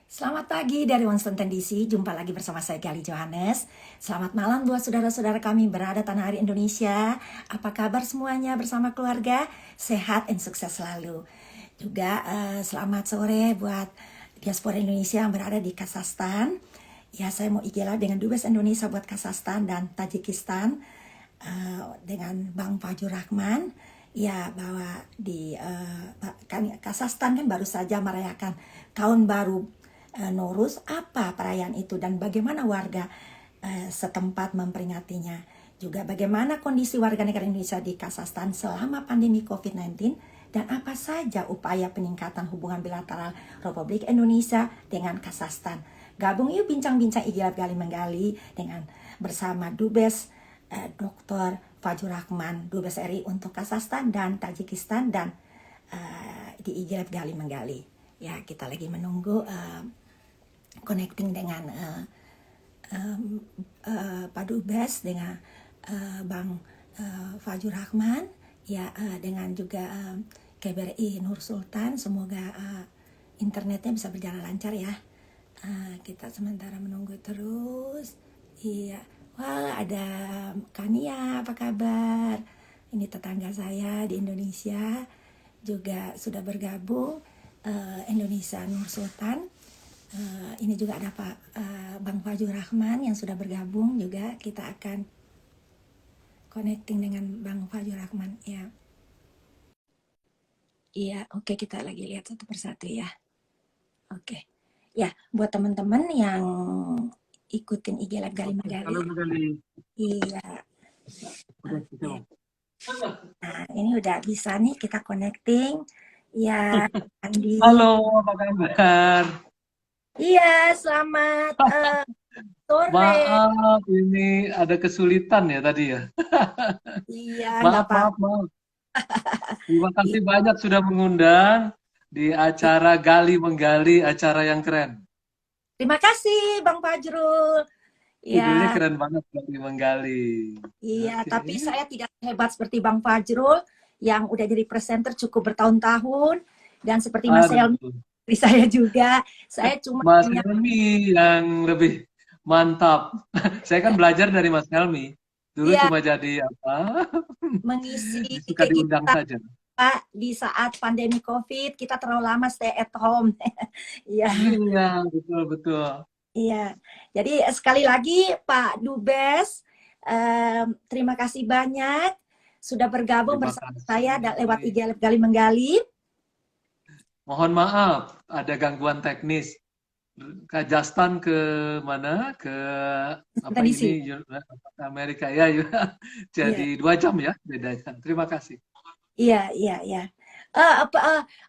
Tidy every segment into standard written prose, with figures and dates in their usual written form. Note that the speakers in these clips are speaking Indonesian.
Selamat pagi dari Washington DC, jumpa lagi bersama saya Gali Johannes. Selamat malam buat saudara-saudara kami berada tanah air Indonesia. Apa kabar semuanya bersama keluarga? Sehat dan sukses selalu. Juga selamat sore buat diaspora Indonesia yang berada di Kazakhstan. Ya, saya mau IG Live dengan Dubes Indonesia buat Kazakhstan dan Tajikistan dengan Bang Fajur Rahman. Ya, bahwa di Kazakhstan kan baru saja merayakan tahun baru Nowruz. Apa perayaan itu dan bagaimana warga setempat memperingatinya. Juga bagaimana kondisi warga negara Indonesia di Kazakhstan selama pandemi COVID-19 dan apa saja upaya peningkatan hubungan bilateral Republik Indonesia dengan Kazakhstan. Gabung yuk bincang-bincang IG Live Gali Menggali dengan bersama Dubes Dr. Fajur Rahman, Dubes RI untuk Kazakhstan dan Tajikistan dan di IG Live Gali Menggali. Ya, kita lagi menunggu connecting dengan Pak Dubes dengan Bang Fajur Rahman, ya dengan juga KBRI Nur Sultan. Semoga internetnya bisa berjalan lancar ya. Kita sementara menunggu terus. Iya, wah ada Kania, apa kabar? Ini tetangga saya di Indonesia juga sudah bergabung. Indonesia Nur Sultan. Ini juga ada Pak Bang Fajur Rahman yang sudah bergabung juga. Kita akan connecting dengan Bang Fajur Rahman ya. Iya, oke, kita lagi lihat satu persatu ya. Oke. Ya, buat teman-teman yang ikutin IG Live Gali Menggali. Halo Gali. Iya. Udah gitu. Nah, ini udah bisa nih kita connecting. Ya, Andi. Halo, apa kabar? Iya, selamat sore. Maaf, ini ada kesulitan ya tadi ya. Iya, Maaf. Terima kasih banyak sudah mengundang di acara Gali Menggali, acara yang keren. Terima kasih Bang Fajrul. Judulnya Ya, keren banget, Gali Menggali. iya, Oke. tapi saya tidak hebat seperti Bang Fajrul yang udah jadi presenter cukup bertahun-tahun dan seperti Mas Helmi, Aduh, saya juga. Saya cuma Mas punya Helmi yang lebih mantap. Saya kan belajar dari Mas Helmi. Dulu ya cuma jadi apa? mengisi Suka diundang kegiatan saja. Pak di saat pandemi COVID, kita terlalu lama stay at home. Iya. Iya, betul. Iya, jadi sekali lagi Pak Dubes, terima kasih banyak sudah bergabung Terima bersama saya lewat kasih. IG Live Gali Menggali. Mohon maaf, ada gangguan teknis. Kajastan ke mana? Ke apa Kondisi. ini? Amerika ya, ya. Iya, Jadi 2 jam ya bedanya. Terima kasih. iya.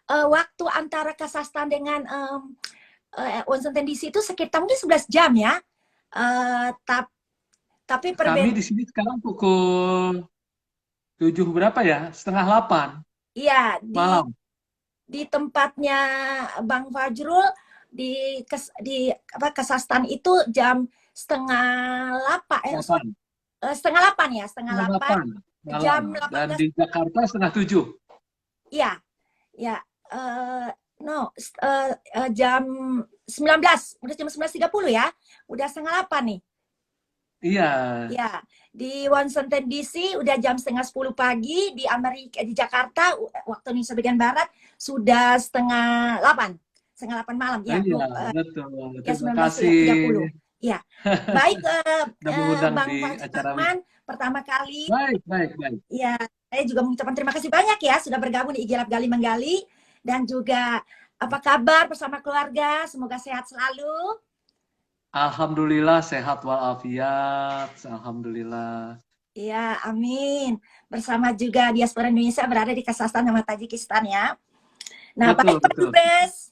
Waktu antara Kazakhstan dengan Washington DC itu sekitar mungkin 11 jam ya. Eh, tap- tapi Kami perbedaan, di sini sekarang pukul 7 berapa ya? Setengah 8 iya malam. di tempatnya Bang Fajrul di apa Kazakhstan itu jam setengah 8 8. setengah 8 ya, setengah Setengah 8 8 malam. jam Dan 18. di Jakarta setengah 7. Iya, ya. No, jam 19, udah jam 19.30 ya. Udah setengah 8 nih. Iya. Ya, di Washington DC udah jam setengah 10 pagi, di Amerika di Jakarta waktu Indonesia bagian barat sudah setengah 8 malam ya. Iya, betul. Ya Terima 19.30. kasih Ya. Baik sudah mengundang Bang di Fajrul acara ini. Rahman, pertama kali Baik. ya, saya juga mengucapkan terima kasih banyak ya sudah bergabung di IG Lab Gali Menggali dan juga apa kabar bersama keluarga? Semoga sehat selalu. Alhamdulillah sehat walafiat. Alhamdulillah. Iya, amin. Bersama juga diaspora Indonesia berada di Kazakhstan sama Tajikistan ya. Nah, baik Pak Betul. Dubes.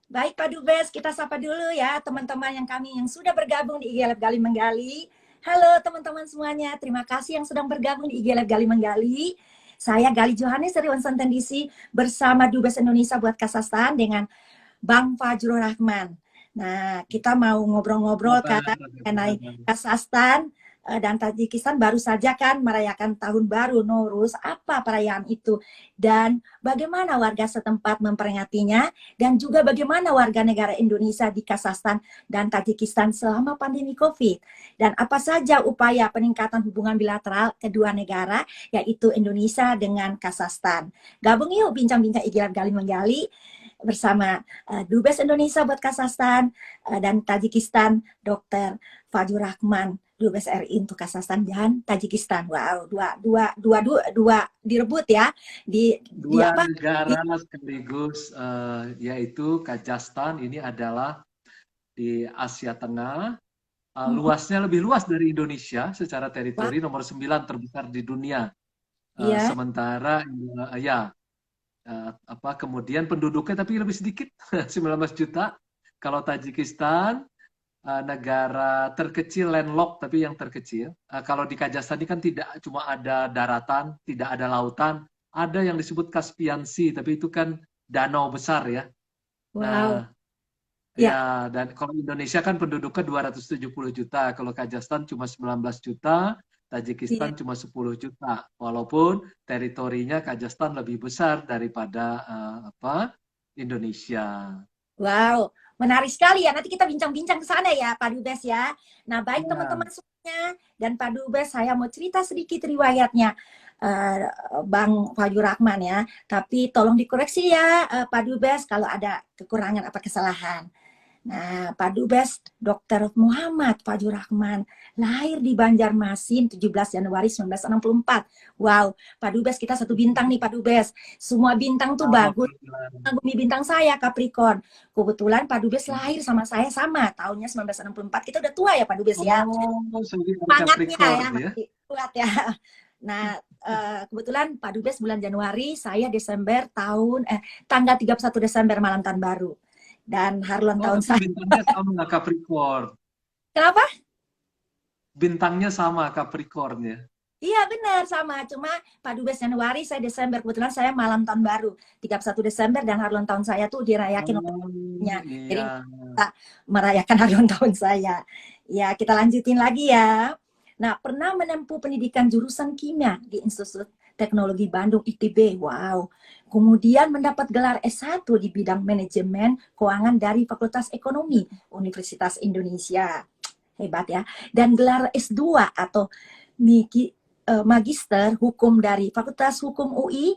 Baik Pak Dubes, kita sapa dulu ya teman-teman yang kami yang sudah bergabung di IG Lab Gali Menggali. Halo teman-teman semuanya, terima kasih yang sedang bergabung di IG Lab Gali Menggali. Saya Gali Johannes dari Washington DC bersama Dubes Indonesia buat Kazakhstan dengan Bang Fajrul Rahman. Nah, kita mau ngobrol-ngobrol Apa? mengenai Kazakhstan dan Tajikistan baru saja kan merayakan tahun baru Nowruz. Apa perayaan itu? Dan bagaimana warga setempat memperingatinya? Dan juga bagaimana warga negara Indonesia di Kazakhstan dan Tajikistan selama pandemi COVID? Dan apa saja upaya peningkatan hubungan bilateral kedua negara, yaitu Indonesia dengan Kazakhstan? Gabung yuk bincang-bincang Igilap Gali Menggali bersama Dubes Indonesia buat Kazakhstan dan Tajikistan, Dr. Fajur Rahman, Dubes RI untuk Kazakhstan dan Tajikistan. Wow, dua direbut ya di Dua apa? negara sekaligus, yaitu Kazakhstan ini adalah di Asia Tengah, luasnya lebih luas dari Indonesia secara Wah, teritori, nomor 9 terbesar di dunia. iya, Sementara ya kemudian penduduknya tapi lebih sedikit, 19 juta. Kalau Tajikistan negara terkecil landlocked tapi yang terkecil. Kalau di Kazakhstan ini kan tidak cuma ada daratan, tidak ada lautan, ada yang disebut Caspian Sea, tapi itu kan danau besar ya. wow, Nah, ya, ya, dan kalau Indonesia kan penduduknya 270 juta, kalau Kazakhstan cuma 19 juta, iya, Tajikistan cuma 10 juta. Walaupun teritorinya Kazakhstan lebih besar daripada Indonesia. wow. Menarik sekali ya. Nanti kita bincang-bincang ke sana ya, Pak Dubes ya. Nah, baik teman-teman Ya, semuanya dan Pak Dubes, saya mau cerita sedikit riwayatnya eh, Bang Fajur Rahman ya. Tapi tolong dikoreksi ya, Pak Dubes, kalau ada kekurangan apa kesalahan. Nah, Pak Dubes Dr. Muhammad Fajur Rahman lahir di Banjarmasin 17 Januari 1964. Wow, Pak Dubes kita satu bintang nih Pak Dubes. Semua bintang tuh sama bagus. kebetulan. Bumi bintang saya Capricorn. Kebetulan Pak Dubes lahir sama saya sama tahunnya 1964. Kita udah tua ya Pak Dubes ya. Oh, sebagai Semangatnya Capricorn ya ya. masih kuat ya. Nah, kebetulan Pak Dubes bulan Januari, saya Desember tanggal 31 Desember malam tahun baru. Dan hari ulang Oh, tahun tapi saya. bintangnya sama Capricorn. Kenapa? Bintangnya sama Capricorn ya. Iya benar sama, cuma Pak Dubes Januari, saya Desember. Kebetulan saya malam tahun baru, 31 Desember dan hari ulang tahun saya tuh dirayakin waktunya. Oh, Jadi iya. kita merayakan hari ulang tahun saya. Ya, kita lanjutin lagi ya. Nah, pernah menempuh pendidikan jurusan kimia di Institut Teknologi Bandung ITB. Wow. Kemudian mendapat gelar S1 di bidang manajemen keuangan dari Fakultas Ekonomi Universitas Indonesia. Hebat ya. Dan gelar S2 atau Magister Hukum dari Fakultas Hukum UI,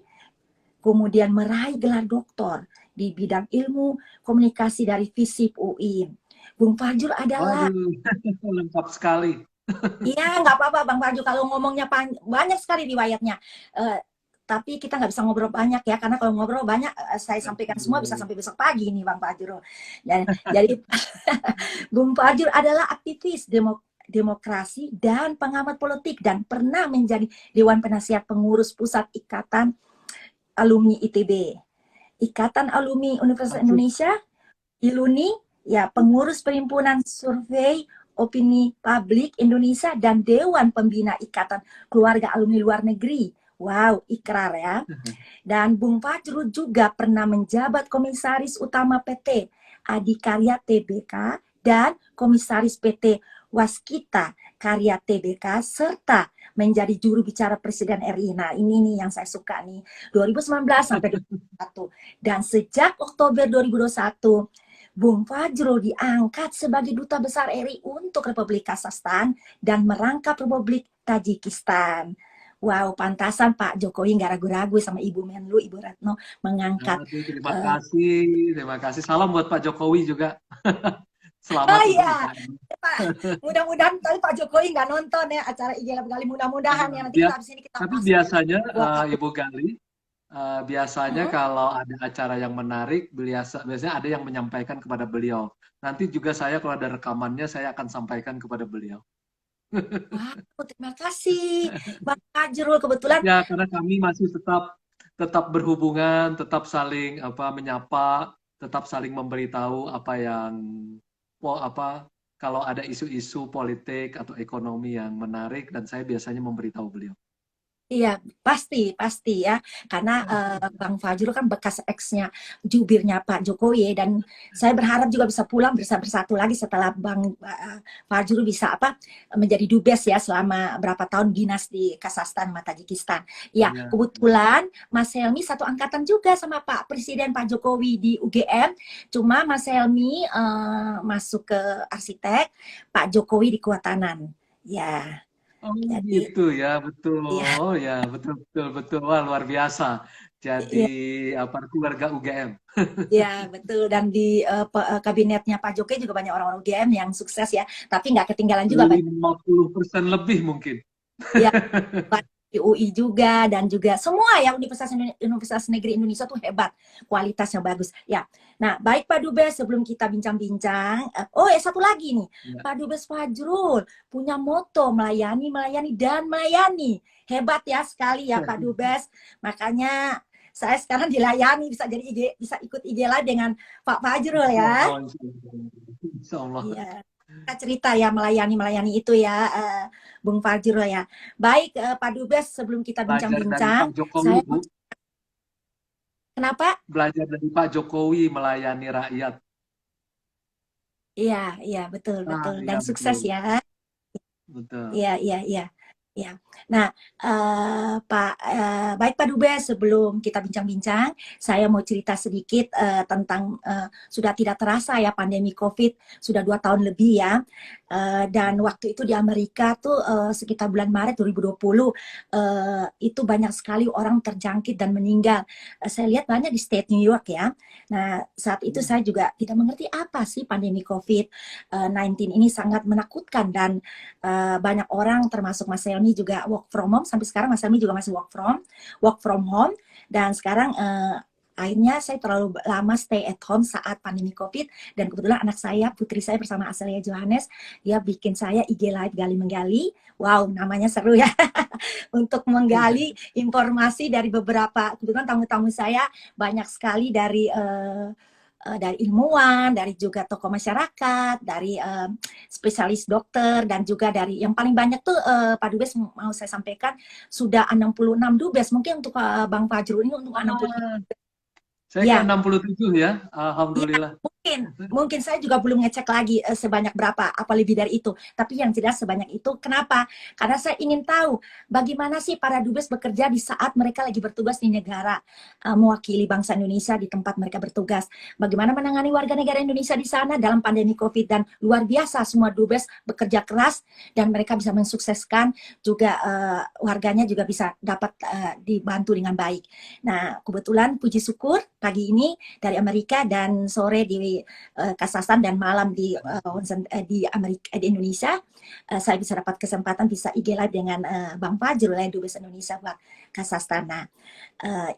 kemudian meraih gelar doktor di bidang ilmu komunikasi dari FISIP UI. Bung Fajur adalah, Waduh, lengkap sekali. iya nggak apa-apa Bang Fajur kalau ngomongnya banyak sekali riwayatnya. Eh, tapi kita nggak bisa ngobrol banyak ya, karena kalau ngobrol banyak saya sampaikan semua bisa sampai besok pagi nih Bang Fajur. Dan jadi Bung Fajur adalah aktivis demokrasi dan pengamat politik dan pernah menjadi Dewan Penasihat Pengurus Pusat Ikatan Alumni ITB, Ikatan Alumni Universitas Asik. Indonesia, ILUNI, ya pengurus Perhimpunan Survei Opini Publik Indonesia dan Dewan Pembina Ikatan Keluarga Alumni Luar Negeri. Wow, ikrar ya. Dan Bung Fajrul juga pernah menjabat Komisaris Utama PT Adikarya TBK dan Komisaris PT Waskita Karya TBK serta menjadi juru bicara Presiden RI. Nah, ini nih yang saya suka nih. 2019 sampai 2021. Dan sejak Oktober 2021, Bung Fajrul diangkat sebagai Duta Besar RI untuk Republik Kazakhstan dan merangkap Republik Tajikistan. Wow, pantasan Pak Jokowi nggak ragu-ragu sama Ibu Menlu, Ibu Retno mengangkat. Aduh, terima Uh, kasih, terima kasih. Salam buat Pak Jokowi juga. oh Selamat untuk iya, UKM. Pak. Mudah-mudahan tapi Pak Jokowi nggak nonton ya acara IG Lab Gali. Mudah-mudahan ya nanti Dia, kita habis ini kita tapi bahas biasanya buat aku. Ibu Gali, biasanya Hmm? kalau ada acara yang menarik, biasanya ada yang menyampaikan kepada beliau. Nanti juga saya kalau ada rekamannya, saya akan sampaikan kepada beliau. Wow, terima kasih Bang Fajrul. Kebetulan, Ya, karena kami masih tetap tetap berhubungan, tetap saling menyapa, tetap saling memberitahu apa yang kalau ada isu-isu politik atau ekonomi yang menarik dan saya biasanya memberitahu beliau. Iya, pasti, pasti ya. Karena Bang Fajrul kan bekas ex-nya, jubirnya Pak Jokowi ya. Dan saya berharap juga bisa pulang bersatu lagi setelah Bang Fajrul bisa menjadi dubes ya selama berapa tahun dinas di Kazakhstan, sama Tajikistan. Ya, Ya. kebetulan Mas Helmi satu angkatan juga sama Pak Presiden Pak Jokowi di UGM. Cuma Mas Helmi masuk ke arsitek, Pak Jokowi di kehutanan. Ya, Oh jadi gitu ya, betul. ya. Oh ya, betul betul betul. Wah, luar biasa. Jadi Ya, apa keluarga UGM. ya, betul. Dan di kabinetnya Pak Jokowi juga banyak orang-orang UGM yang sukses ya. Tapi nggak ketinggalan juga banyak 50% lebih mungkin. ya di UI juga dan juga semua ya Universitas Negeri Indonesia tuh hebat, kualitasnya bagus. Ya. Nah, baik Pak Dubes, sebelum kita bincang-bincang, oh ya satu lagi nih, Ya. Pak Dubes Fajrul punya moto melayani, melayani dan melayani. Hebat ya sekali ya Pak Dubes. Makanya saya sekarang dilayani bisa jadi bisa ikut IG Live dengan Pak Fajrul Insya ya. Allah, insya Allah. Insya Allah. Iya, kita cerita ya melayani itu ya, Bung Fajrul ya. Baik, Pak Dubes, sebelum kita Belajar dari Pak bincang-bincang, Jokowi, saya Bu. kenapa? Belajar dari Pak Jokowi melayani rakyat. Iya, iya betul Ah, betul dan iya sukses betul. ya. Betul. Iya, iya, iya. Ya. Nah, baik Pak Dubes, sebelum kita bincang-bincang, saya mau cerita sedikit tentang sudah tidak terasa ya pandemi COVID sudah 2 tahun lebih ya. Dan waktu itu di Amerika tuh sekitar bulan Maret 2020 itu banyak sekali orang terjangkit dan meninggal. Saya lihat banyak di state New York ya. Nah, saat itu saya juga tidak mengerti apa sih pandemi COVID-19 ini sangat menakutkan dan banyak orang termasuk Mas Helmi juga work from home sampai sekarang Mas Helmi juga masih work from home dan sekarang akhirnya saya terlalu lama stay at home saat pandemi COVID dan kebetulan anak saya, putri saya bersama Azelia Johannes, dia bikin saya IG Live gali menggali. Wow, namanya seru ya. Untuk menggali informasi dari beberapa, kebetulan tamu-tamu saya banyak sekali dari ilmuwan, dari juga tokoh masyarakat, dari spesialis dokter, dan juga dari yang paling banyak tuh Pak Dubes mau saya sampaikan sudah 66 Dubes. Mungkin untuk Bang Fajrul ini untuk 60. Ah, saya ke Ya, 67 ya. ya, Alhamdulillah. mungkin saya juga belum ngecek lagi sebanyak berapa, apa lebih dari itu. Tapi yang jelas sebanyak itu. Kenapa? Karena saya ingin tahu bagaimana sih para dubes bekerja di saat mereka lagi bertugas di negara, mewakili bangsa Indonesia di tempat mereka bertugas. Bagaimana menangani warga negara Indonesia di sana dalam pandemi COVID dan luar biasa semua dubes bekerja keras dan mereka bisa mensukseskan juga warganya juga bisa dapat dibantu dengan baik. Nah, kebetulan puji syukur pagi ini dari Amerika dan sore di Kazakhstan dan malam di Amerika di Indonesia saya bisa dapat kesempatan bisa IG live dengan Bang Fajrul yang dubes Indonesia buat Kazakhstan. Nah,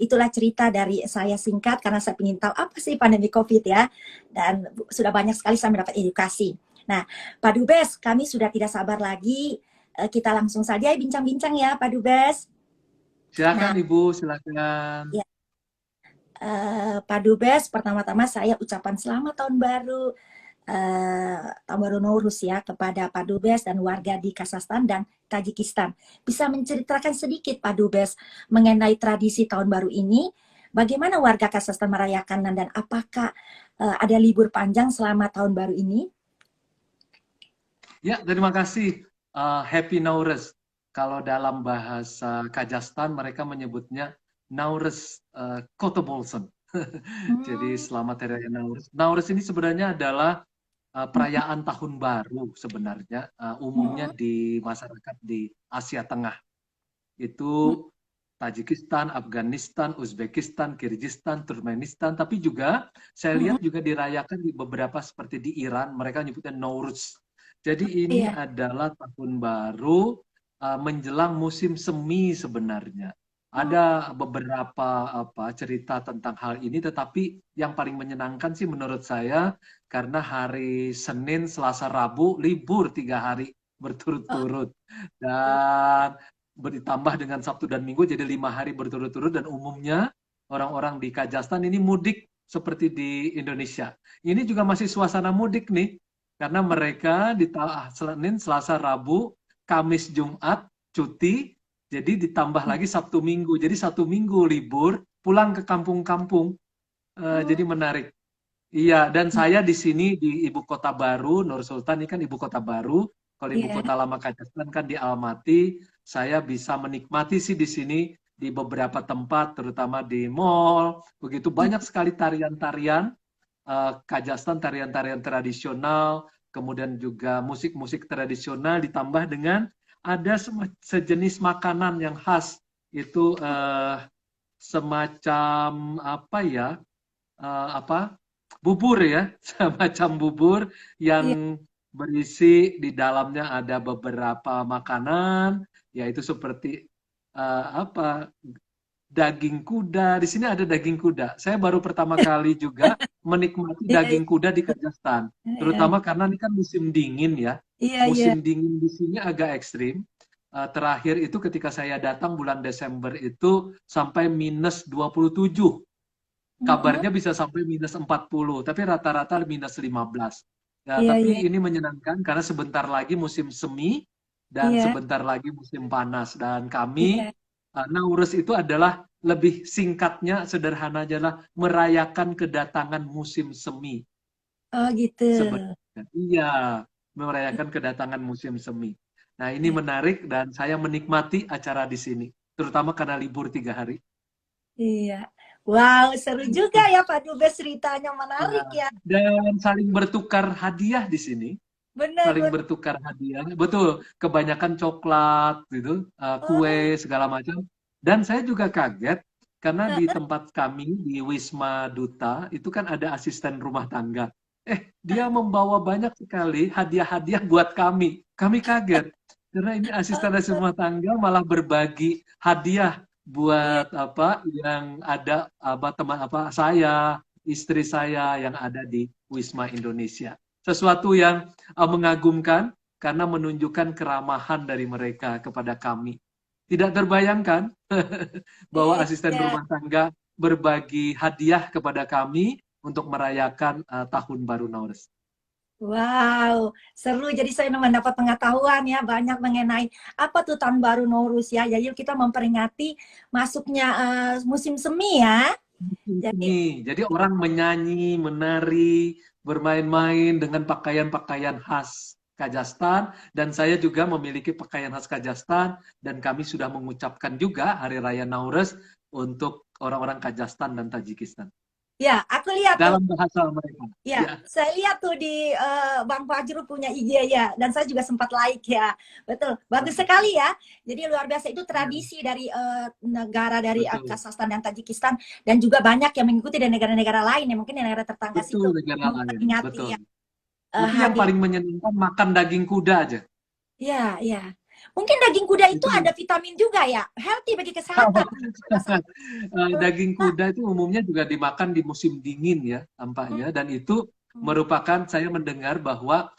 itulah cerita dari saya singkat karena saya ingin tahu apa sih pandemi COVID ya dan sudah banyak sekali saya mendapat edukasi. Nah, Pak Dubes, kami sudah tidak sabar lagi. Kita langsung saja bincang-bincang ya, Pak Dubes. Silakan Nah, Ibu, silakan. ya, Pak Dubes, pertama-tama saya ucapan selamat tahun baru, tahun baru Nowruz ya kepada Pak Dubes dan warga di Kazakhstan dan Tajikistan. Bisa menceritakan sedikit Pak Dubes mengenai tradisi tahun baru ini, bagaimana warga Kazakhstan merayakan dan apakah ada libur panjang selama tahun baru ini? Ya, terima kasih. Happy Nowruz. Kalau dalam bahasa Kazakhstan mereka menyebutnya Nowruz Kotobolson. Jadi Hmm, selamat Hari Raya Nowruz. Nowruz ini sebenarnya adalah perayaan tahun baru sebenarnya umumnya hmm, di masyarakat di Asia Tengah. hmm, Itu Tajikistan, Afghanistan, Uzbekistan, Kirgistan, Turkmenistan, tapi juga saya hmm, lihat juga dirayakan di beberapa seperti di Iran, mereka menyebutnya Nowruz. Jadi ini iya. adalah tahun baru menjelang musim semi sebenarnya. Hmm, Ada beberapa cerita tentang hal ini, tetapi yang paling menyenangkan sih menurut saya karena hari Senin, Selasa, Rabu libur 3 hari oh, berturut-turut dan ditambah dengan Sabtu dan Minggu jadi 5 hari berturut-turut dan umumnya orang-orang di Kazakhstan ini mudik seperti di Indonesia. Ini juga masih suasana mudik nih karena mereka di Senin, Selasa, Rabu, Kamis, Jumat cuti, Jadi ditambah lagi Sabtu Minggu. Jadi Sabtu Minggu libur, pulang ke kampung-kampung. Jadi Oh, menarik. Iya, dan saya di sini di ibu kota baru, Nur Sultan ini kan ibu kota baru. Kalau ibu iya. kota lama Kajastan kan di Almaty. Saya bisa menikmati sih di sini di beberapa tempat, terutama di mall. Begitu banyak sekali tarian-tarian Kajastan, tarian-tarian tradisional, kemudian juga musik-musik tradisional ditambah dengan ada sejenis makanan yang khas. Itu semacam apa ya? Apa bubur ya, semacam bubur Iya. yang berisi di dalamnya ada beberapa makanan, yaitu seperti apa daging kuda. Di sini ada daging kuda. Saya baru pertama kali juga menikmati Iya, daging kuda di Kajastan, iya, terutama karena ini kan musim dingin ya. iya, iya. Musim dingin di sini agak ekstrim. Terakhir itu ketika saya datang bulan Desember itu sampai -27. Mm-mm. Kabarnya bisa sampai -40, tapi rata-rata -15. Ya, Iya, iya, tapi ini menyenangkan karena sebentar lagi musim semi dan iya, sebentar lagi musim panas. Dan kami, iya. Nauruz itu adalah lebih singkatnya, sederhana adalah merayakan kedatangan musim semi. Oh, gitu. Sebenarnya. Iya, merayakan kedatangan musim semi. Nah, ini Iya, menarik dan saya menikmati acara di sini, terutama karena libur 3 hari. iya. Wow, seru juga ya Pak Dubes, ceritanya Ya, menarik ya. dan saling bertukar hadiah di sini, Benar, saling benar. bertukar hadiah. Betul, kebanyakan coklat gitu, kue Oh, segala macam. Dan saya juga kaget karena di eh, tempat kami di Wisma Duta itu kan ada asisten rumah tangga. Dia membawa banyak sekali hadiah-hadiah buat kami. Kami kaget karena ini asisten rumah tangga malah berbagi hadiah iya, buat apa yang ada apa teman apa saya, istri saya yang ada di Wisma Indonesia. Sesuatu yang mengagumkan karena menunjukkan keramahan dari mereka kepada kami. Tidak terbayangkan bahwa asisten iya. rumah tangga berbagi hadiah kepada kami untuk merayakan Tahun Baru Nauruz. Wow, seru. Jadi saya mendapat pengetahuan ya banyak mengenai apa tuh Tahun Baru Nowruz ya. Jadi kita memperingati masuknya musim semi ya. Jadi Seni. Jadi orang menyanyi, menari, bermain-main dengan pakaian-pakaian khas Kajastan, dan saya juga memiliki pakaian khas Kajastan, dan kami sudah mengucapkan juga Hari Raya Nauruz untuk orang-orang Kajastan dan Tajikistan ya, aku lihat tuh. dalam bahasa mereka. Ya, Ya, saya lihat tuh di Bang Fajrul punya IG ya, dan saya juga sempat like ya. Betul, bagus sekali ya. Jadi luar biasa itu ya, tradisi dari negara dari betul, Kazakhstan dan Tajikistan, dan juga banyak yang mengikuti dari negara-negara lain ya, mungkin negara tetangga betul situ negara lain, memperingati betul. ya Tapi yang hari. paling menyenangkan makan daging kuda aja. Ya, ya. Mungkin daging kuda itu Itu ada vitamin juga ya, healthy bagi kesehatan. daging kuda itu umumnya juga dimakan di musim dingin ya tampaknya, dan itu merupakan saya mendengar bahwa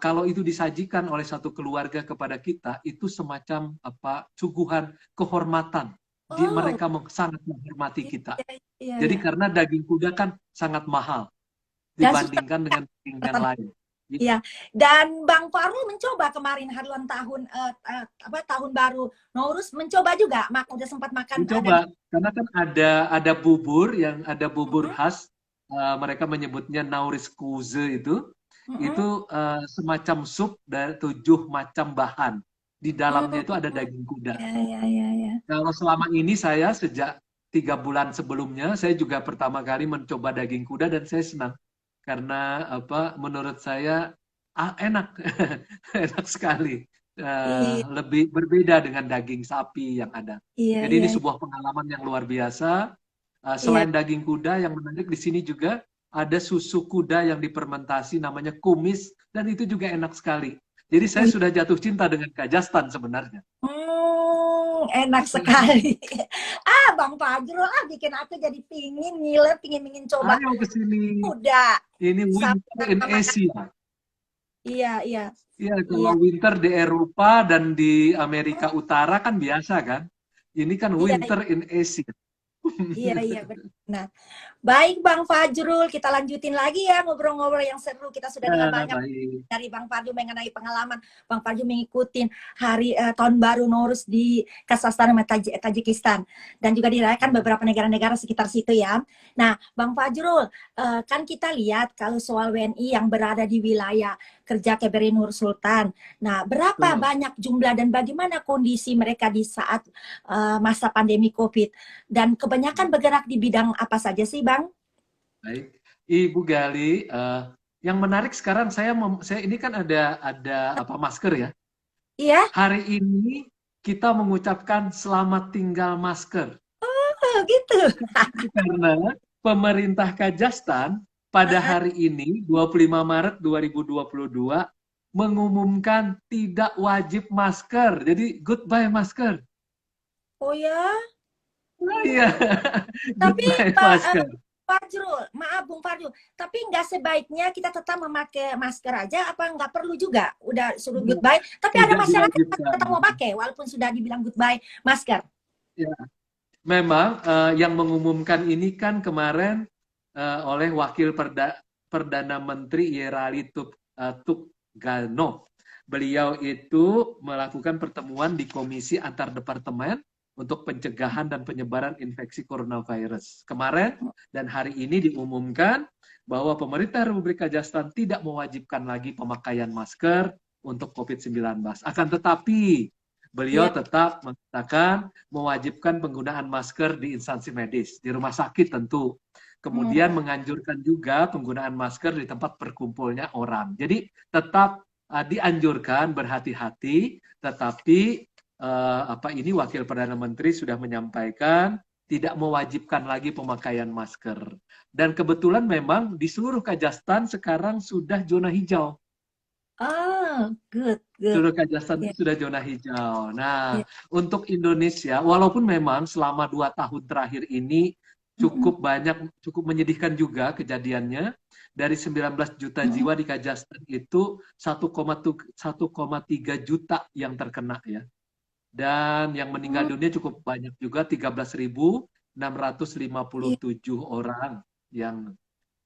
kalau itu disajikan oleh satu keluarga kepada kita itu semacam apa suguhan kehormatan. Oh, Mereka sangat menghormati iya, kita. iya, Jadi iya. karena daging kuda kan sangat mahal Dan susah. dibandingkan dengan daging yang lain. Ya, dan Bang Farul mencoba kemarin hari ulang tahun apa tahun baru Nowruz mencoba juga, udah sempat makan daging. Mencoba karena kan ada bubur yang ada bubur Mm-mm, khas, mereka menyebutnya Nauris Kuze itu mm-mm, semacam sup dari 7 macam bahan. Di dalamnya itu ada mm. daging kuda. Ya, ya, ya, ya. Kalau selama ini saya sejak 3 bulan sebelumnya saya juga pertama kali mencoba daging kuda dan saya senang karena apa menurut saya enak enak sekali. Iya, Lebih berbeda dengan daging sapi yang ada. iya, Jadi iya, ini sebuah pengalaman yang luar biasa. iya. Selain daging kuda, yang menarik di sini juga ada susu kuda yang difermentasi namanya kumis dan itu juga enak sekali. Jadi saya Wih, sudah jatuh cinta dengan Kajastan sebenarnya. enak sekali. Bang Fajrul bikin aku jadi pingin ngiler, pingin coba Ayo ke sini. kuda Ini winter in sama makan. Asia. Iya, iya, Ya, iya, kalau winter di Eropa dan di Amerika Utara kan biasa kan. Ini kan iya, winter in Asia. iya, iya. Nah, baik Bang Fajrul, kita lanjutin lagi ya ngobrol-ngobrol yang seru. Kita sudah dengar banyak Baik. dari Bang Fajrul mengenai pengalaman Bang Fajrul mengikuti hari tahun baru Nowruz di Kazakhstan dan Tajikistan, dan juga dirayakan beberapa negara-negara sekitar situ ya. Nah, Bang Fajrul, kan kita lihat kalau soal WNI yang berada di wilayah kerja KBRI Nur Sultan. Nah, berapa Betul. banyak jumlah dan bagaimana kondisi mereka di saat masa pandemi COVID? Dan kebanyakan bergerak di bidang apa saja sih, Bang? Baik. Ibu Gali, yang menarik sekarang saya ini kan ada apa masker ya. Iya, Hari ini kita mengucapkan selamat tinggal masker. oh, gitu. Karena pemerintah Kazakhstan pada hari ini 25 Maret 2022 mengumumkan tidak wajib masker. Jadi goodbye masker. Oh ya, Oh iya, tapi goodbye Pak masker. Fajrul, maaf Bung Fajrul, tapi nggak sebaiknya kita tetap memakai masker aja, apa nggak perlu juga? Udah suruh goodbye, tapi ada Tidak masyarakat yang diwajibkan. tetap mau pakai, walaupun sudah dibilang goodbye masker. Ya, memang yang mengumumkan ini kan kemarin oleh Wakil Perdana Menteri Yerali Tukganov. Beliau itu melakukan pertemuan di Komisi Antar Departemen untuk pencegahan dan penyebaran infeksi coronavirus. Kemarin dan hari ini diumumkan bahwa pemerintah Republik Kazakhstan tidak mewajibkan lagi pemakaian masker untuk COVID-19. Akan tetapi beliau Iya. tetap mengatakan mewajibkan penggunaan masker di instansi medis, di rumah sakit tentu. Kemudian Hmm. menganjurkan juga penggunaan masker di tempat berkumpulnya orang. Jadi tetap dianjurkan berhati-hati, tetapi ini Wakil Perdana Menteri sudah menyampaikan tidak mewajibkan lagi pemakaian masker. Dan kebetulan memang di seluruh Kazakhstan sekarang sudah zona hijau. Oh, good, good. Seluruh Kazakhstan Ya, sudah zona hijau. Nah, ya. untuk Indonesia, walaupun memang selama 2 tahun terakhir ini Mm-mm. cukup menyedihkan juga kejadiannya. Dari 19 juta Mm-mm. jiwa di Kazakhstan itu 1,3 juta yang terkena ya. Dan yang meninggal Mm, dunia cukup banyak juga, 13.657 iya. orang yang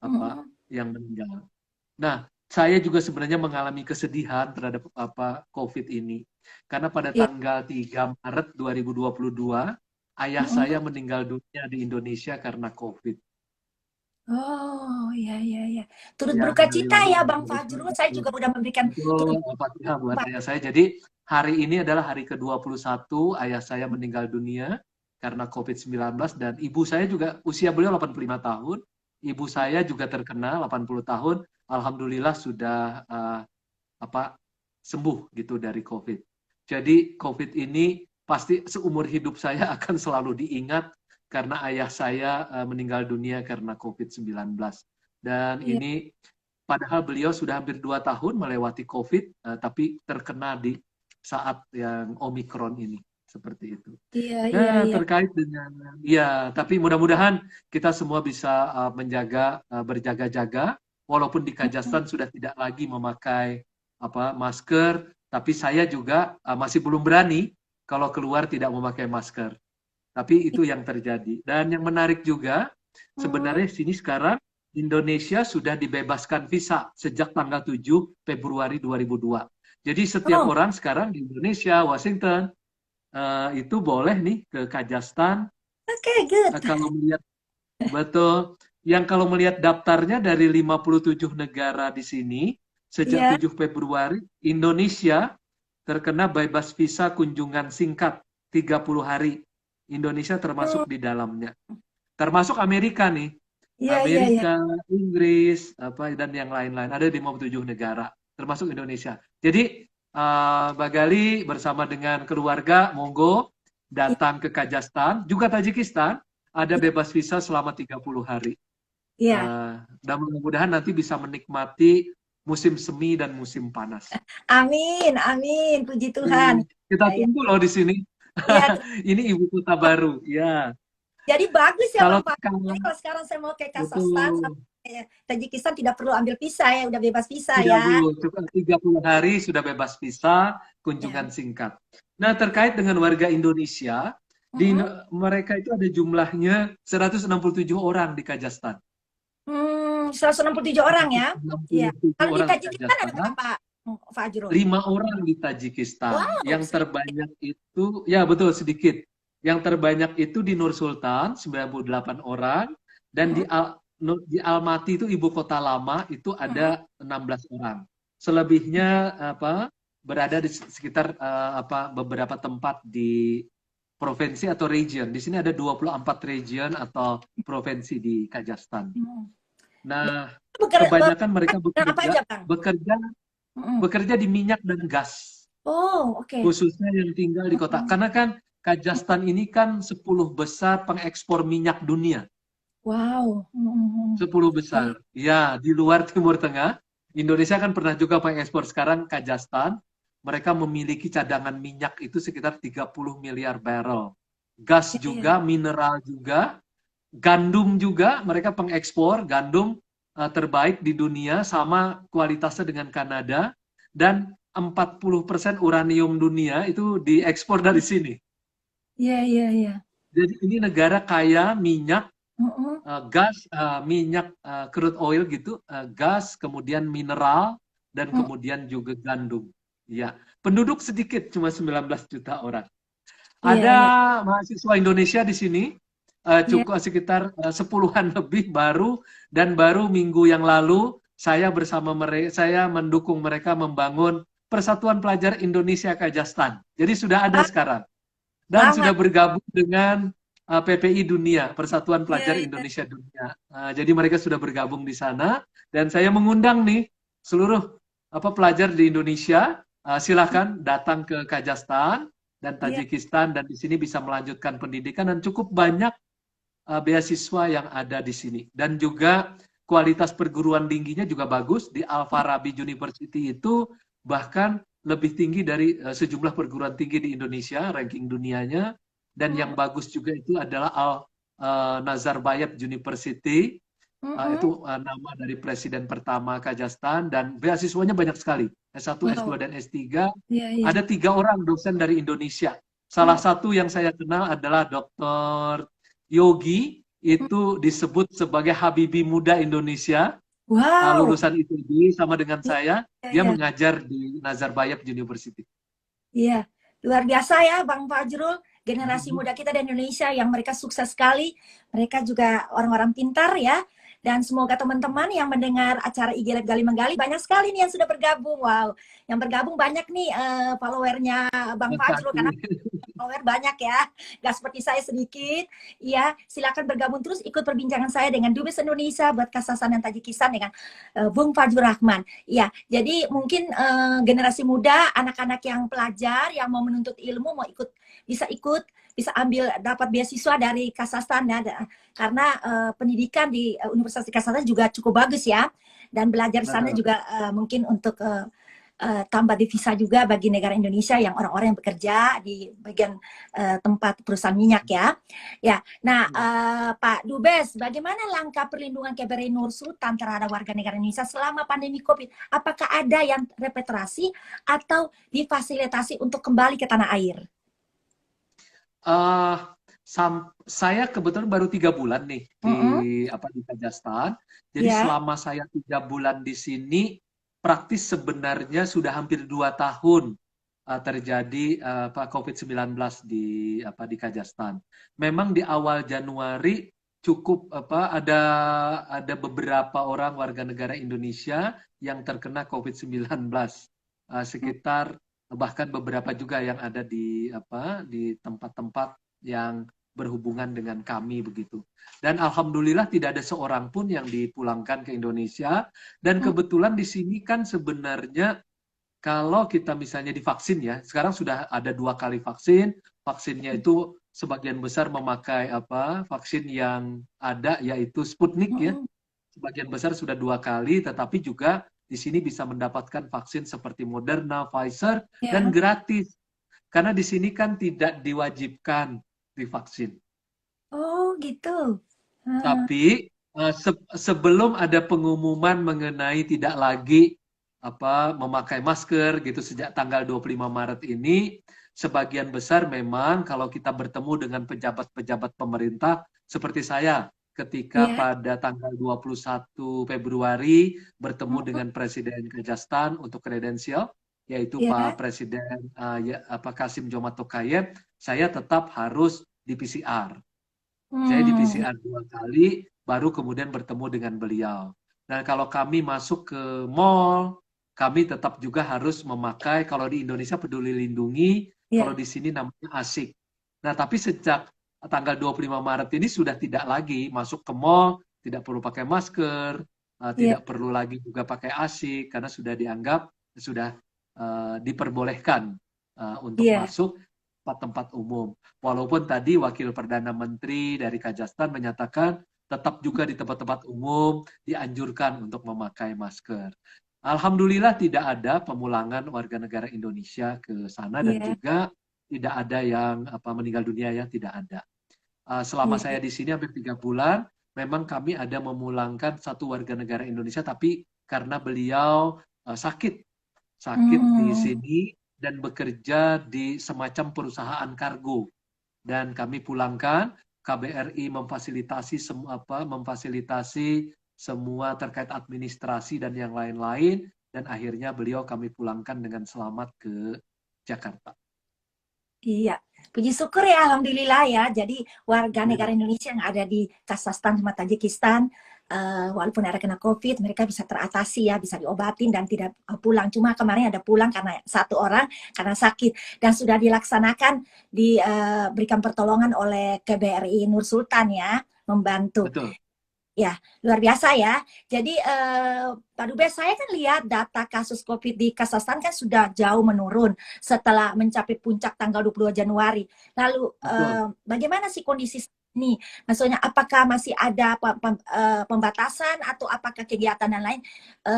Mm-mm. yang meninggal. Nah, saya juga sebenarnya mengalami kesedihan terhadap COVID ini. Karena pada Iya. tanggal 3 Maret 2022, ayah saya Mm-mm. meninggal dunia di Indonesia karena COVID. Oh, iya, iya, iya. Turut Ya, berduka cita innalillahi wa ya, inna Bang ilaihi Fajrul. Saya raji'un. juga udah memberikan turut Betul, Al-Fatihah buat ayah saya. Jadi, hari ini adalah hari ke-21 ayah saya meninggal dunia karena COVID-19 dan ibu saya juga usia beliau 85 tahun. Ibu saya juga terkena 80 tahun. Alhamdulillah sudah sembuh gitu dari COVID. Jadi COVID ini pasti seumur hidup saya akan selalu diingat karena ayah saya meninggal dunia karena COVID-19. Dan Iya, ini padahal beliau sudah hampir 2 tahun melewati COVID, tapi terkena di saat yang Omikron ini. Seperti itu. iya, iya, Nah, iya. terkait dengan, ya, tapi mudah-mudahan kita semua bisa berjaga-jaga, walaupun di Mm-mm. Kazakhstan sudah tidak lagi memakai masker, tapi saya juga masih belum berani kalau keluar tidak memakai masker. Tapi itu yang terjadi. Dan yang menarik juga, Mm. sebenarnya sini sekarang Indonesia sudah dibebaskan visa sejak tanggal 7 Februari 2002. Jadi setiap Oh, orang sekarang di Indonesia, Washington, itu boleh nih ke Kazakhstan. okay, good. Kalau melihat betul, yang kalau melihat daftarnya dari 57 negara di sini, sejak Iya. 7 Februari, Indonesia terkena bebas visa kunjungan singkat 30 hari. Indonesia Oh, termasuk di dalamnya. Termasuk Amerika nih. iya, iya, iya. Amerika, Inggris, dan yang lain-lain. Ada 57 negara, termasuk Indonesia. Jadi, Mbak Gali bersama dengan keluarga, monggo Iya, datang ke Kazakhstan, juga Tajikistan, ada iya. bebas visa selama 30 hari. Iya. Dan mudah-mudahan nanti bisa menikmati musim semi dan musim panas. Amin, amin. Puji Tuhan. Kita Ya, ya. tunggu loh di sini. Iya, Ini ibu kota baru, ya. jadi bagus ya Kalau Bang Fajrul. Jadi sekarang kalau sekarang saya mau ke Kazakhstan betul. sampai Tajikistan tidak perlu ambil visa ya, udah bebas visa Tidak ya. dulu, cukup 30 hari sudah bebas visa, Ya, kunjungan singkat. Nah, terkait dengan warga Indonesia, Mm-mm. Mereka itu ada jumlahnya 167 orang di Kazakhstan. 167 orang ya. Iya. 167 Kalau di orang di Tajikistan ada Kazakhstan, berapa, Fajrul? 5 orang di Tajikistan. Wow, Yang terbanyak itu, ya betul sedikit. Yang terbanyak itu di Nur Sultan, 98 orang. Dan mm-mm, di Almaty itu ibu kota lama, itu mm-mm, ada 16 orang. Selebihnya berada di sekitar beberapa tempat di provinsi atau region. Di sini ada 24 region atau provinsi di Kazakhstan. mm. Nah, kebanyakan Bekerja mereka dengan apa aja, Bang? bekerja Mm-mm. bekerja di minyak dan gas, Oh, oke. khususnya yang tinggal di kota. Mm-mm. Karena kan Kazakhstan ini kan 10 besar pengekspor minyak dunia. Wow. Mm-mm. 10 besar. Oke. Ya, di luar Timur Tengah. Indonesia kan pernah juga pengekspor, sekarang Kazakhstan. Mereka memiliki cadangan minyak itu sekitar 30 miliar barrel. Gas Iya, iya. juga, mineral juga, gandum juga, mereka pengekspor gandum terbaik di dunia, sama kualitasnya dengan Kanada, dan 40% uranium dunia itu diekspor dari sini. Iya, iya, iya. Jadi ini negara kaya minyak, Mm-mm. gas, minyak, crude oil gitu, gas, kemudian mineral, dan Mm. kemudian juga gandum. Ya, penduduk sedikit, cuma 19 juta orang. Iya, Ada iya. mahasiswa Indonesia di sini, Iya. cukup sekitar 10-an lebih baru, dan baru minggu yang lalu saya bersama mereka, saya mendukung mereka membangun Persatuan Pelajar Indonesia Kazakhstan. Jadi sudah ada Ah, sekarang dan sudah selamat. bergabung dengan PPI Dunia, Persatuan Iya, Pelajar iya. Indonesia Dunia. Jadi mereka sudah bergabung di sana, dan saya mengundang nih seluruh pelajar di Indonesia, silakan datang ke Kazakhstan dan Iya. Tajikistan, dan di sini bisa melanjutkan pendidikan, dan cukup banyak beasiswa yang ada di sini. Dan juga kualitas perguruan tingginya juga bagus. Di Al-Farabi University itu bahkan lebih tinggi dari sejumlah perguruan tinggi di Indonesia, ranking dunianya. Dan yang Mm. bagus juga itu adalah Nazarbayev University. Mm-mm. Itu nama dari presiden pertama Kazakhstan, dan beasiswanya banyak sekali. S1, Wow. S2, dan S3. Iya, iya. Ada 3 orang dosen dari Indonesia. Salah Mm. satu yang saya kenal adalah Dr. Yogi, Mm. itu disebut sebagai Habibi Muda Indonesia, Wow. lulusan ITB sama dengan Iya, saya. iya, Dia iya. mengajar di Nazarbayev University. Iya. Luar biasa ya, Bang Fajrul. Generasi muda kita di Indonesia yang mereka sukses sekali. Mereka juga orang-orang pintar ya. Dan semoga teman-teman yang mendengar acara IG Lab Gali Menggali banyak sekali nih yang sudah bergabung. Wow, yang bergabung banyak nih followernya Bang Fajrul, karena Makasih. follower banyak ya, nggak seperti saya sedikit. Iya, silakan bergabung terus ikut perbincangan saya dengan Dubes Indonesia buat Kazakhstan dan Tajikistan dengan Bung Fajrul Rahman. Iya, jadi mungkin generasi muda, anak-anak yang pelajar yang mau menuntut ilmu, mau ikut, bisa ambil dapat beasiswa dari Kazakhstan ya, karena pendidikan di Universitas Kazakhstan juga cukup bagus ya, dan belajar di sana Betul. juga mungkin untuk tambah devisa juga bagi negara Indonesia yang orang-orang yang bekerja di bagian tempat perusahaan minyak ya. Ya, nah Pak Dubes, bagaimana langkah perlindungan KBRI Nur Sultan terhadap warga negara Indonesia selama pandemi COVID? Apakah ada yang repatriasi atau difasilitasi untuk kembali ke tanah air? Uh, saya kebetulan baru 3 bulan nih di Mm-mm. di Kazakhstan. Jadi Ya. selama saya 3 bulan di sini, praktis sebenarnya sudah hampir 2 tahun terjadi COVID-19 di Kazakhstan. Memang di awal Januari cukup ada beberapa orang warga negara Indonesia yang terkena COVID-19, sekitar, bahkan beberapa juga yang ada di tempat-tempat yang berhubungan dengan kami begitu. Dan alhamdulillah tidak ada seorang pun yang dipulangkan ke Indonesia. Dan kebetulan di sini kan sebenarnya kalau kita misalnya divaksin ya, sekarang sudah ada 2 kali vaksin. Vaksinnya itu sebagian besar memakai vaksin yang ada, yaitu Sputnik ya. Mm-mm. Sebagian besar sudah 2 kali, tetapi juga di sini bisa mendapatkan vaksin seperti Moderna, Pfizer, dan Ya. gratis. Karena di sini kan tidak diwajibkan divaksin. Oh gitu. Ah, Tapi sebelum ada pengumuman mengenai tidak lagi memakai masker gitu sejak tanggal 25 Maret ini, sebagian besar memang kalau kita bertemu dengan pejabat-pejabat pemerintah seperti saya ketika Iya. pada tanggal 21 Februari bertemu Mm-mm. dengan Presiden Kazakhstan untuk kredensial, yaitu Pak Iya. Presiden Kasim Jomart Tokayev, saya tetap harus di PCR. Saya di Hmm. PCR 2 kali, baru kemudian bertemu dengan beliau. Dan kalau kami masuk ke mall, kami tetap juga harus memakai, kalau di Indonesia Peduli Lindungi, kalau Iya. di sini namanya ASIK. Nah, tapi sejak tanggal 25 Maret ini sudah tidak lagi masuk ke mall, tidak perlu pakai masker, Iya. tidak perlu lagi juga pakai ASIK, karena sudah dianggap sudah diperbolehkan untuk Iya. masuk tempat-tempat umum. Walaupun tadi Wakil Perdana Menteri dari Kazakhstan menyatakan tetap juga di tempat-tempat umum dianjurkan untuk memakai masker. Alhamdulillah tidak ada pemulangan warga negara Indonesia ke sana dan Iya. juga tidak ada yang meninggal dunia, yang tidak ada. Selama Iya. saya Iya. di sini hampir 3 bulan, memang kami ada memulangkan satu warga negara Indonesia, tapi karena beliau sakit sakit di Hmm. sini dan bekerja di semacam perusahaan kargo, dan kami pulangkan. KBRI memfasilitasi semua terkait administrasi dan yang lain-lain, dan akhirnya beliau kami pulangkan dengan selamat ke Jakarta. Iya, puji syukur ya, alhamdulillah ya. Jadi warga negara Ya, Indonesia yang ada di Kazakhstan sama Tajikistan, walaupun ada kena COVID, mereka bisa teratasi ya, bisa diobatin dan tidak pulang. Cuma kemarin ada pulang karena satu orang karena sakit dan sudah dilaksanakan diberikan pertolongan oleh KBRI Nur Sultan ya, membantu. betul. Ya, luar biasa ya. Jadi Pak Dubes, saya kan lihat data kasus COVID di Kazakhstan kan sudah jauh menurun setelah mencapai puncak tanggal 22 Januari. Lalu Betul. bagaimana sih kondisi ini? Maksudnya apakah masih ada pembatasan atau apakah kegiatan dan lain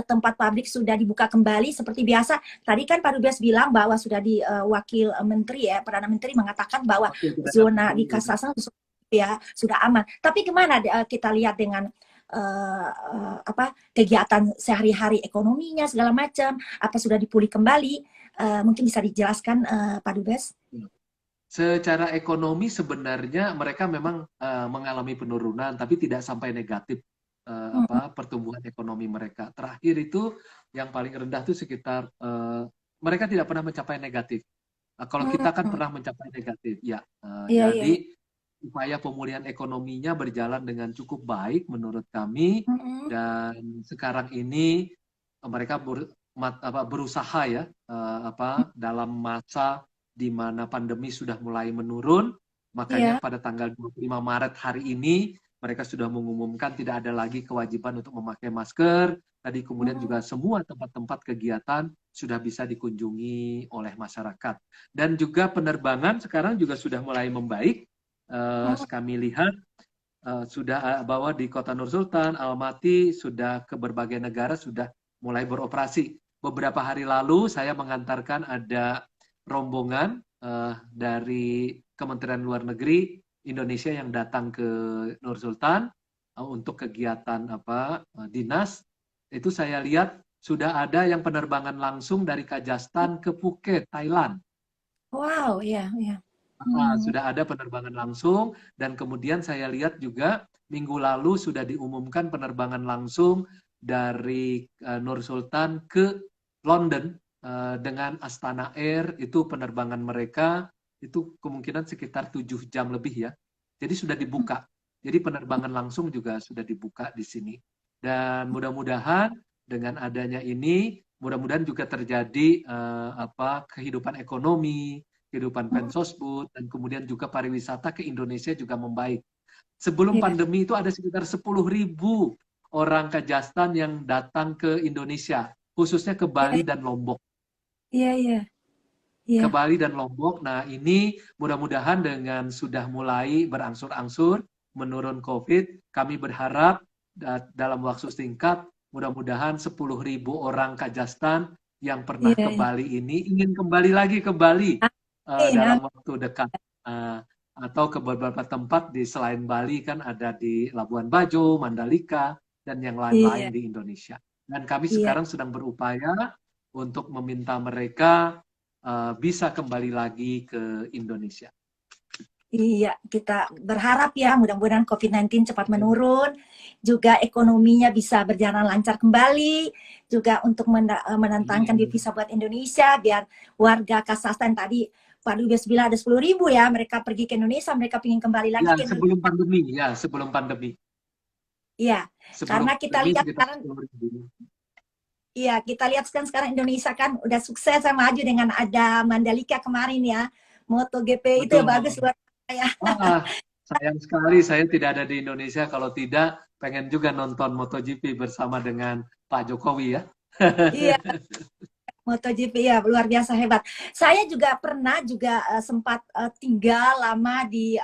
tempat pabrik sudah dibuka kembali seperti biasa? Tadi kan Pak Dubes bilang bahwa sudah di Wakil Menteri ya, Perdana Menteri mengatakan bahwa Oke, Perdana zona di Menteri, ya. Kazakhstan ya sudah aman. Tapi gimana kita lihat dengan kegiatan sehari-hari ekonominya segala macam, apa sudah dipulih kembali? Mungkin bisa dijelaskan Pak Dubes? Secara ekonomi sebenarnya mereka memang mengalami penurunan, tapi tidak sampai negatif Hmm. pertumbuhan ekonomi mereka. Terakhir itu yang paling rendah itu sekitar mereka tidak pernah mencapai negatif. Kalau kita kan Hmm. pernah mencapai negatif, ya. Iya, iya, iya. Jadi upaya pemulihan ekonominya berjalan dengan cukup baik menurut kami, Hmm. dan sekarang ini mereka berusaha ya dalam masa di mana pandemi sudah mulai menurun, makanya Iya. pada tanggal 25 Maret hari ini mereka sudah mengumumkan tidak ada lagi kewajiban untuk memakai masker. Tadi kemudian Hmm. juga semua tempat-tempat kegiatan sudah bisa dikunjungi oleh masyarakat. Dan juga penerbangan sekarang juga sudah mulai membaik. Hmm. Kami lihat sudah bahwa di Kota Nur Sultan, Almaty, sudah ke berbagai negara sudah mulai beroperasi. Beberapa hari lalu saya mengantarkan ada rombongan dari Kementerian Luar Negeri Indonesia yang datang ke Nur Sultan untuk kegiatan dinas. Itu saya lihat sudah ada yang penerbangan langsung dari Kazakhstan ke Phuket, Thailand. Wow, iya, iya. Hmm. Sudah ada penerbangan langsung, dan kemudian saya lihat juga minggu lalu sudah diumumkan penerbangan langsung dari Nur Sultan ke London dengan Astana Air. Itu penerbangan mereka itu kemungkinan sekitar 7 jam lebih ya. Jadi sudah dibuka. Jadi penerbangan langsung juga sudah dibuka di sini. Dan mudah-mudahan dengan adanya ini, mudah-mudahan juga terjadi kehidupan ekonomi, kehidupan Hmm. pensosbud, dan kemudian juga pariwisata ke Indonesia juga membaik. Sebelum Iya, pandemi itu ada sekitar 10.000 orang Kazakhstan yang datang ke Indonesia, khususnya ke iya, Bali dan Lombok. iya, iya, iya. Ke Bali dan Lombok. Nah, ini mudah-mudahan dengan sudah mulai berangsur-angsur menurun COVID, kami berharap dalam waktu singkat, mudah-mudahan 10.000 orang Kazakhstan yang pernah Iya, ke iya. Bali ini ingin kembali lagi ke Bali Amin, dalam amin. waktu dekat. Uh, atau ke beberapa tempat di selain Bali, kan ada di Labuan Bajo, Mandalika, dan yang lain-lain Iya, di Indonesia. Dan kami iya. sekarang sedang berupaya untuk meminta mereka bisa kembali lagi ke Indonesia. Iya, kita berharap ya mudah-mudahan COVID-19 cepat menurun, juga ekonominya bisa berjalan lancar kembali, juga untuk menentangkan devisa buat Indonesia, biar warga Kazakhstan tadi Pak Dubes bilang ada 10.000 ya, mereka pergi ke Indonesia, mereka ingin kembali lagi Ya, ke Indonesia. sebelum pandemi, ya, sebelum pandemi. Iya, Sebelum karena kita pandemi lihat sekitar sekarang, 10.000. iya kita lihat sekarang Indonesia kan udah sukses ya maju dengan ada Mandalika kemarin ya, MotoGP itu ya Betul. bagus luar biasa ya. Wah, sayang sekali saya tidak ada di Indonesia. Kalau tidak, pengen juga nonton MotoGP bersama dengan Pak Jokowi ya. Iya, MotoGP ya luar biasa hebat. Saya juga pernah juga sempat tinggal lama di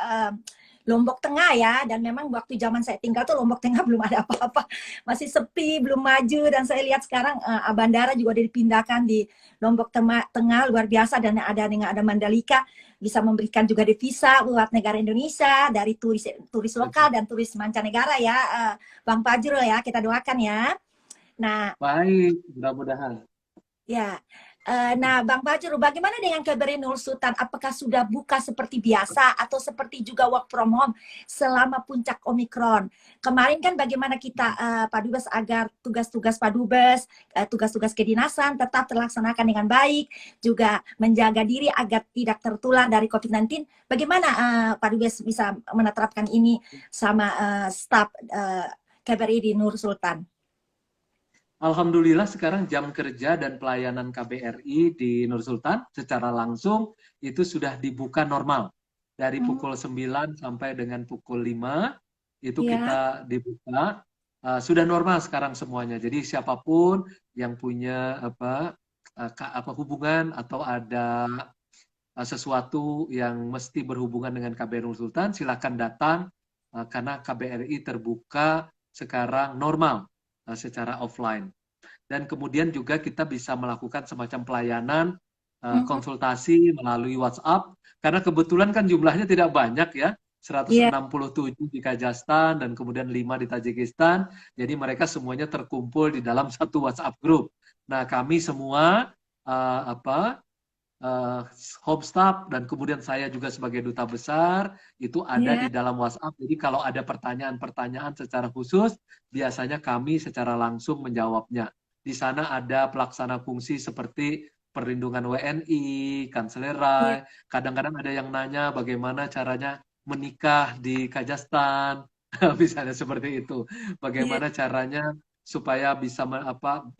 Lombok Tengah ya, dan memang waktu zaman saya tinggal tuh Lombok Tengah belum ada apa-apa, masih sepi, belum maju, dan saya lihat sekarang bandara juga udah dipindahkan di Lombok Tengah luar biasa, dan ada Mandalika bisa memberikan juga devisa buat negara Indonesia dari turis lokal dan turis mancanegara ya, Bang Fajrul ya, kita doakan ya. Nah, Baik, mudah-mudahan. ya, nah Bang Fajrul, bagaimana dengan KBRI Nur Sultan? Apakah sudah buka seperti biasa atau seperti juga work from home selama puncak Omikron? Kemarin kan bagaimana kita Pak Dubes agar tugas-tugas Pak Dubes, tugas-tugas kedinasan tetap terlaksanakan dengan baik, juga menjaga diri agar tidak tertular dari COVID-19. Bagaimana Pak Dubes bisa menerapkan ini sama staf KBRI di Nur Sultan? Alhamdulillah sekarang jam kerja dan pelayanan KBRI di Nur Sultan secara langsung itu sudah dibuka normal. Dari pukul 9 sampai dengan pukul 5 itu Ya, kita dibuka. Sudah normal sekarang semuanya. Jadi siapapun yang punya apa hubungan atau ada sesuatu yang mesti berhubungan dengan KBRI Nur Sultan, silakan datang karena KBRI terbuka sekarang normal secara offline. Dan kemudian juga kita bisa melakukan semacam pelayanan konsultasi melalui WhatsApp, karena kebetulan kan jumlahnya tidak banyak ya, iya, 167 di Kazakhstan dan kemudian 5 di Tajikistan, jadi mereka semuanya terkumpul di dalam satu WhatsApp group. Nah, kami semua uh, apa uh, home staff dan kemudian saya juga sebagai duta besar itu ada di iya. dalam WhatsApp. Jadi kalau ada pertanyaan-pertanyaan secara khusus, biasanya kami secara langsung menjawabnya. Di sana ada pelaksana fungsi seperti perlindungan WNI, Iya. Kanselerai. Kadang-kadang ada yang nanya bagaimana caranya menikah di Kazakhstan, misalnya seperti itu. Iya. Bagaimana caranya supaya bisa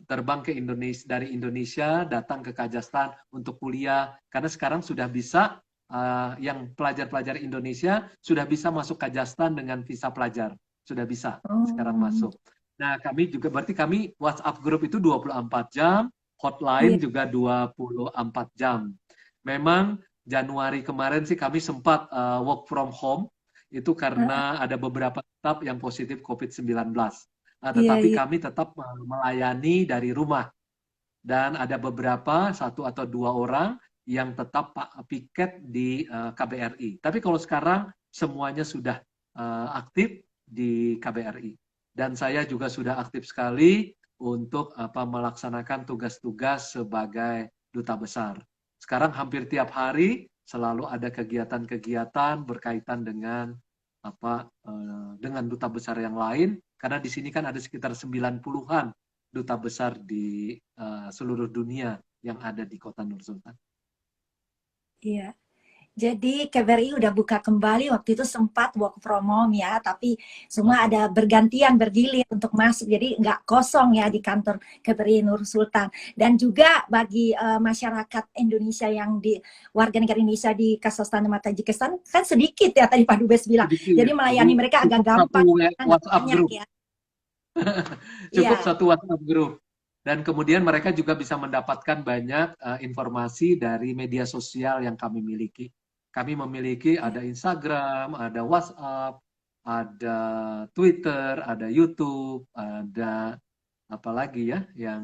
terbang ke Indonesia dari Indonesia datang ke Kazakhstan untuk kuliah, karena sekarang sudah bisa yang pelajar-pelajar Indonesia sudah bisa masuk Kazakhstan dengan visa pelajar, sudah bisa sekarang Oh, masuk. Nah, kami juga berarti kami WhatsApp grup itu 24 jam, hotline iya. juga 24 jam. Memang Januari kemarin sih kami sempat work from home itu Heeh, karena ada beberapa staf yang positif COVID-19. iya, Tetapi iya. kami tetap melayani dari rumah. Dan ada beberapa, satu atau dua orang yang tetap piket di KBRI. Tapi kalau sekarang semuanya sudah aktif di KBRI. Dan saya juga sudah aktif sekali untuk melaksanakan tugas-tugas sebagai duta besar. Sekarang hampir tiap hari selalu ada kegiatan-kegiatan berkaitan dengan dengan duta besar yang lain, karena di sini kan ada sekitar 90-an duta besar di seluruh dunia yang ada di kota Nur Sultan. Iya. Jadi KBRI udah buka kembali, waktu itu sempat work from home ya, tapi semua ada bergantian bergilir untuk masuk, jadi nggak kosong ya di kantor KBRI Nur Sultan. Dan juga bagi masyarakat Indonesia yang di warga negara Indonesia di Kazakhstan dan Tajikistan kan sedikit ya tadi Pak Dubes bilang, Sedikit, jadi jadi melayani mereka agak cukup satu gampang, nggak WhatsApp banyak group, ya. cukup Iya, satu WhatsApp group. Dan kemudian mereka juga bisa mendapatkan banyak informasi dari media sosial yang kami miliki. Kami memiliki iya. ada Instagram, ada WhatsApp, ada Twitter, ada YouTube, ada apa lagi ya, yang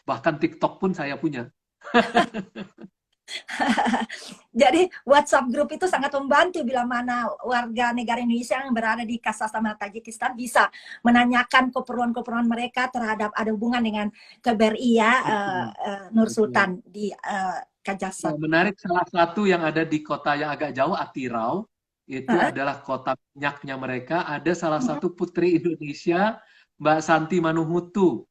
bahkan TikTok pun saya punya. Jadi WhatsApp grup itu sangat membantu bila mana warga negara Indonesia yang berada di Kazakhstan dan Tajikistan bisa menanyakan keperluan-keperluan mereka terhadap ada hubungan dengan KBRI ya, Betul, Nur betul. Sultan di Kazakhstan. Menarik, salah satu yang ada di kota yang agak jauh, Atirau, itu Heeh. adalah kota minyaknya mereka. Ada salah satu putri Indonesia, Mbak Santi Manuhutu.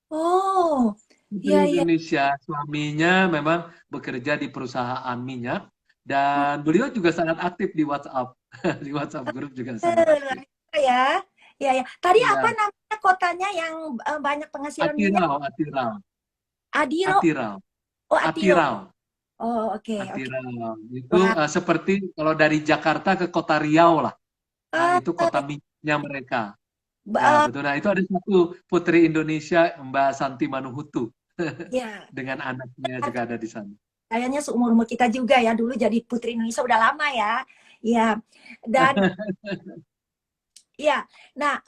Oh, Putri iya iya. Indonesia, suaminya memang bekerja di perusahaan minyak, dan beliau juga sangat aktif di WhatsApp. Di WhatsApp grup juga sangat aktif. Ya, ya, ya. Tadi apa Iya, namanya kotanya yang banyak penghasilan minyak? Atirau, Atirau, Adiro. Atirau, Oh, Atiro. Atirau. Oh, oke, oke. Atirau itu Wah, seperti kalau dari Jakarta ke kota Riau lah. Nah, eh, itu kota minyaknya mereka. Ya, eh, betul. Nah, itu ada satu putri Indonesia, Mbak Santi Manuhutu, ya, dengan anaknya juga ada di sana. kayaknya seumur-umur kita juga ya dulu jadi Putri Indonesia udah lama ya. Ya, dan ya, nah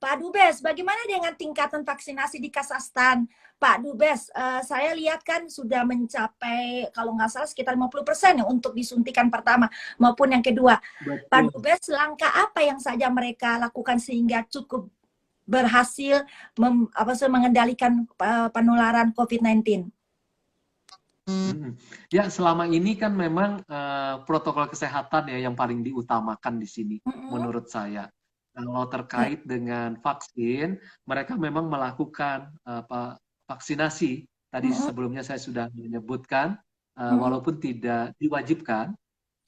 Pak Dubes, bagaimana dengan tingkatan vaksinasi di Kazakhstan? Pak Dubes, saya lihat kan sudah mencapai kalau nggak salah sekitar 50% ya untuk disuntikan pertama maupun yang kedua. Pak Betul. Dubes, langkah apa yang saja mereka lakukan sehingga cukup berhasil mengendalikan penularan COVID-19? Mm-mm. Ya, selama ini kan memang protokol kesehatan ya yang paling diutamakan di sini, Mm-mm. menurut saya. Kalau Ya. terkait dengan vaksin, mereka memang melakukan vaksinasi. Tadi Mm-mm. sebelumnya saya sudah menyebutkan, Mm-mm. walaupun tidak diwajibkan,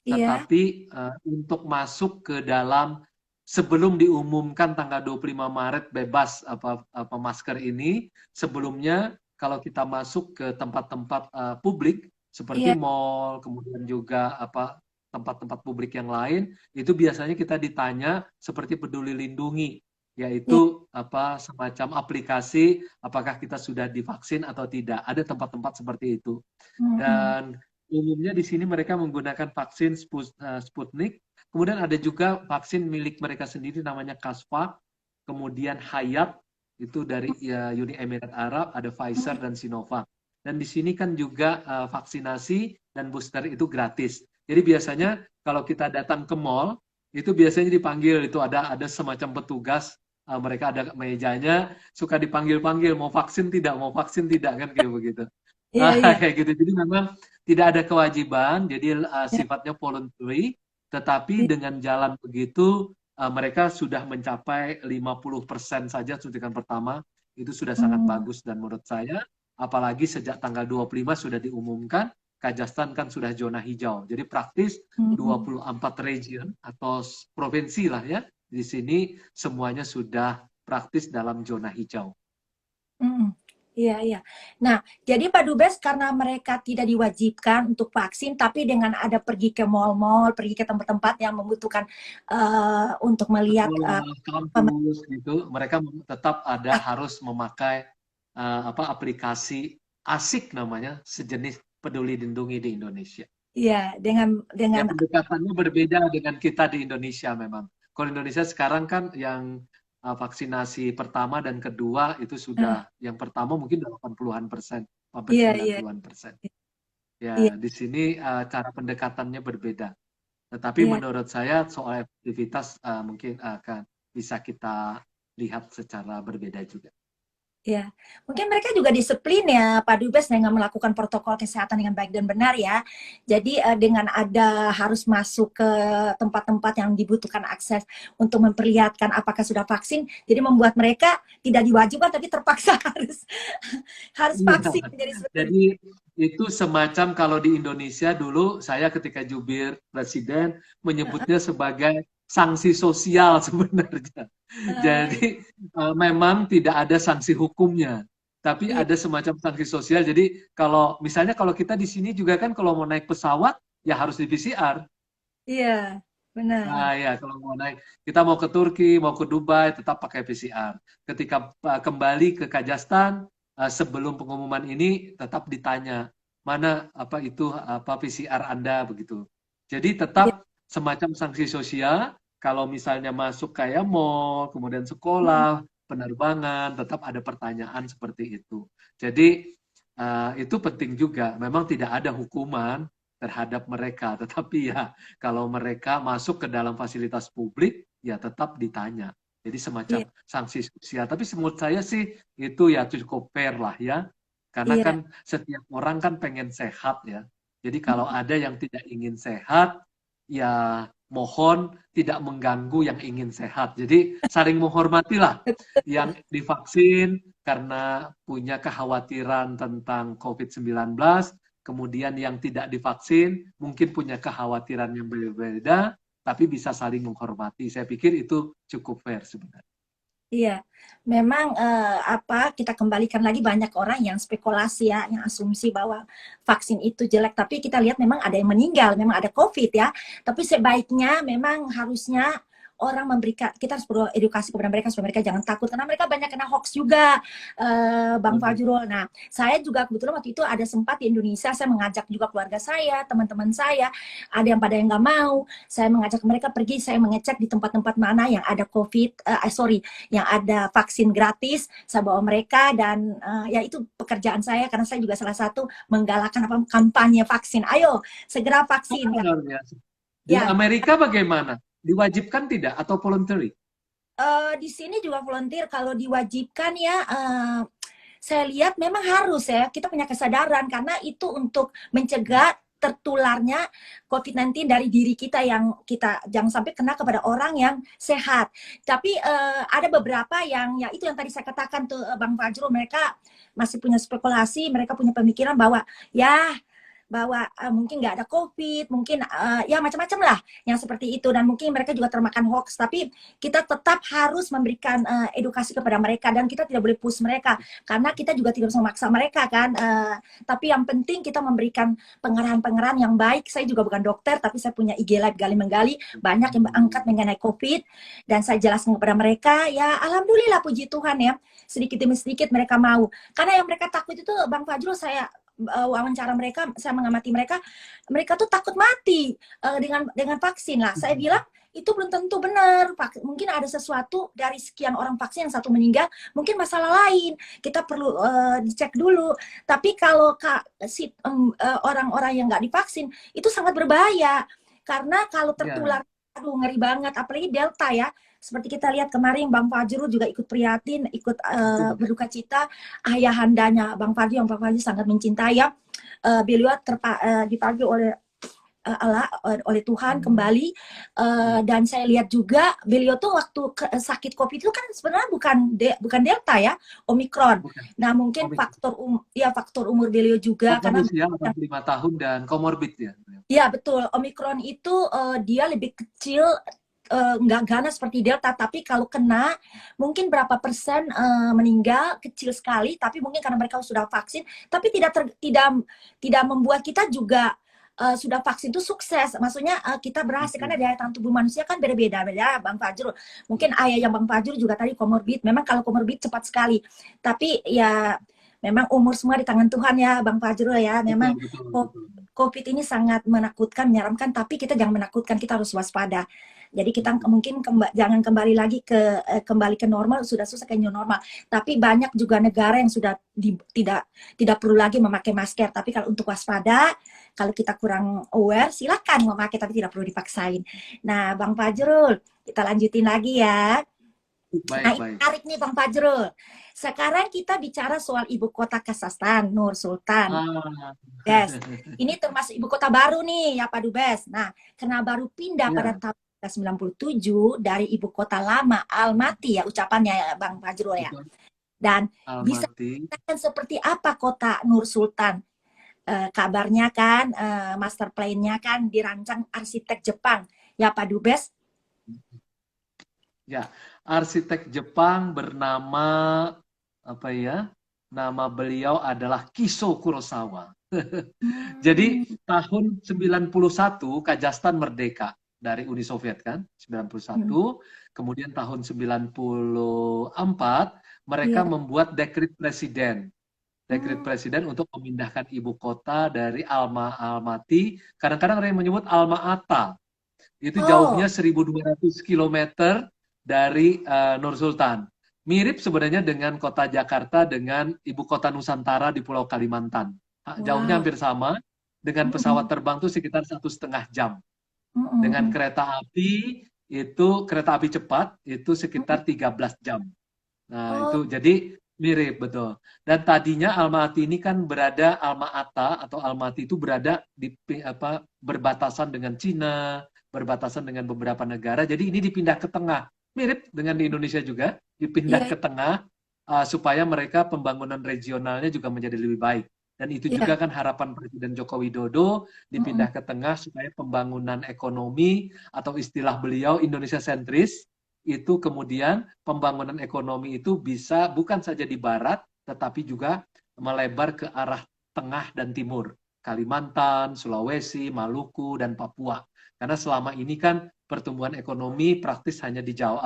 Iya, tetapi untuk masuk ke dalam sebelum diumumkan tanggal 25 Maret bebas apa masker ini, sebelumnya kalau kita masuk ke tempat-tempat publik seperti iya. mall, kemudian juga tempat-tempat publik yang lain, itu biasanya kita ditanya seperti Peduli Lindungi, Iya. yaitu semacam aplikasi apakah kita sudah divaksin atau tidak. Ada tempat-tempat seperti itu. Mm-mm. Dan umumnya di sini mereka menggunakan vaksin Sputnik. Kemudian ada juga vaksin milik mereka sendiri namanya Kasvak. Kemudian Hayat, itu dari ya, Uni Emirat Arab, ada Pfizer dan Sinovac. Dan di sini kan juga vaksinasi dan booster itu gratis. Jadi biasanya kalau kita datang ke mall, itu biasanya dipanggil, itu ada semacam petugas, mereka ada mejanya, suka dipanggil-panggil, mau vaksin tidak, kan kayak begitu. Iya, iya. Kayak gitu. Jadi memang tidak ada kewajiban, jadi Iya, sifatnya voluntary, tetapi iya. dengan jalan begitu mereka sudah mencapai 50% saja suntikan pertama, itu sudah sangat Mm. bagus dan menurut saya, apalagi sejak tanggal 25 sudah diumumkan, Kazakhstan kan sudah zona hijau. Jadi praktis Mm. 24 region atau provinsi lah ya, di sini semuanya sudah praktis dalam zona hijau. Mm. Iya, iya. Nah, jadi Pak Dubes karena mereka tidak diwajibkan untuk vaksin, tapi dengan ada pergi ke mall-mall, pergi ke tempat-tempat yang membutuhkan untuk melihat Sekolah, kampus gitu, mereka tetap ada harus memakai aplikasi ASIK namanya, sejenis Peduli Lindungi di Indonesia. ya Ya, dengan pendekatannya berbeda dengan kita di Indonesia memang. Kalau Indonesia sekarang kan yang vaksinasi pertama dan kedua itu eh, sudah, yang pertama mungkin 80-an%, hampir iya, iya, 90-an%. iya, Ya, di sini cara pendekatannya berbeda. Tetapi iya. menurut saya soal efektivitas mungkin akan bisa kita lihat secara berbeda juga. Ya, mungkin mereka juga disiplin ya Pak Dubes dengan melakukan protokol kesehatan dengan baik dan benar ya. Jadi dengan ada harus masuk ke tempat-tempat yang dibutuhkan akses untuk memperlihatkan apakah sudah vaksin, jadi membuat mereka tidak diwajibkan tapi terpaksa harus harus Iya, vaksin. Jadi seperti jadi itu semacam kalau di Indonesia dulu saya ketika jubir presiden menyebutnya sebagai sanksi sosial sebenarnya. uh, Jadi memang tidak ada sanksi hukumnya, tapi iya, ada semacam sanksi sosial. Jadi kalau misalnya kalau kita di sini juga kan kalau mau naik pesawat ya harus di PCR. iya, benar. Nah ya kalau mau naik, kita mau ke Turki, mau ke Dubai tetap pakai PCR. Ketika kembali ke Kazakhstan sebelum pengumuman ini tetap ditanya mana itu PCR Anda begitu. Jadi Iya, tetap semacam sanksi sosial kalau misalnya masuk kayak mall, kemudian mm, sekolah, penerbangan, tetap ada pertanyaan seperti itu. Jadi itu penting juga. Memang tidak ada hukuman terhadap mereka, tetapi ya kalau mereka masuk ke dalam fasilitas publik, ya tetap ditanya. Jadi semacam iya, sanksi sosial. Tapi menurut saya sih itu ya cukup fair lah ya. Karena iya, kan setiap orang kan pengen sehat ya. Jadi kalau ada yang tidak ingin sehat, ya mohon tidak mengganggu yang ingin sehat. Jadi saling menghormatilah yang divaksin karena punya kekhawatiran tentang COVID-19, kemudian yang tidak divaksin mungkin punya kekhawatiran yang berbeda, tapi bisa saling menghormati. Saya pikir itu cukup fair sebenarnya. Iya, memang apa kita kembalikan lagi banyak orang yang spekulasi ya, yang asumsi bahwa vaksin itu jelek, tapi kita lihat memang ada yang meninggal, memang ada COVID ya. Tapi sebaiknya memang harusnya orang memberikan, kita harus beredukasi kepada mereka supaya mereka jangan takut karena mereka banyak kena hoax juga, Bang Fajrul. Nah, saya juga kebetulan waktu itu ada sempat di Indonesia, saya mengajak juga keluarga saya, teman-teman saya, ada yang pada yang nggak mau, saya mengajak mereka pergi, saya mengecek di tempat-tempat mana yang ada COVID, yang ada vaksin gratis, saya bawa mereka dan ya itu pekerjaan saya karena saya juga salah satu menggalakkan apa kampanye vaksin. Ayo segera Oh, vaksin. luar biasa. Di Ya, Amerika bagaimana? Diwajibkan tidak atau voluntary? di sini juga volunteer kalau diwajibkan ya. Saya lihat memang harus ya kita punya kesadaran karena itu untuk mencegah tertularnya COVID-19 dari diri kita yang kita jangan sampai kena kepada orang yang sehat. Tapi ada beberapa yang ya itu yang tadi saya katakan tuh Bang Fajrul, mereka masih punya spekulasi, mereka punya pemikiran bahwa ya bahwa mungkin nggak ada COVID, mungkin ya macam-macam lah yang seperti itu dan mungkin mereka juga termakan hoax. Tapi kita tetap harus memberikan edukasi kepada mereka dan kita tidak boleh push mereka karena kita juga tidak bisa memaksa mereka kan. Tapi yang penting kita memberikan pengarahan-pengarahan yang baik. Saya juga bukan dokter, tapi saya punya IG Live Gali Menggali, banyak yang angkat mengenai COVID dan saya jelaskan kepada mereka. Ya alhamdulillah puji Tuhan ya, sedikit demi sedikit mereka mau. Karena yang mereka takut itu Bang Fajrul, saya wawancara mereka, saya mengamati mereka, mereka tuh takut mati dengan vaksin lah. Saya bilang itu belum tentu benar. Mungkin ada sesuatu dari sekian orang vaksin yang satu meninggal, mungkin masalah lain. Kita perlu dicek dulu. Tapi kalau orang-orang yang nggak divaksin itu sangat berbahaya karena kalau tertular, aduh ngeri banget. Apalagi Delta ya. Seperti kita lihat kemarin Bang Fajrul juga ikut prihatin, ikut berduka cita ayahandanya Bang Fajrul, yang Bang Fajrul sangat mencintai ya. Beliau dipanggil oleh Allah, oleh Tuhan kembali, dan saya lihat juga beliau tuh waktu sakit COVID itu kan sebenarnya bukan Delta ya, Omikron. Bukan. Nah mungkin faktor umur beliau juga Faktor karena usia 85 tahun dan komorbid ya. ya betul, Omikron itu dia lebih kecil, nggak ganas seperti Delta, tapi kalau kena mungkin berapa persen meninggal kecil sekali, tapi mungkin karena mereka sudah vaksin, tapi tidak membuat kita juga sudah vaksin itu sukses. Maksudnya kita berhasil karena daya tahan tubuh manusia kan beda-beda ya Bang Fajrul. Mungkin ayah yang Bang Fajrul juga tadi komorbid. Memang kalau komorbid cepat sekali. Tapi ya memang umur semua di tangan Tuhan ya Bang Fajrul ya. Memang COVID ini sangat menakutkan, menyeramkan, tapi kita jangan menakutkan, kita harus waspada. Jadi kita mungkin jangan kembali lagi kembali ke normal, sudah susah ke new normal. Tapi banyak juga negara yang sudah tidak perlu lagi memakai masker. Tapi kalau untuk waspada, kalau kita kurang aware, silakan memakai tapi tidak perlu dipaksain. Nah, Bang Fajrul, kita lanjutin lagi ya. Nah, ini menarik nih Bang Fajrul. Sekarang kita bicara soal ibu kota Kazakhstan, Nur Sultan. Yes. Ini termasuk ibu kota baru nih ya Pak Dubes. Nah, karena baru pindah pada tahun 1997 dari ibu kota lama Almaty ya ucapannya ya Bang Fajrul ya. Dan bisa dikatakan seperti apa kota Nur Sultan? Kabarnya kan master plan-nya kan dirancang arsitek Jepang ya Pak Dubes. Ya, arsitek Jepang bernama apa ya? Nama beliau adalah Kiso Kurosawa. Jadi tahun 91 Kazakhstan merdeka dari Uni Soviet kan, 91. Kemudian tahun 94 mereka membuat dekret presiden. Dekret presiden untuk memindahkan ibu kota dari Almaty, kadang-kadang ada yang menyebut Alma-Ata. Itu jauhnya 1.200 km dari Nur Sultan. Mirip sebenarnya dengan kota Jakarta dengan ibu kota Nusantara di Pulau Kalimantan. Jauhnya hampir sama. Dengan pesawat terbang itu sekitar 1,5 jam. Dengan kereta api cepat itu sekitar 13 jam. Nah, itu jadi Mirip, betul. Dan tadinya Almaty ini kan berada, Alma Ata atau Almaty itu berada di berbatasan dengan Cina, berbatasan dengan beberapa negara. Jadi ini dipindah ke tengah. Mirip dengan di Indonesia juga, dipindah Iya, ke tengah supaya mereka pembangunan regionalnya juga menjadi lebih baik. Dan itu iya. juga kan harapan Presiden Joko Widodo Mm-mm. dipindah ke tengah supaya pembangunan ekonomi atau istilah beliau Indonesia sentris itu kemudian pembangunan ekonomi itu bisa bukan saja di barat, tetapi juga melebar ke arah tengah dan timur. Kalimantan, Sulawesi, Maluku, dan Papua. Karena selama ini kan pertumbuhan ekonomi praktis hanya di Jawa,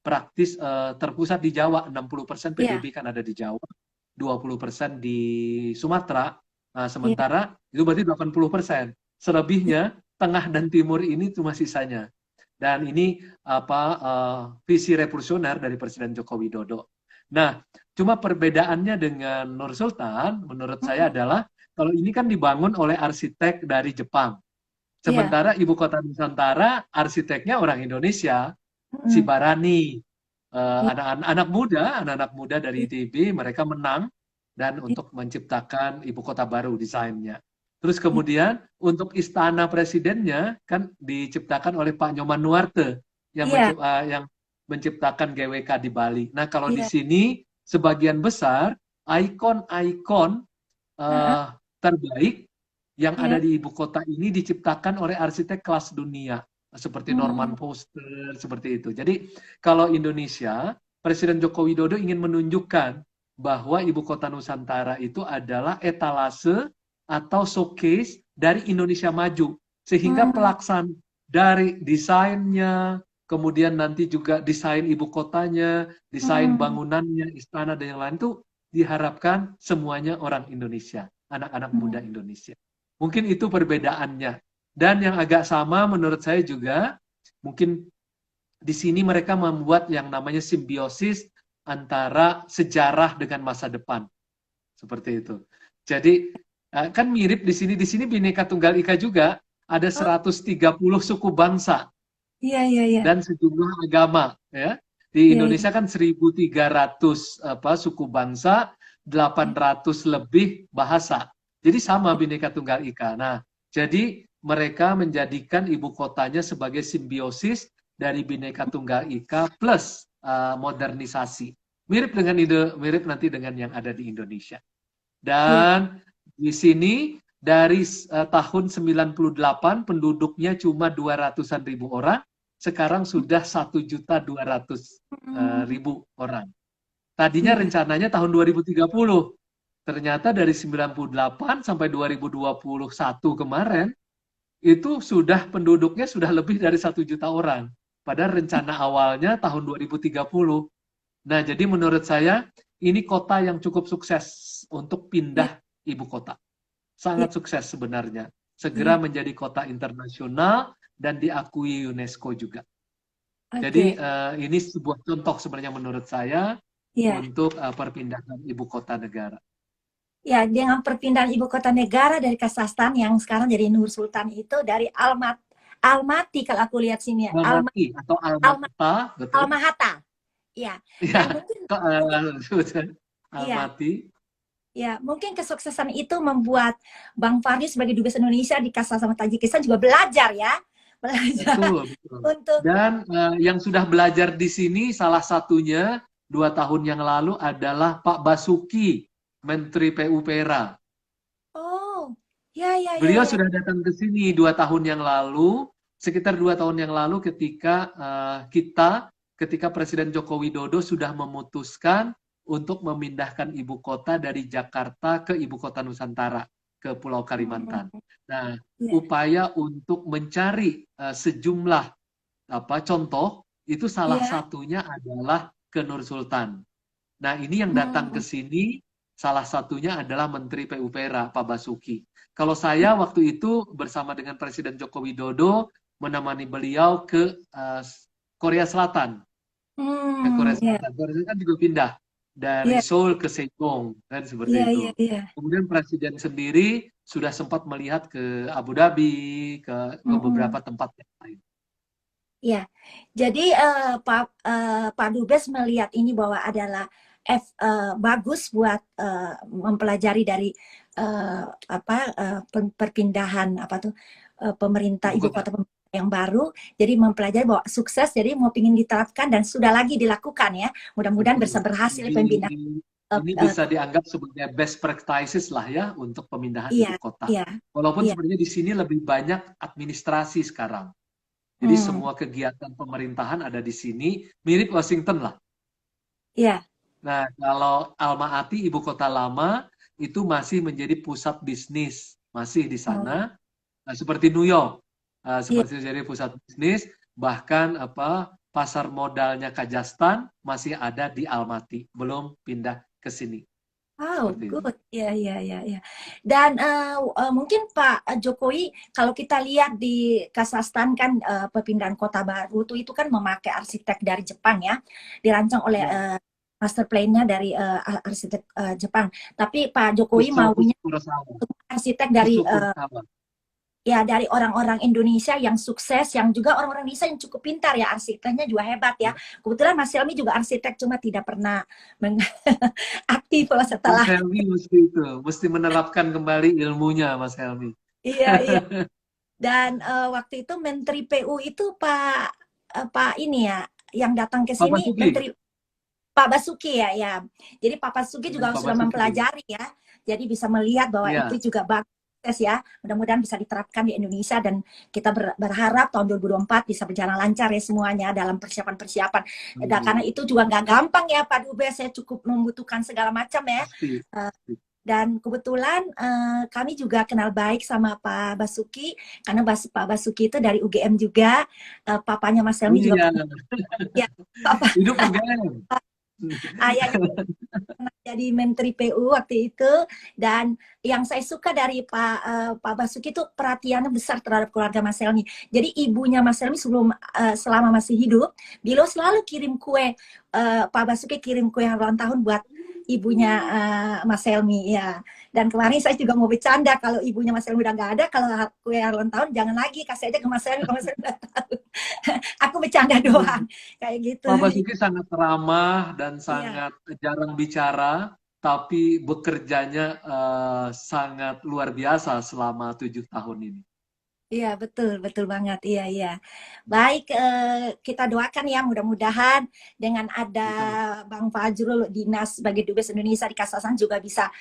praktis terpusat di Jawa, 60% Iya, PDB kan ada di Jawa, 20% di Sumatera, nah, iya, sementara itu berarti 80%. Selebihnya, tengah dan timur ini cuma sisanya. Dan ini visi revolusioner dari Presiden Joko Widodo. Nah, cuma perbedaannya dengan Nur Sultan menurut saya mm-mm. adalah kalau ini kan dibangun oleh arsitek dari Jepang. Iya, Sementara ibu kota Nusantara arsiteknya orang Indonesia, si mm-mm. Barani. Iya, Anak-anak muda dari iya, ITB mereka menang dan iya, untuk menciptakan ibu kota baru desainnya. Terus iya, kemudian untuk istana presidennya kan diciptakan oleh Pak Nyoman Nuarte iya, yang menciptakan GWK di Bali. Nah, kalau di iya, sini sebagian besar ikon-ikon heeh, eh, terbaik yang ada iya, di ibu kota ini diciptakan oleh arsitek kelas dunia seperti mm, Norman Foster seperti itu. Jadi kalau Indonesia, Presiden Joko Widodo ingin menunjukkan bahwa ibu kota Nusantara itu adalah etalase atau showcase dari Indonesia maju sehingga mm, pelaksanaan dari desainnya, kemudian nanti juga desain ibu kotanya, desain mm, bangunannya, istana dan yang lain itu diharapkan semuanya orang Indonesia, anak-anak muda mm. Indonesia. Mungkin itu perbedaannya. Dan yang agak sama menurut saya juga, mungkin di sini mereka membuat yang namanya simbiosis antara sejarah dengan masa depan. Seperti itu. Jadi kan mirip di sini Bhinneka Tunggal Ika juga ada Oh, 130 suku bangsa iya, iya, iya, dan sejumlah agama ya. Di iya, iya, Indonesia kan 1.300 suku bangsa, iya, 800 lebih bahasa. Jadi sama Bhinneka Tunggal Ika. Nah, jadi mereka menjadikan ibu kotanya sebagai simbiosis dari Bhinneka Tunggal Ika plus modernisasi. Mirip nanti dengan yang ada di Indonesia. iya. Dan di sini dari tahun 98 penduduknya cuma 200-an ribu orang, sekarang sudah 1.200.000 Mm, orang. Tadinya iya, rencananya tahun 2030. Ternyata dari 98 sampai 2021 kemarin itu sudah penduduknya sudah lebih dari 1 juta orang. Padahal rencana awalnya tahun 2030. Nah, jadi menurut saya ini kota yang cukup sukses untuk iya, pindah ibu kota. iya, Sangat sukses sebenarnya. Segera iya. menjadi kota internasional dan diakui UNESCO juga. Jadi Oke, ini sebuah contoh sebenarnya menurut saya iya. untuk perpindahan ibu kota negara. Ya, dengan perpindahan ibu kota negara dari Kazakhstan yang sekarang jadi Nur Sultan itu dari Almaty kalau aku lihat sini ya. Almaty atau Alma, Almata, betul? Almahata. Ya. Ya, Dan mungkin iya, Almaty. ya, mungkin kesuksesan itu membuat Bang Fahri sebagai dubes Indonesia di Kazakhstan sama Tajikistan juga belajar ya. Belajar Betul, betul. untuk Dan yang sudah belajar di sini salah satunya 2 tahun yang lalu adalah Pak Basuki, Menteri PUPera. oh, ya, ya, ya, Beliau ya. sudah datang ke sini 2 tahun yang lalu, sekitar 2 tahun yang lalu ketika Presiden Joko Widodo sudah memutuskan untuk memindahkan ibu kota dari Jakarta ke ibu kota Nusantara, ke Pulau Kalimantan. Hmm, Nah, ya, upaya untuk mencari sejumlah contoh itu salah iya. satunya adalah ke Nur Sultan. Nah, ini yang datang ke Hmm, sini salah satunya adalah Menteri PUPera Pak Basuki. Kalau saya waktu itu bersama dengan Presiden Joko Widodo menemani beliau ke Korea Selatan, ke Korea ya, Selatan. Korea Selatan juga pindah dari ya, Seoul ke Sejong, kan seperti iya, itu. iya, iya. Kemudian Presiden sendiri sudah sempat melihat ke Abu Dhabi, ke Hmm. beberapa tempat yang lain. Ya, jadi Pak Dubes melihat ini bahwa adalah bagus buat mempelajari dari perpindahan pemerintah Ibu ibu kota. kota yang baru. Jadi mempelajari bahwa sukses, jadi mau ingin diterapkan dan sudah lagi dilakukan ya. Mudah-mudahan bisa Betul. berhasil Jadi pemindahan. ini bisa dianggap sebagai best practices lah ya untuk pemindahan Iya, ibu kota. iya, Walaupun iya. sebenarnya di sini lebih banyak administrasi sekarang. Jadi Hmm, semua kegiatan pemerintahan ada di sini, mirip Washington lah. iya. Nah, kalau Almaty, ibu kota lama, itu masih menjadi pusat bisnis, masih di Oh, sana. Nah, seperti New York, iya. seperti jadi pusat bisnis, bahkan pasar modalnya Kazakhstan masih ada di Almaty, belum pindah ke sini. Wow, Seperti itu. good. Iya, iya, iya, iya. Dan mungkin Pak Jokowi, kalau kita lihat di Kazakhstan kan perpindahan kota baru itu kan memakai arsitek dari Jepang ya, dirancang oleh Ya, master plan-nya dari arsitek Jepang. Tapi Pak Jokowi maunya Kurosawa. arsitek dari Susu Kurosawa. ya dari orang-orang Indonesia yang sukses, yang juga orang-orang Indonesia yang cukup pintar ya, arsiteknya juga hebat ya. Ya. Kebetulan Mas Helmi juga arsitek, cuma tidak pernah aktif Mas setelah. Helmi mesti menerapkan kembali ilmunya, Mas Helmi. Iya, iya. Dan waktu itu Menteri PU itu Pak ini ya, yang datang ke Pak sini Basuki. Pak Basuki ya, ya. Jadi Pak Basuki Ya, juga Pak sudah Basuki. mempelajari ya. Jadi bisa melihat bahwa Iya. itu juga bagus ya. Mudah-mudahan bisa diterapkan di Indonesia dan kita berharap tahun 2024 bisa berjalan lancar ya semuanya dalam persiapan-persiapan. Karena Hmm, itu juga nggak gampang ya Pak Dubes, saya cukup membutuhkan segala macam ya. pasti. Dan kebetulan kami juga kenal baik sama Pak Basuki karena Pak Basuki itu dari UGM juga, papanya Mas Oh Helmi juga iya, ya, papa hidup UGM. ayahnya jadi Menteri PU waktu itu. Dan yang saya suka dari Pak Basuki itu perhatiannya besar terhadap keluarga Mas Helmi. Jadi ibunya Mas Helmi selama masih hidup, beliau selalu kirim kue. Pak Basuki kirim kue ulang tahun buat ibunya Mas Helmi ya. Dan kemarin saya juga mau bercanda kalau ibunya Mas Helmi udah nggak ada, kalau kue ulang tahun jangan lagi, kasih aja ke Mas Helmi kalau Mas Helmi udah tahu. Aku bercanda doang kayak gitu. Pak Basuki sangat ramah dan Iya. sangat jarang bicara, tapi bekerjanya sangat luar biasa selama 7 tahun ini. Iya, betul, betul banget. Iya, iya. Baik, kita doakan ya mudah-mudahan dengan ada Betul. Bang Fajrul Dinas sebagai Dubes Indonesia di Kazakhstan juga bisa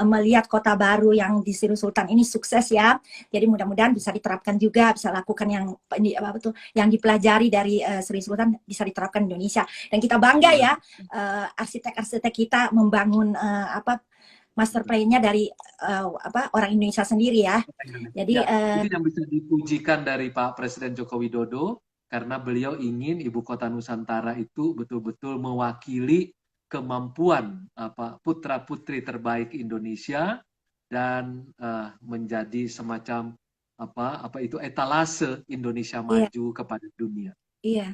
melihat kota baru yang di Sri Sultan ini sukses ya. Jadi mudah-mudahan bisa diterapkan juga, bisa lakukan yang apa tuh yang dipelajari dari Sri Sultan bisa diterapkan di Indonesia. Dan kita bangga Iya. ya, arsitek-arsitek kita membangun master plan-nya dari orang Indonesia sendiri ya. Jadi Ya, itu yang bisa dipujikan dari Pak Presiden Joko Widodo karena beliau ingin ibu kota Nusantara itu betul-betul mewakili kemampuan putra-putri terbaik Indonesia dan menjadi semacam apa itu etalase Indonesia iya, maju kepada dunia. iya,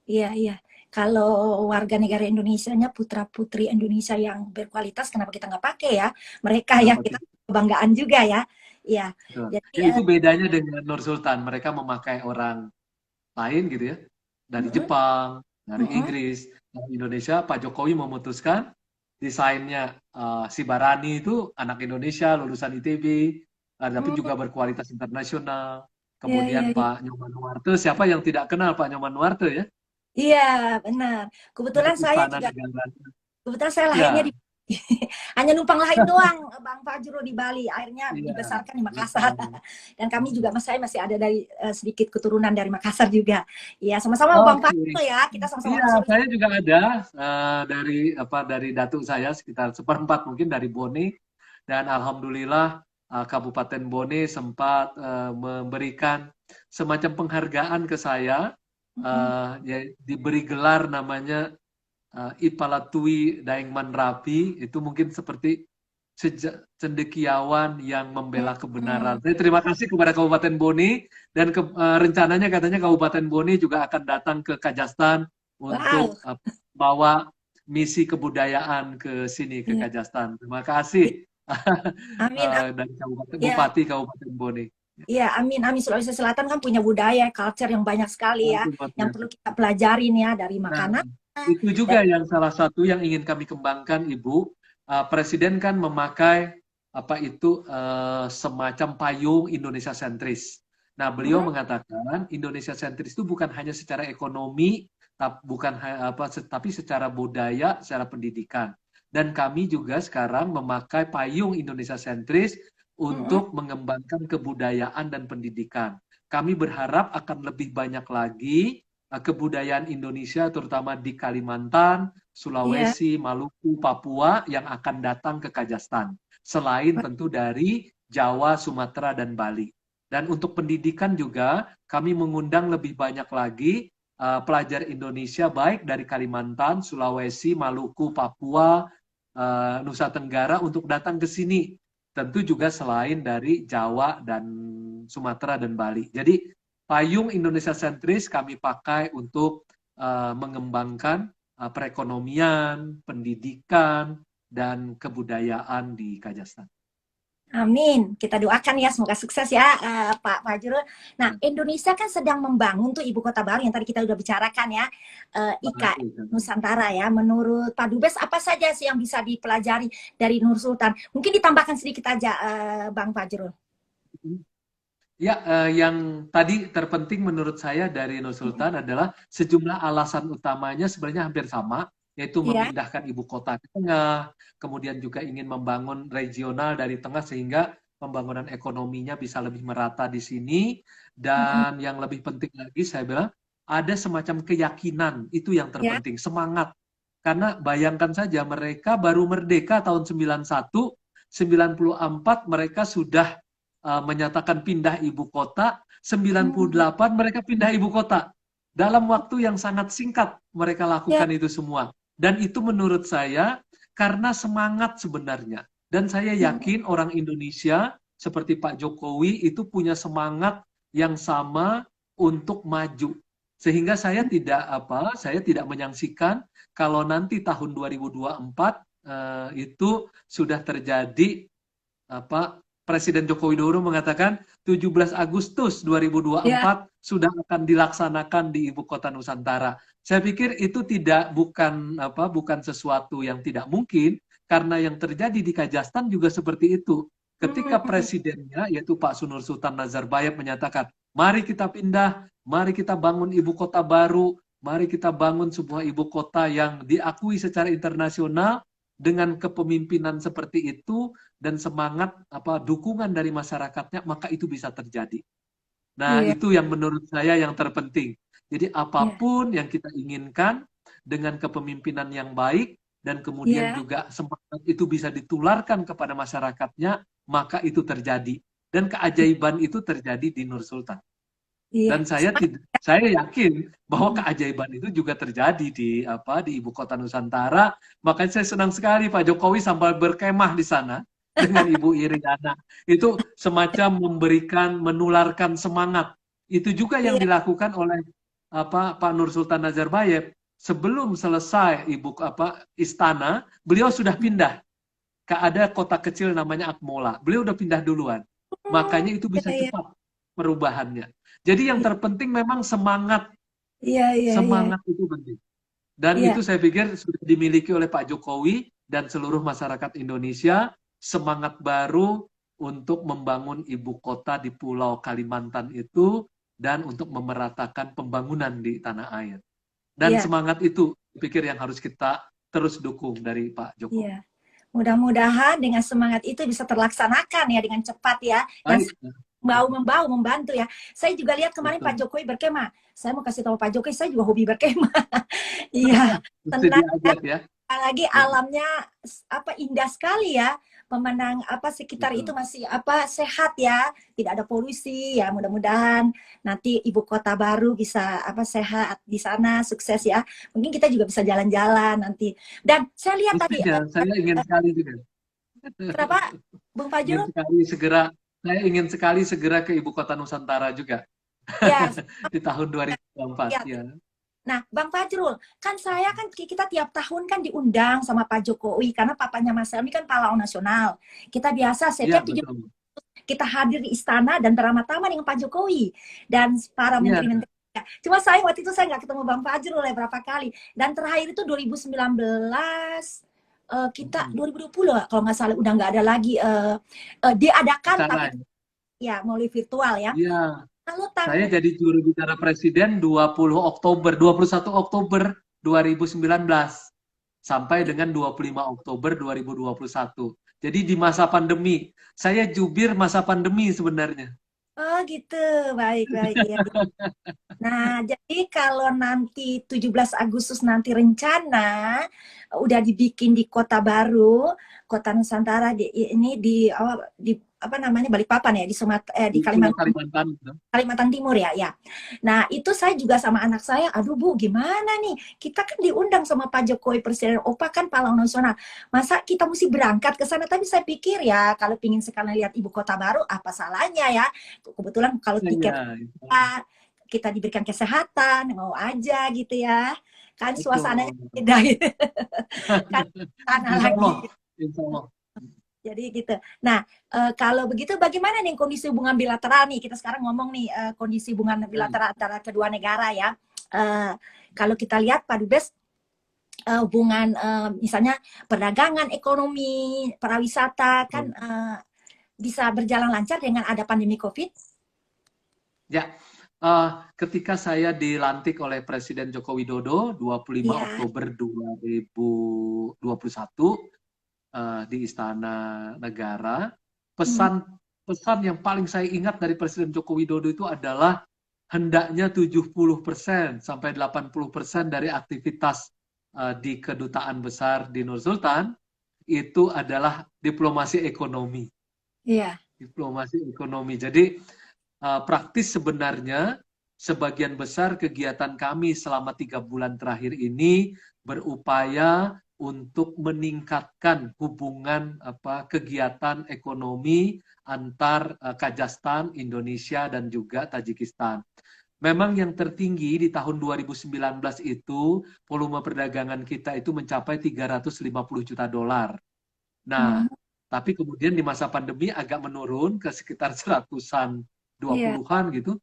iya, iya. Kalau warga negara Indonesianya, putra-putri Indonesia yang berkualitas, kenapa kita nggak pakai ya? Mereka ya, Kenapa kita tidak? kebanggaan juga ya. Iya, Betul. jadi Ya itu bedanya dengan Nur Sultan. Mereka memakai orang lain gitu ya, dari mm-mm, Jepang, dari mm-mm, Inggris, dari Indonesia. Pak Jokowi memutuskan desainnya si Barani itu anak Indonesia, lulusan ITB, tapi mm, juga berkualitas internasional. iya, iya, Kemudian iya. Pak Nyoman Nuarte, siapa yang tidak kenal Pak Nyoman Nuarte ya? Iya, benar. Dari Kebetulan saya Istana juga Negara. Kebetulan saya lahirnya di Ya, hanya numpang lahir doang, Bang Fajro di Bali. Akhirnya iya. dibesarkan di Makassar. Dan kami juga, mas saya masih ada dari sedikit keturunan dari Makassar juga. Iya, sama-sama Bang Oke. Fajro ya. Kita sama-sama Iya, orang Sulawesi. saya juga ada dari datuk saya sekitar seperempat mungkin dari Bone dan alhamdulillah Kabupaten Bone sempat memberikan semacam penghargaan ke saya, Mm-mm. ya, diberi gelar namanya Ipalatui Daengman Rapi, itu mungkin seperti cendekiawan yang membela kebenaran. Mm-mm. Saya terima kasih kepada Kabupaten Bone dan rencananya katanya Kabupaten Bone juga akan datang ke Kazakhstan Wow. untuk bawa misi kebudayaan ke sini ke Iya. Kazakhstan. Terima kasih Amin. dari Kabupaten Ya, Bupati Kabupaten Bone. ya, amin, amin. Sulawesi Selatan kan punya budaya, culture yang banyak sekali Nah, ya, itu luar yang biasa. perlu kita pelajarin ya dari Nah, makanan. Itu juga yang salah satu yang ingin kami kembangkan, Ibu. Presiden kan memakai apa itu semacam payung Indonesia sentris. Nah, beliau Mm, mengatakan Indonesia sentris itu bukan hanya secara ekonomi, tapi secara budaya, secara pendidikan. Dan kami juga sekarang memakai payung Indonesia sentris mm, untuk mengembangkan kebudayaan dan pendidikan. Kami berharap akan lebih banyak lagi kebudayaan Indonesia terutama di Kalimantan, iya. Sulawesi, Maluku, Papua yang akan datang ke Kazakhstan. Selain tentu dari Jawa, Sumatera, dan Bali. Dan untuk pendidikan juga kami mengundang lebih banyak lagi pelajar Indonesia baik dari Kalimantan, Sulawesi, Maluku, Papua, Nusa Tenggara untuk datang ke sini. Tentu juga selain dari Jawa dan Sumatera dan Bali. Jadi payung Indonesia sentris kami pakai untuk mengembangkan perekonomian, pendidikan, dan kebudayaan di Kazakhstan. Amin. Kita doakan ya, semoga sukses ya, Pak Fajrul. Nah, Ya, Indonesia kan sedang membangun tuh ibu kota baru yang tadi kita udah bicarakan ya, IKN baik, kan? Nusantara ya. Menurut Pak Dubes, apa saja sih yang bisa dipelajari dari Nur Sultan? Mungkin ditambahkan sedikit aja, Bang Fajrul. Ya, yang tadi terpenting menurut saya dari Nur Sultan adalah sejumlah alasan utamanya sebenarnya hampir sama, yaitu Iya. memindahkan ibu kota ke tengah, kemudian juga ingin membangun regional dari tengah sehingga pembangunan ekonominya bisa lebih merata di sini, Mm-mm. dan yang lebih penting lagi saya bilang ada semacam keyakinan, itu yang Ya. terpenting, semangat. Karena bayangkan saja mereka baru merdeka tahun 91, 94 mereka sudah menyatakan pindah ibu kota, Hmm. 98 mereka pindah ibu kota. Dalam waktu yang sangat singkat mereka Ya. lakukan itu semua. Dan itu menurut saya karena semangat sebenarnya. Dan saya Mm. yakin orang Indonesia seperti Pak Jokowi itu punya semangat yang sama untuk maju. Sehingga saya tidak menyaksikan kalau nanti tahun 2024 itu sudah terjadi apa Presiden Joko Widodo mengatakan 17 Agustus Ya. 2024 sudah akan dilaksanakan di ibu kota Nusantara. Saya pikir itu bukan sesuatu yang tidak mungkin karena yang terjadi di Kazakhstan juga seperti itu. Ketika Hmm. presidennya yaitu Pak Sunur Sultan Nazarbayev menyatakan, "Mari kita pindah, mari kita bangun ibu kota baru, mari kita bangun sebuah ibu kota yang diakui secara internasional dengan kepemimpinan seperti itu dan semangat dukungan dari masyarakatnya maka itu bisa terjadi. Nah, Iya. itu yang menurut saya yang terpenting. Jadi Iya. apapun yang kita inginkan dengan kepemimpinan yang baik dan kemudian Iya. juga semangat itu bisa ditularkan kepada masyarakatnya, maka itu terjadi. Dan keajaiban itu terjadi di Nur Sultan. Iya. Dan saya yakin bahwa keajaiban itu juga terjadi di ibu kota Nusantara. Makanya saya senang sekali Pak Jokowi sampai berkemah di sana dengan Ibu Iriana. Itu semacam menularkan semangat. Itu juga yang Iya. dilakukan oleh Pak Nur Sultan Nazarbayev. Sebelum selesai istana, beliau sudah pindah ke ada kota kecil namanya Akmola. Beliau udah pindah duluan. Hmm. Makanya itu Iya. bisa Iya. cepat perubahannya. Jadi yang terpenting memang semangat. Iya. Iya. Iya. Semangat itu penting. Dan Iya. itu saya pikir sudah dimiliki oleh Pak Jokowi dan seluruh masyarakat Indonesia. Semangat baru untuk membangun ibu kota di Pulau Kalimantan itu dan untuk memeratakan pembangunan di tanah air. Dan Iya. semangat itu saya pikir yang harus kita terus dukung dari Pak Jokowi. Iya. Mudah-mudahan dengan semangat itu bisa terlaksanakan ya dengan cepat ya dan Baik, membawa membantu ya. Saya juga lihat kemarin Pak betul. Jokowi berkemah. Saya mau kasih tahu Pak Jokowi, saya juga hobi berkemah. Iya, Mesti tenang. diajak ya. Apalagi Ya, alamnya indah sekali ya, pemandangan sekitar itu betul. masih sehat ya, tidak ada polusi ya. Mudah-mudahan nanti ibu kota baru bisa sehat di sana, sukses ya. Mungkin kita juga bisa jalan-jalan nanti. Dan saya lihat tadi Mestinya saya ingin sekali juga. kenapa Bung ingin Fajrul? sekali segera Saya ingin sekali segera ke ibu kota Nusantara juga Ya, di tahun 2024 ya. ya. Nah, Bang Fajrul, kan saya kan kita tiap tahun kan diundang sama Pak Jokowi karena papanya Mas Helmi kan pahlawan nasional. Kita biasa Iya, setiap betul. kita hadir di istana dan beramah-tamah dengan Pak Jokowi dan para Iya, menteri-menteri. Cuma saya waktu itu saya nggak ketemu Bang Fajrul ya berapa kali. Dan terakhir itu 2019, kita Mm-mm. 2020 kalau nggak salah udah nggak ada lagi diadakan Acara tapi ya melalui virtual ya. Iya, Lalu saya jadi juru bicara presiden 20 Oktober, 21 Oktober 2019 sampai dengan 25 Oktober 2021. Jadi di masa pandemi, saya jubir masa pandemi sebenarnya. oh gitu, baik baik ya. Nah, jadi kalau nanti 17 Agustus nanti rencana udah dibikin di Kota Baru, Kota Nusantara ini di apa namanya Balikpapan ya di di Di Pulau Kalimantan Kalimantan, gitu. Kalimantan Timur ya, ya. Nah, itu saya juga sama anak saya, aduh Bu, gimana nih? Kita kan diundang sama Pak Jokowi, Presiden Opa kan pahlawan nasional. Masa kita mesti berangkat ke sana? Tapi saya pikir ya, kalau pingin sekali lihat ibu kota baru, apa salahnya ya? Kebetulan kalau tiket Iya, kita diberikan kesehatan, mau aja gitu ya. Kan suasananya betul. beda gitu. Kan tanah Insya Allah, lagi. Insya Allah. Jadi gitu. Nah, kalau begitu bagaimana nih kondisi hubungan bilateral nih? Kita sekarang ngomong nih kondisi hubungan Hmm, bilateral antara kedua negara ya. Kalau kita lihat Pak Dubes, hubungan misalnya perdagangan, ekonomi, pariwisata kan betul. bisa berjalan lancar dengan ada pandemi COVID. Ya, ketika saya dilantik oleh Presiden Joko Widodo 25 Iya. Oktober 2021 di Istana Negara, Hmm. pesan yang paling saya ingat dari Presiden Joko Widodo itu adalah hendaknya 70% sampai 80% dari aktivitas di kedutaan besar di Nur Sultan itu adalah diplomasi ekonomi. Iya. Diplomasi ekonomi. Jadi praktis sebenarnya sebagian besar kegiatan kami selama 3 bulan terakhir ini berupaya untuk meningkatkan hubungan kegiatan ekonomi antar Kazakhstan, Indonesia, dan juga Tajikistan. Memang yang tertinggi di tahun 2019 itu volume perdagangan kita itu mencapai 350 juta dolar. Nah, Hmm. tapi kemudian di masa pandemi agak menurun ke sekitar seratusan, dua Iya. puluhan gitu,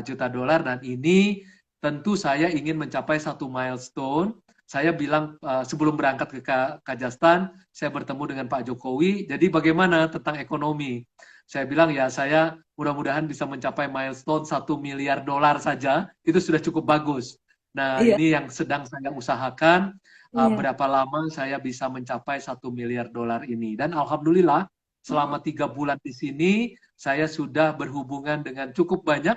juta dolar. Dan ini tentu saya ingin mencapai satu milestone. Saya bilang sebelum berangkat ke Kazakhstan, saya bertemu dengan Pak Jokowi. Jadi bagaimana tentang ekonomi? Saya bilang ya saya mudah-mudahan bisa mencapai milestone 1 miliar dolar saja. Itu sudah cukup bagus. Nah, Iya. ini yang sedang saya usahakan Iya. berapa lama saya bisa mencapai 1 miliar dolar ini. Dan alhamdulillah Hmm. selama 3 bulan di sini saya sudah berhubungan dengan cukup banyak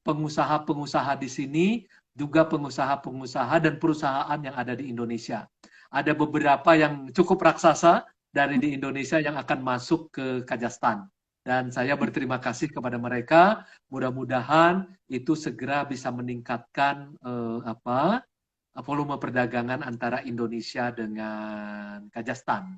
pengusaha-pengusaha di sini, juga pengusaha-pengusaha dan perusahaan yang ada di Indonesia. Ada beberapa yang cukup raksasa dari di Indonesia yang akan masuk ke Kazakhstan. Dan saya berterima kasih kepada mereka. Mudah-mudahan itu segera bisa meningkatkan volume perdagangan antara Indonesia dengan Kazakhstan.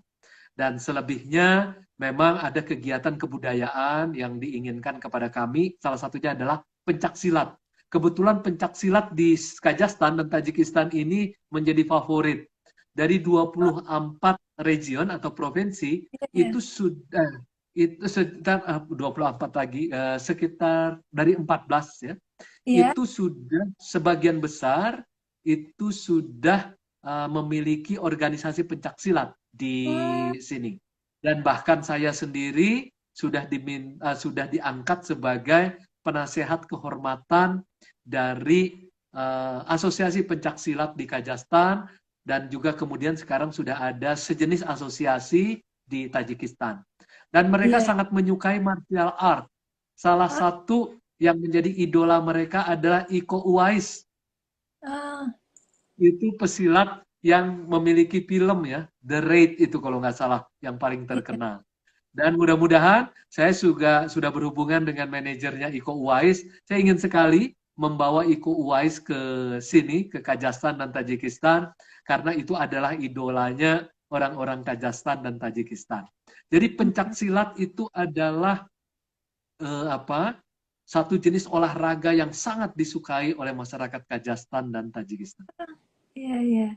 Dan selebihnya memang ada kegiatan kebudayaan yang diinginkan kepada kami. Salah satunya adalah pencak silat. Kebetulan pencak silat di Kazakhstan dan Tajikistan ini menjadi favorit. Dari 24 region atau provinsi Iya. itu sekitar 24 lagi sekitar dari 14 ya. Iya. Itu sudah sebagian besar itu sudah memiliki organisasi pencak silat di Oh, sini. Dan bahkan saya sendiri sudah diangkat sebagai penasehat kehormatan dari Asosiasi Pencak Silat di Kazakhstan dan juga kemudian sekarang sudah ada sejenis asosiasi di Tajikistan. Dan mereka iya. sangat menyukai martial art. Salah Oh, satu yang menjadi idola mereka adalah Iko Uwais. oh, Itu pesilat yang memiliki film ya, The Raid itu kalau nggak salah yang paling iya. terkenal. Dan mudah-mudahan saya juga sudah berhubungan dengan manajernya Iko Uwais. Saya ingin sekali membawa Iko Uwais ke sini, ke Kazakhstan dan Tajikistan, karena itu adalah idolanya orang-orang Kazakhstan dan Tajikistan. Jadi pencak silat itu adalah apa satu jenis olahraga yang sangat disukai oleh masyarakat Kazakhstan dan Tajikistan. Iya, iya.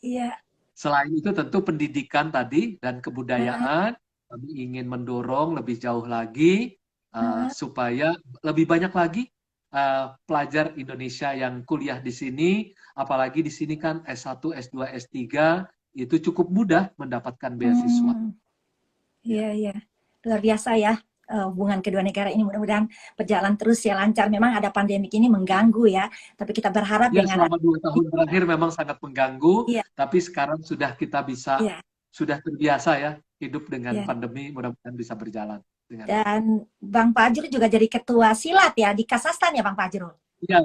Iya. Selain itu tentu pendidikan tadi dan Heeh. kebudayaan, kami ingin mendorong lebih jauh lagi. supaya lebih banyak lagi pelajar Indonesia yang kuliah di sini, apalagi di sini kan S1, S2, S3 itu cukup mudah mendapatkan beasiswa. Hmm, iya, Ya, iya. Luar biasa ya, hubungan kedua negara ini mudah-mudahan berjalan terus ya lancar. Memang ada pandemik ini mengganggu ya, tapi kita berharap ya dengan selama 2 tahun terakhir memang sangat mengganggu, iya, tapi sekarang sudah kita bisa, iya, sudah terbiasa ya hidup dengan iya. pandemi, mudah-mudahan bisa berjalan dengan baik. Dan Bang Fajrul juga jadi ketua silat ya di Kazakhstan ya Bang Fajrul. Ya,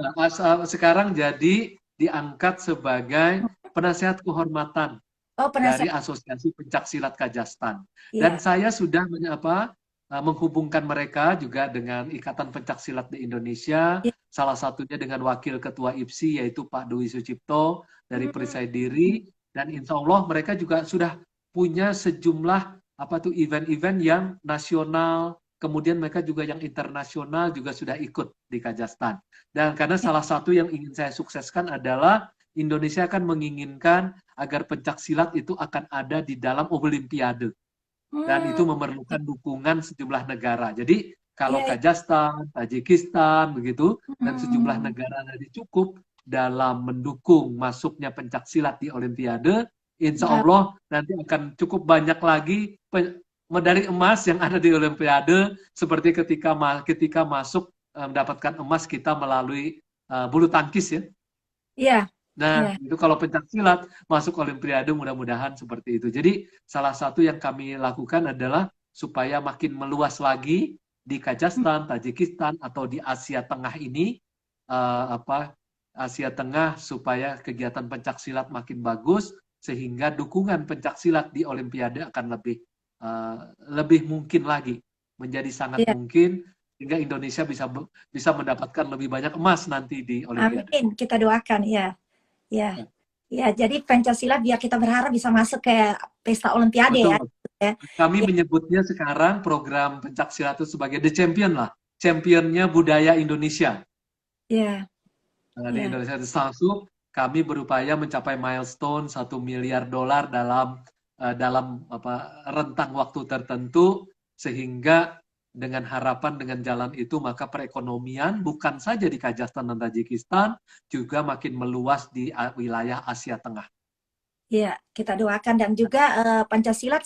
sekarang jadi diangkat sebagai penasehat kehormatan Oh, dari penasihat. Asosiasi Pencak Silat Kazakhstan. Dan Iya, saya sudah menghubungkan mereka juga dengan Ikatan Pencak Silat di Indonesia, iya. salah satunya dengan Wakil Ketua IPSI yaitu Pak Dwi Sucipto dari Hmm, Perisai Diri, dan insya Allah mereka juga sudah punya sejumlah event-event yang nasional, kemudian mereka juga yang internasional juga sudah ikut di Kazakhstan. Dan karena iya. salah satu yang ingin saya sukseskan adalah Indonesia akan menginginkan agar pencak silat itu akan ada di dalam Olimpiade. Dan Hmm, itu memerlukan dukungan sejumlah negara. Jadi iya, kalau iya. Kazakhstan, Tajikistan, begitu, dan sejumlah Hmm, negara tadi cukup dalam mendukung masuknya pencak silat di Olimpiade, insya ba- Allah nanti akan cukup banyak lagi medali emas yang ada di Olimpiade, seperti ketika masuk mendapatkan emas kita melalui bulu tangkis ya. iya, Nah, iya. itu kalau pencak silat masuk Olimpiade mudah-mudahan seperti itu. Jadi salah satu yang kami lakukan adalah supaya makin meluas lagi di Hmm, Kazakhstan, Tajikistan atau di Asia Tengah ini, eh, apa Asia Tengah, supaya kegiatan pencak silat makin bagus sehingga dukungan pencak silat di Olimpiade akan eh, lebih mungkin lagi, menjadi sangat iya. mungkin sehingga Indonesia bisa mendapatkan lebih banyak emas nanti di Olimpiade. Amin. Kita doakan ya. Ya. Ya, jadi Pancasila biar kita berharap bisa masuk ke pesta Olimpiade ya. Betul. Ya, Kami ya, menyebutnya sekarang program pencak silat itu sebagai the champion lah. Championnya budaya Indonesia. ya, Nah, di ya. Indonesia itu langsung kami berupaya mencapai milestone $1 miliar dalam rentang waktu tertentu, sehingga dengan harapan dengan jalan itu maka perekonomian bukan saja di Kazakhstan dan Tajikistan juga makin meluas di wilayah Asia Tengah. Ya, kita doakan dan juga Pancasila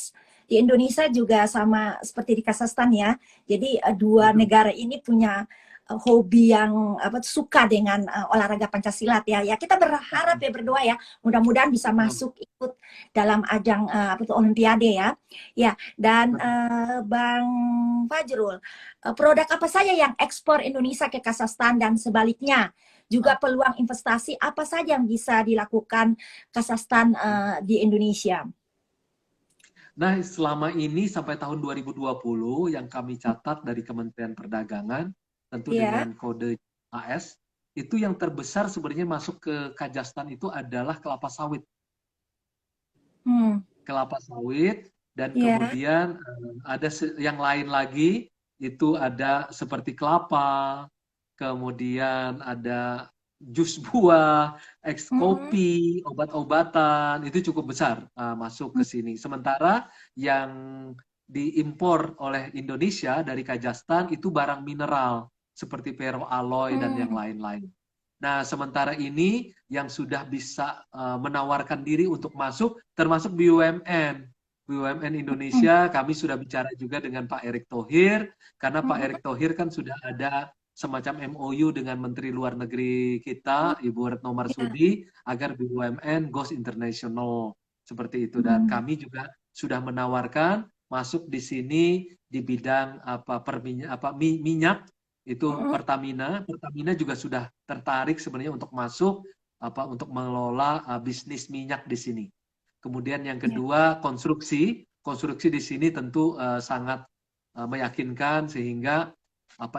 di Indonesia juga sama seperti di Kazakhstan ya. Jadi dua Betul. negara ini punya hobi yang apa suka dengan olahraga Pancasilat ya. Ya kita berharap ya berdoa ya, mudah-mudahan bisa Betul. masuk ikut dalam ajang apa tuh Olimpiade ya. Ya, dan Betul. Bang Fajrul, produk apa saja yang ekspor Indonesia ke Kazakhstan dan sebaliknya? Juga peluang investasi apa saja yang bisa dilakukan Kazakhstan di Indonesia. Nah, selama ini sampai tahun 2020 yang kami catat dari Kementerian Perdagangan, tentu Iya. dengan kode AS, itu yang terbesar sebenarnya masuk ke Kazakhstan itu adalah kelapa sawit. Hmm. Kelapa sawit, dan Iya. kemudian ada yang lain lagi, itu ada seperti kelapa, kemudian ada jus buah, eks Mm-mm. kopi, obat-obatan, itu cukup besar masuk ke sini. Sementara yang diimpor oleh Indonesia dari Kazakhstan itu barang mineral, seperti ferroalloy dan yang Hmm. lain-lain. Nah, sementara ini yang sudah bisa menawarkan diri untuk masuk, termasuk BUMN. BUMN Hmm. Indonesia, kami sudah bicara juga dengan Pak Erick Thohir, karena Pak Hmm. Erick Thohir kan sudah ada semacam MOU dengan Menteri Luar Negeri Hmm. kita, Ibu Retno Iya. Marsudi, agar BUMN goes international. Seperti itu. Dan Hmm. kami juga sudah menawarkan masuk di sini di bidang minyak, itu Hmm. Pertamina juga sudah tertarik sebenarnya untuk masuk untuk mengelola bisnis minyak di sini. Kemudian yang Iya. kedua konstruksi di sini tentu sangat meyakinkan, sehingga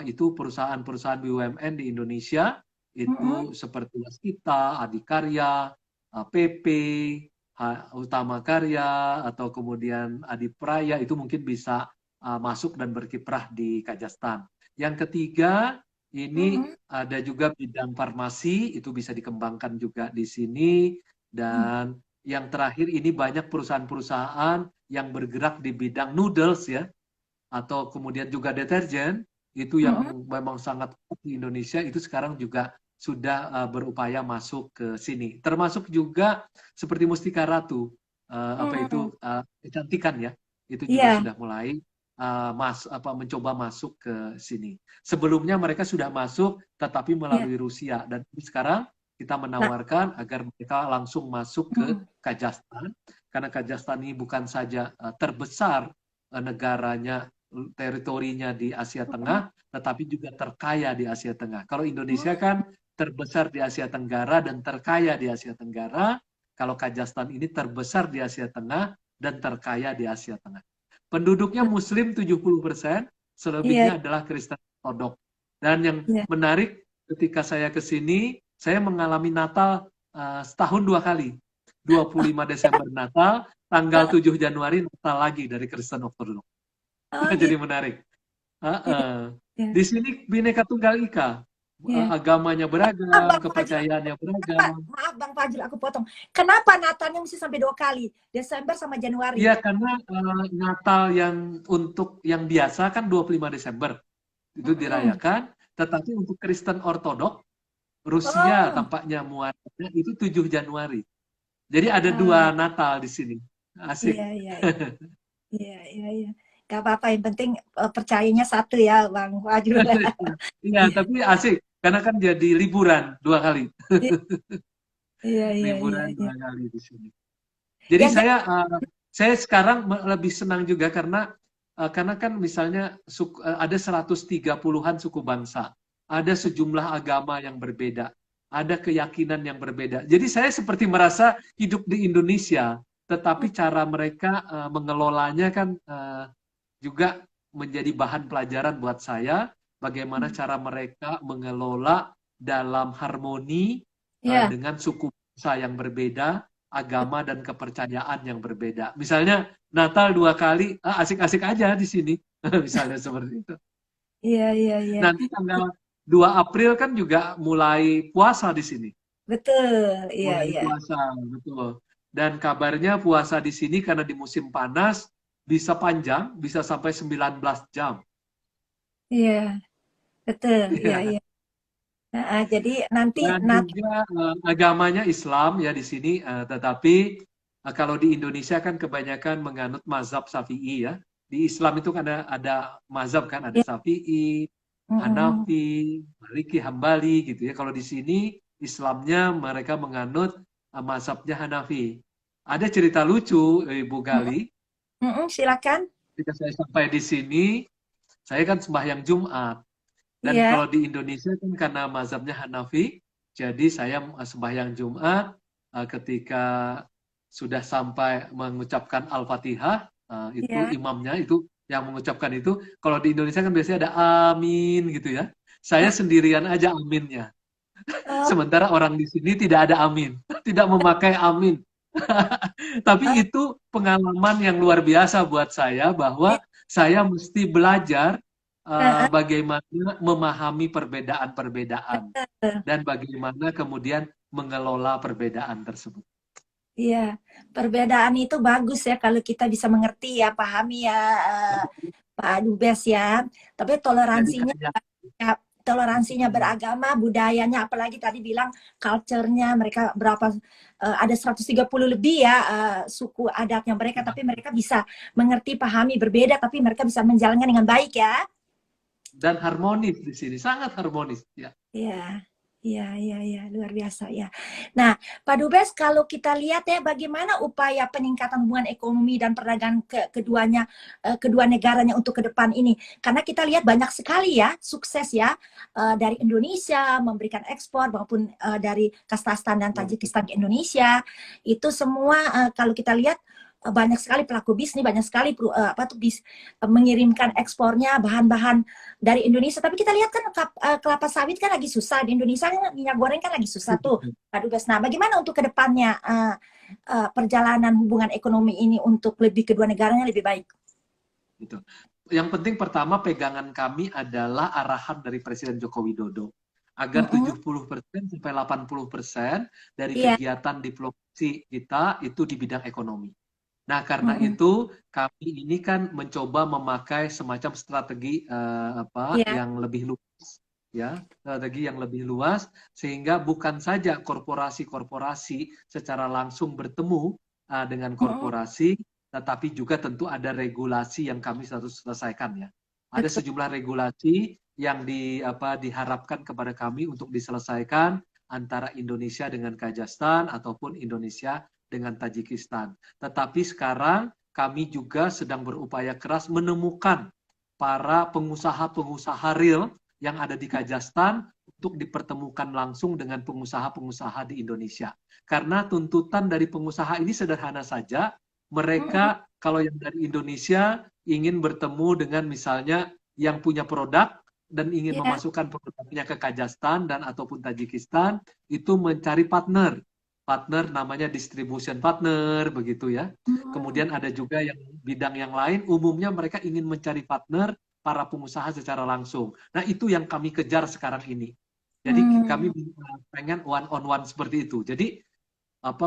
itu perusahaan-perusahaan BUMN di Indonesia Hmm. itu seperti Waskita, Adikarya, PP, Utama Karya, atau kemudian Adipraya itu mungkin bisa masuk dan berkiprah di Kazakhstan. Yang ketiga, ini Hmm. ada juga bidang farmasi, itu bisa dikembangkan juga di sini. Hmm. Dan yang terakhir ini banyak perusahaan-perusahaan yang bergerak di bidang noodles ya, atau kemudian juga deterjen, itu Mm-mm. yang memang sangat kuat di Indonesia, itu sekarang juga sudah berupaya masuk ke sini. Termasuk juga seperti Mustika Ratu, Mm. kecantikan ya, itu juga Iya, sudah mulai mencoba masuk ke sini. Sebelumnya mereka sudah masuk, tetapi iya. melalui Rusia, dan sekarang kita Nah, menawarkan agar mereka langsung masuk ke mm. Kazakhstan, karena Kazakhstan ini bukan saja terbesar negaranya, teritorinya di Asia Mm. Tengah, tetapi juga terkaya di Asia Tengah. Kalau Indonesia Mm. kan terbesar di Asia Tenggara dan terkaya di Asia Tenggara, kalau Kazakhstan ini terbesar di Asia Tengah dan terkaya di Asia Tengah. Penduduknya Muslim 70%, Iya, selebihnya adalah Kristen Ortodoks. Dan yang iya. menarik, ketika saya ke sini, saya mengalami Natal setahun 2 kali. 25 Desember Natal, tanggal 7 Januari Natal lagi dari Kristen Ortodoks. Oh Jadi gitu. menarik. Iya, Di iya. sini Bhinneka Tunggal Ika. Iya. Agamanya Ah, beragam, Bang Fajrul, kepercayaannya kenapa? beragam. Maaf Bang Fajrul, aku potong. Kenapa Natalnya mesti sampai 2 kali? Desember sama Januari. Iya, karena Natal yang untuk yang biasa kan 25 Desember itu Mm-mm. dirayakan, tetapi untuk Kristen Ortodoks Rusia Oh, tampaknya muaranya itu 7 Januari. Jadi ada dua ah, Natal di sini. Asik. iya, iya, iya, iya, iya. Gak apa-apa, yang penting percayanya satu ya, Bang Fajrul. Iya, Iya, tapi asik karena kan jadi liburan 2 kali. iya, iya, iya, Liburan iya. 2 kali di sini. Jadi Ya, saya sekarang lebih senang juga karena kan misalnya ada 130-an suku bangsa, ada sejumlah agama yang berbeda, ada keyakinan yang berbeda. Jadi saya seperti merasa hidup di Indonesia, tetapi cara mereka mengelolanya kan juga menjadi bahan pelajaran buat saya, bagaimana cara mereka mengelola dalam harmoni ya, dengan suku bangsa yang berbeda, agama dan kepercayaan yang berbeda. Misalnya Natal 2 kali, asik-asik aja di sini. Misalnya seperti itu. iya, iya, iya. Nanti tanggal 2 April kan juga mulai puasa di sini. Betul, iya, Mulai iya. puasa, betul. Dan kabarnya puasa di sini karena di musim panas bisa panjang, bisa sampai 19 jam. Iya, betul, iya, Iya. iya. Jadi nanti Dan juga agamanya Islam ya di sini, tetapi kalau di Indonesia kan kebanyakan menganut mazhab Syafi'i ya. Di Islam itu kan ada mazhab kan, ada ya, Syafi'i, mm-mm. Hanafi, Maliki, Hambali gitu ya. Kalau di sini Islamnya mereka menganut mazhabnya Hanafi. Ada cerita lucu, Ibu Mm-mm. Gali, Mm-mm, silakan. ketika saya sampai di sini, saya kan sembahyang Jumat. Dan Iya, kalau di Indonesia kan karena mazhabnya Hanafi, jadi saya sembahyang Jumat ketika sudah sampai mengucapkan Al-Fatihah, itu iya. imamnya itu yang mengucapkan itu, kalau di Indonesia kan biasanya ada amin gitu ya. Saya Ah, sendirian aja aminnya. oh, Sementara orang di sini tidak ada amin, tidak memakai amin. Tapi ah, itu pengalaman yang luar biasa buat saya iya, bahwa saya mesti belajar ah, bagaimana memahami perbedaan-perbedaan ah. dan bagaimana kemudian mengelola perbedaan tersebut. Iya, perbedaan itu bagus ya kalau kita bisa mengerti ya, pahami ya, Pak Dubes ya. Tapi Jadi toleransinya, kayak ya, toleransinya beragama, budayanya, apalagi tadi bilang culture-nya mereka berapa, ada 130 lebih ya suku adatnya mereka, tapi mereka bisa mengerti, pahami, berbeda, tapi mereka bisa menjalankan dengan baik ya. dan harmonis di sini, sangat harmonis ya. Iya, iya, iya, iya, luar biasa ya. Nah, Pak Dubes, kalau kita lihat ya, bagaimana upaya peningkatan hubungan ekonomi dan perdagangan keduanya, kedua negaranya untuk ke depan ini? Karena kita lihat banyak sekali ya sukses ya dari Indonesia memberikan ekspor maupun dari Kazakhstan dan Ya, betul. Tajikistan ke Indonesia. Itu semua kalau kita lihat banyak sekali pelaku bisnis, banyak sekali mengirimkan ekspornya bahan-bahan dari Indonesia. Tapi kita lihat kan kelapa sawit kan lagi susah di Indonesia, kan minyak goreng kan lagi susah tuh, Pak Dubes. Nah, bagaimana untuk kedepannya perjalanan hubungan ekonomi ini untuk lebih kedua negaranya lebih baik? Gitu. Yang penting pertama pegangan kami adalah arahan dari Presiden Joko Widodo agar Mm-mm. 70% sampai 80% dari Iya, kegiatan diplomasi kita itu di bidang ekonomi. Nah, karena Mm-mm. itu kami ini kan mencoba memakai semacam strategi Iya. yang lebih luas, ya, strategi yang lebih luas sehingga bukan saja korporasi-korporasi secara langsung bertemu dengan Mm-mm. korporasi, tetapi juga tentu ada regulasi yang kami harus selesaikan ya. Ada Betul. sejumlah regulasi yang diharapkan kepada kami untuk diselesaikan antara Indonesia dengan Kazakhstan ataupun Indonesia dengan Tajikistan. Tetapi sekarang kami juga sedang berupaya keras menemukan para pengusaha-pengusaha real yang ada di Kazakhstan untuk dipertemukan langsung dengan pengusaha-pengusaha di Indonesia. Karena tuntutan dari pengusaha ini sederhana saja, Mm-mm. mereka kalau yang dari Indonesia ingin bertemu dengan misalnya yang punya produk dan ingin Iya. memasukkan produknya ke Kazakhstan dan ataupun Tajikistan, itu mencari partner. Partner namanya distribution partner, begitu ya. Mm. Kemudian ada juga yang bidang yang lain, umumnya mereka ingin mencari partner para pengusaha secara langsung. Nah, itu yang kami kejar sekarang ini. Jadi kami Mm. pengen one on one seperti itu. Jadi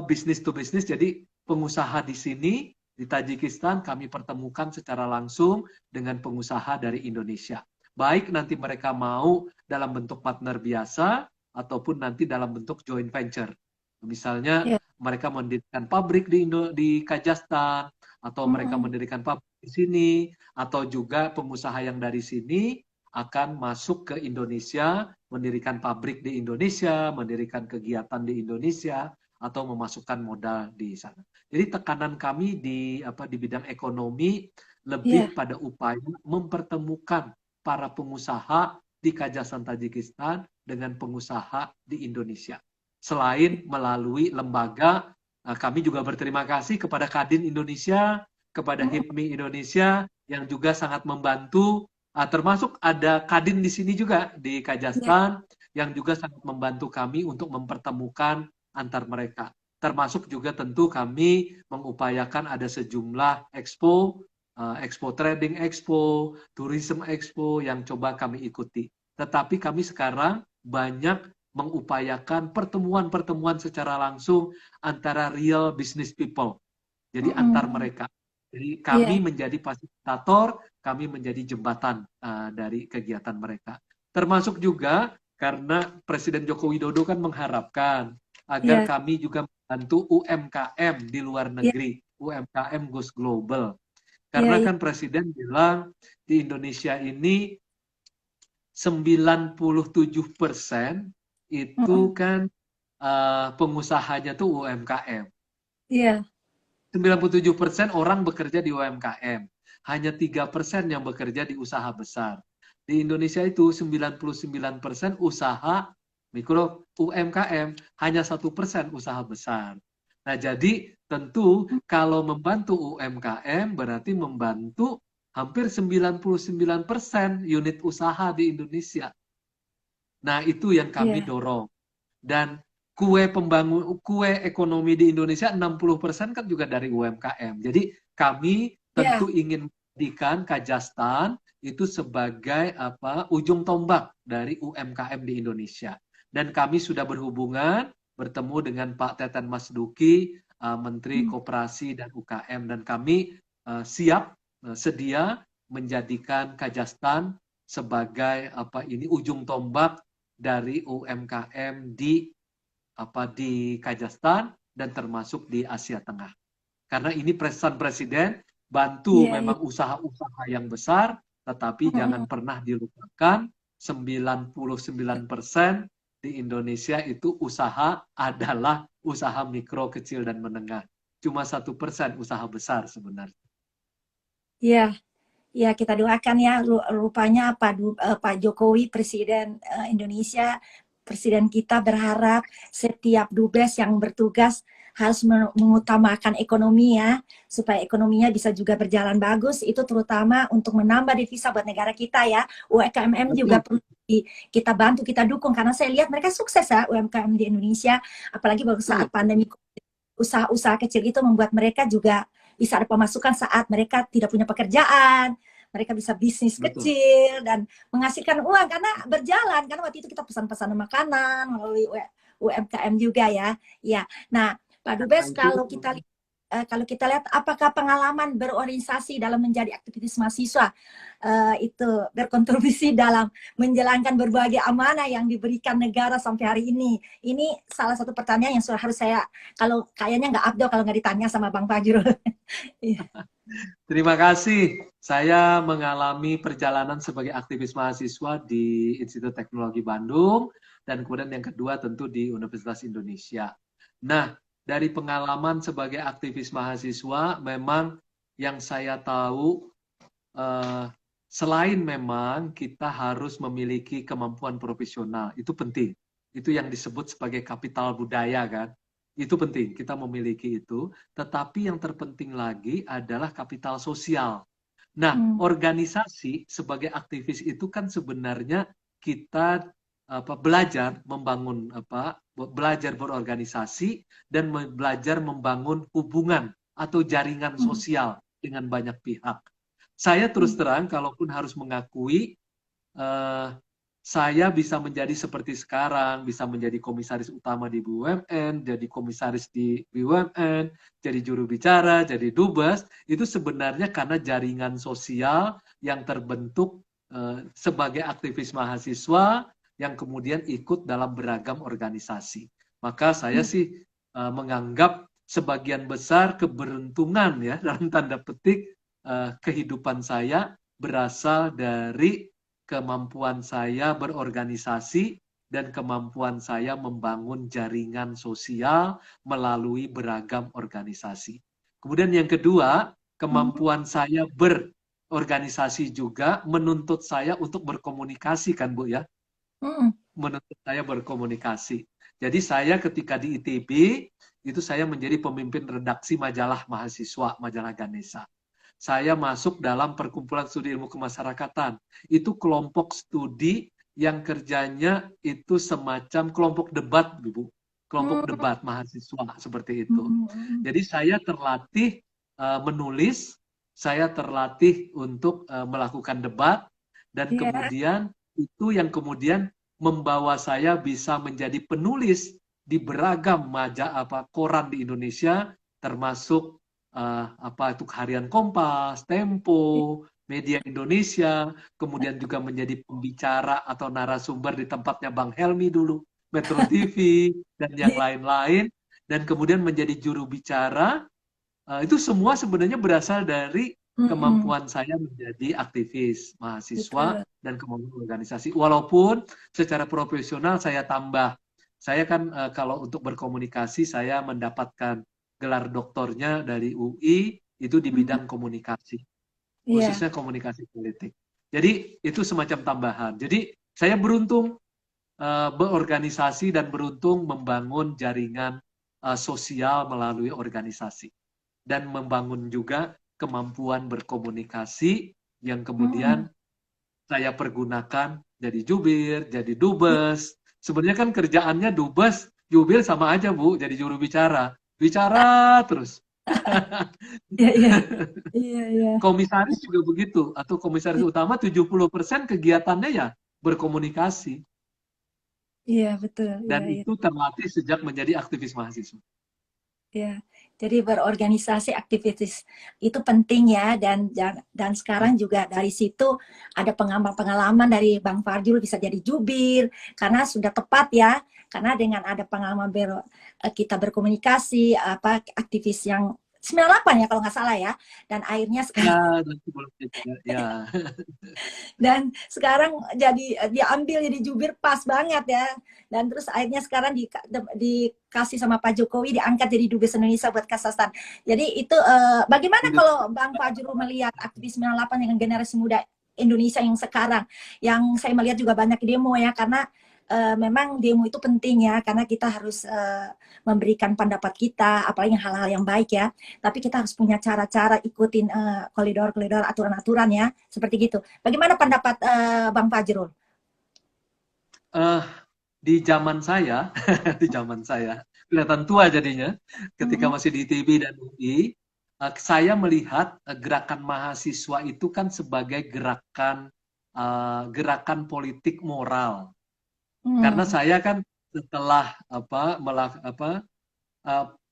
bisnis to bisnis. Jadi pengusaha di sini di Tajikistan kami pertemukan secara langsung dengan pengusaha dari Indonesia. Baik nanti mereka mau dalam bentuk partner biasa ataupun nanti dalam bentuk joint venture. Misalnya Iya. mereka mendirikan pabrik di Kazakhstan atau mereka Mm-mm. mendirikan pabrik di sini atau juga pengusaha yang dari sini akan masuk ke Indonesia, mendirikan pabrik di Indonesia, mendirikan kegiatan di Indonesia atau memasukkan modal di sana. Jadi tekanan kami di bidang ekonomi lebih Iya. pada upaya mempertemukan para pengusaha di Kazakhstan Tajikistan dengan pengusaha di Indonesia. Selain melalui lembaga, kami juga berterima kasih kepada Kadin Indonesia, kepada Mm-mm. HIPMI Indonesia yang juga sangat membantu, termasuk ada Kadin di sini juga di Iya. Kazakhstan yang juga sangat membantu kami untuk mempertemukan antar mereka. Termasuk juga tentu kami mengupayakan ada sejumlah expo, expo trading expo, tourism expo yang coba kami ikuti. Tetapi kami sekarang banyak mengupayakan pertemuan-pertemuan secara langsung antara real business people. Jadi antar Mm-mm. mereka. Jadi kami Iya. menjadi fasilitator, kami menjadi jembatan dari kegiatan mereka. Termasuk juga karena Presiden Joko Widodo kan mengharapkan agar Iya. kami juga membantu UMKM di luar Iya. negeri, UMKM goes global. Iya. Karena Iya. kan Presiden bilang di Indonesia ini 97% itu Mm-mm. kan pengusahanya tuh UMKM. Iya. 97% orang bekerja di UMKM. Hanya 3% yang bekerja di usaha besar. Di Indonesia itu 99% usaha mikro UMKM, hanya 1% usaha besar. Nah, jadi tentu kalau membantu UMKM berarti membantu hampir 99% unit usaha di Indonesia. Nah, itu yang kami Iya. dorong. Dan kue ekonomi di Indonesia 60% kan juga dari UMKM. Jadi kami tentu Iya. ingin menjadikan Kazakhstan itu sebagai ujung tombak dari UMKM di Indonesia. Dan kami sudah bertemu dengan Pak Teten Mas Duki, Menteri Mm. Koperasi dan UKM, dan kami siap sedia menjadikan Kazakhstan sebagai ujung tombak dari UMKM di Kazakhstan dan termasuk di Asia Tengah. Karena ini pesan Presiden, bantu Iya. Iya. memang usaha-usaha yang besar, tetapi jangan Mm-mm. pernah dilupakan 99% di Indonesia itu usaha adalah usaha mikro, kecil, dan menengah. Cuma 1% usaha besar sebenarnya. Iya. Ya, kita doakan ya, rupanya Pak Jokowi, Presiden Indonesia, Presiden kita berharap setiap dubes yang bertugas harus mengutamakan ekonomi ya, supaya ekonominya bisa juga berjalan bagus, itu terutama untuk menambah devisa buat negara kita ya. UMKM juga Betul. perlu kita bantu, kita dukung, karena saya lihat mereka sukses ya UMKM di Indonesia, apalagi pada saat Betul. pandemi, usaha-usaha kecil itu membuat mereka juga bisa ada pemasukan saat mereka tidak punya pekerjaan, mereka bisa bisnis Betul. kecil dan menghasilkan uang karena berjalan. Karena waktu itu kita pesan-pesan makanan melalui UMKM juga ya. Ya. Nah, Pak Karena Dubes itu kalau kita lihat kalau kita lihat apakah pengalaman berorganisasi dalam menjadi aktivis mahasiswa itu berkontribusi dalam menjalankan berbagai amanah yang diberikan negara sampai hari ini. Ini salah satu pertanyaan yang harus saya, kalau kayaknya nggak abdol kalau nggak ditanya sama Bang Fajrul. Iya. Terima kasih. Saya mengalami perjalanan sebagai aktivis mahasiswa di Institut Teknologi Bandung, dan kemudian yang kedua tentu di Universitas Indonesia. Nah, dari pengalaman sebagai aktivis mahasiswa, memang yang saya tahu, selain memang kita harus memiliki kemampuan profesional, itu penting. Itu yang disebut sebagai kapital budaya kan. Itu penting, kita memiliki itu. Tetapi yang terpenting lagi adalah kapital sosial. Nah, organisasi sebagai aktivis itu kan sebenarnya kita belajar membangun belajar berorganisasi dan belajar membangun hubungan atau jaringan sosial dengan banyak pihak. Saya terus terang, kalaupun harus mengakui, saya bisa menjadi seperti sekarang, bisa menjadi komisaris utama di BUMN, jadi komisaris di BUMN, jadi juru bicara, jadi dubes, itu sebenarnya karena jaringan sosial yang terbentuk sebagai aktivis mahasiswa yang kemudian ikut dalam beragam organisasi. Maka saya sih menganggap sebagian besar keberuntungan ya dalam tanda petik kehidupan saya berasal dari kemampuan saya berorganisasi dan kemampuan saya membangun jaringan sosial melalui beragam organisasi. Kemudian yang kedua, kemampuan saya berorganisasi juga menuntut saya untuk berkomunikasi kan Bu ya? Menuntut saya berkomunikasi. Jadi saya ketika di ITB, itu saya menjadi pemimpin redaksi majalah mahasiswa, majalah Ganesha. Saya masuk dalam perkumpulan studi ilmu kemasyarakatan. Itu kelompok studi yang kerjanya itu semacam kelompok debat, Ibu. Kelompok debat mahasiswa seperti itu. Jadi saya terlatih menulis, saya terlatih untuk melakukan debat, dan kemudian itu yang kemudian membawa saya bisa menjadi penulis di beragam koran di Indonesia, termasuk itu Harian Kompas, Tempo, Media Indonesia, kemudian juga menjadi pembicara atau narasumber di tempatnya Bang Helmi dulu, Metro TV, dan yang lain-lain, dan kemudian menjadi juru bicara. Itu semua sebenarnya berasal dari kemampuan saya menjadi aktivis mahasiswa dan kemampuan organisasi. Walaupun secara profesional saya tambah. Saya kan kalau untuk berkomunikasi saya mendapatkan gelar doktornya dari UI itu di bidang komunikasi, khususnya komunikasi politik. Jadi itu semacam tambahan. Jadi saya beruntung berorganisasi dan beruntung membangun jaringan sosial melalui organisasi dan membangun juga kemampuan berkomunikasi yang kemudian saya pergunakan jadi jubir, jadi dubes. Sebenarnya kan kerjaannya dubes, jubir sama aja Bu, jadi juru bicara. Bicara terus. Komisaris juga begitu, atau komisaris utama 70% kegiatannya ya berkomunikasi. Iya, betul. Dan itu terlatih sejak menjadi aktivis mahasiswa. Ya, jadi berorganisasi aktivitas itu penting ya, dan sekarang juga dari situ ada pengalaman dari Bang Fajrul bisa jadi jubir karena sudah tepat ya, karena dengan ada pengalaman kita berkomunikasi aktivis yang 98 ya kalau nggak salah ya, dan akhirnya sekarang dan sekarang jadi diambil jadi jubir pas banget ya, dan terus akhirnya sekarang dikasih sama Pak Jokowi diangkat jadi dubes Indonesia buat Kazakhstan. Jadi itu bagaimana kalau Bang Fajrul melihat aktivis 98 dengan generasi muda Indonesia yang sekarang, yang saya melihat juga banyak demo ya, karena memang demo itu penting ya, karena kita harus memberikan pendapat kita, apalagi hal-hal yang baik ya. Tapi kita harus punya cara-cara ikutin koridor-koridor, aturan-aturan ya, seperti gitu. Bagaimana pendapat Bang Fajrul? Di zaman saya, kelihatan tua jadinya, ketika masih di ITB dan UI, saya melihat gerakan mahasiswa itu kan sebagai gerakan politik moral. Karena saya kan setelah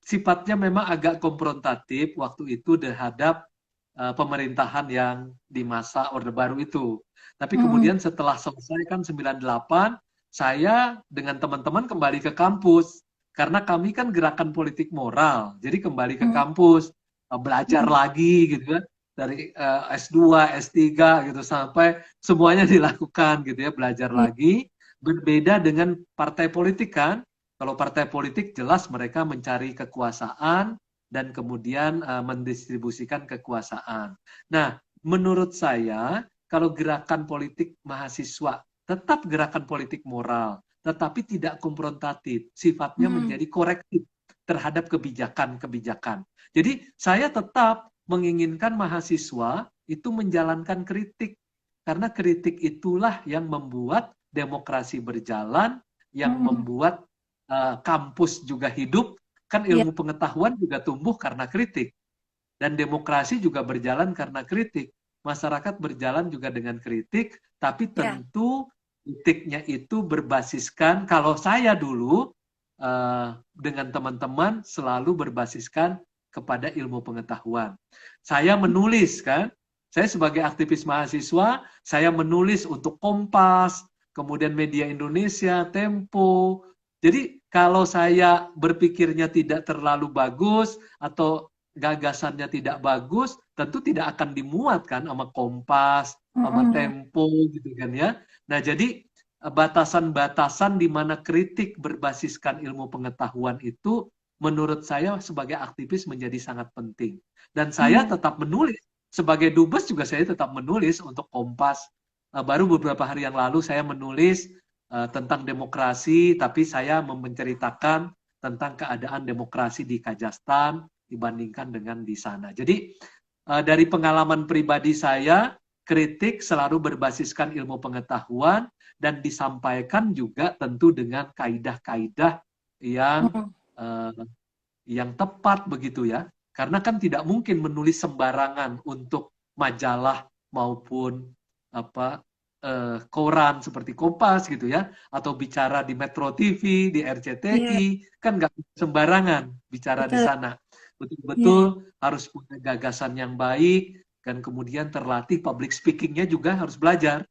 sifatnya memang agak konfrontatif waktu itu terhadap pemerintahan yang di masa Orde Baru itu. Tapi Mm-mm. kemudian setelah selesai kan 98, saya dengan teman-teman kembali ke kampus. Karena kami kan gerakan politik moral, jadi kembali ke Mm-mm. kampus, belajar Mm-mm. lagi gitu kan, dari S2, S3 gitu, sampai semuanya dilakukan gitu ya, belajar Iya. lagi. Berbeda dengan partai politik kan, kalau partai politik jelas mereka mencari kekuasaan, dan kemudian mendistribusikan kekuasaan. Nah, menurut saya, kalau gerakan politik mahasiswa tetap gerakan politik moral, tetapi tidak konfrontatif, sifatnya Mm-mm. menjadi korektif terhadap kebijakan-kebijakan. Jadi, saya tetap menginginkan mahasiswa itu menjalankan kritik, karena kritik itulah yang membuat demokrasi berjalan, yang Mm-mm. membuat kampus juga hidup. Kan Iya. ilmu pengetahuan juga tumbuh karena kritik. Dan demokrasi juga berjalan karena kritik. Masyarakat berjalan juga dengan kritik, tapi Iya. tentu kritiknya itu berbasiskan, kalau saya dulu dengan teman-teman selalu berbasiskan kepada ilmu pengetahuan. Saya menulis kan, saya sebagai aktivis mahasiswa, saya menulis untuk Kompas, kemudian Media Indonesia, Tempo. Jadi kalau saya berpikirnya tidak terlalu bagus atau gagasannya tidak bagus, tentu tidak akan dimuat kan sama Kompas, sama Mm-mm. Tempo gitu kan ya. Nah, jadi batasan-batasan di mana kritik berbasiskan ilmu pengetahuan itu menurut saya sebagai aktivis menjadi sangat penting. Dan saya Mm. tetap menulis. Sebagai dubes juga saya tetap menulis untuk Kompas. Baru beberapa hari yang lalu saya menulis tentang demokrasi, tapi saya menceritakan tentang keadaan demokrasi di Kazakhstan dibandingkan dengan di sana. Jadi dari pengalaman pribadi saya, kritik selalu berbasiskan ilmu pengetahuan dan disampaikan juga tentu dengan kaidah-kaidah yang Mm. uh, yang tepat begitu ya. Karena kan tidak mungkin menulis sembarangan untuk majalah maupun apa koran seperti Kompas gitu ya, atau bicara di Metro TV, di Iya. RCTI, kan nggak sembarangan bicara di Betul. sana. Iya. Betul-betul harus punya gagasan yang baik, dan kemudian terlatih public speaking-nya juga harus belajar.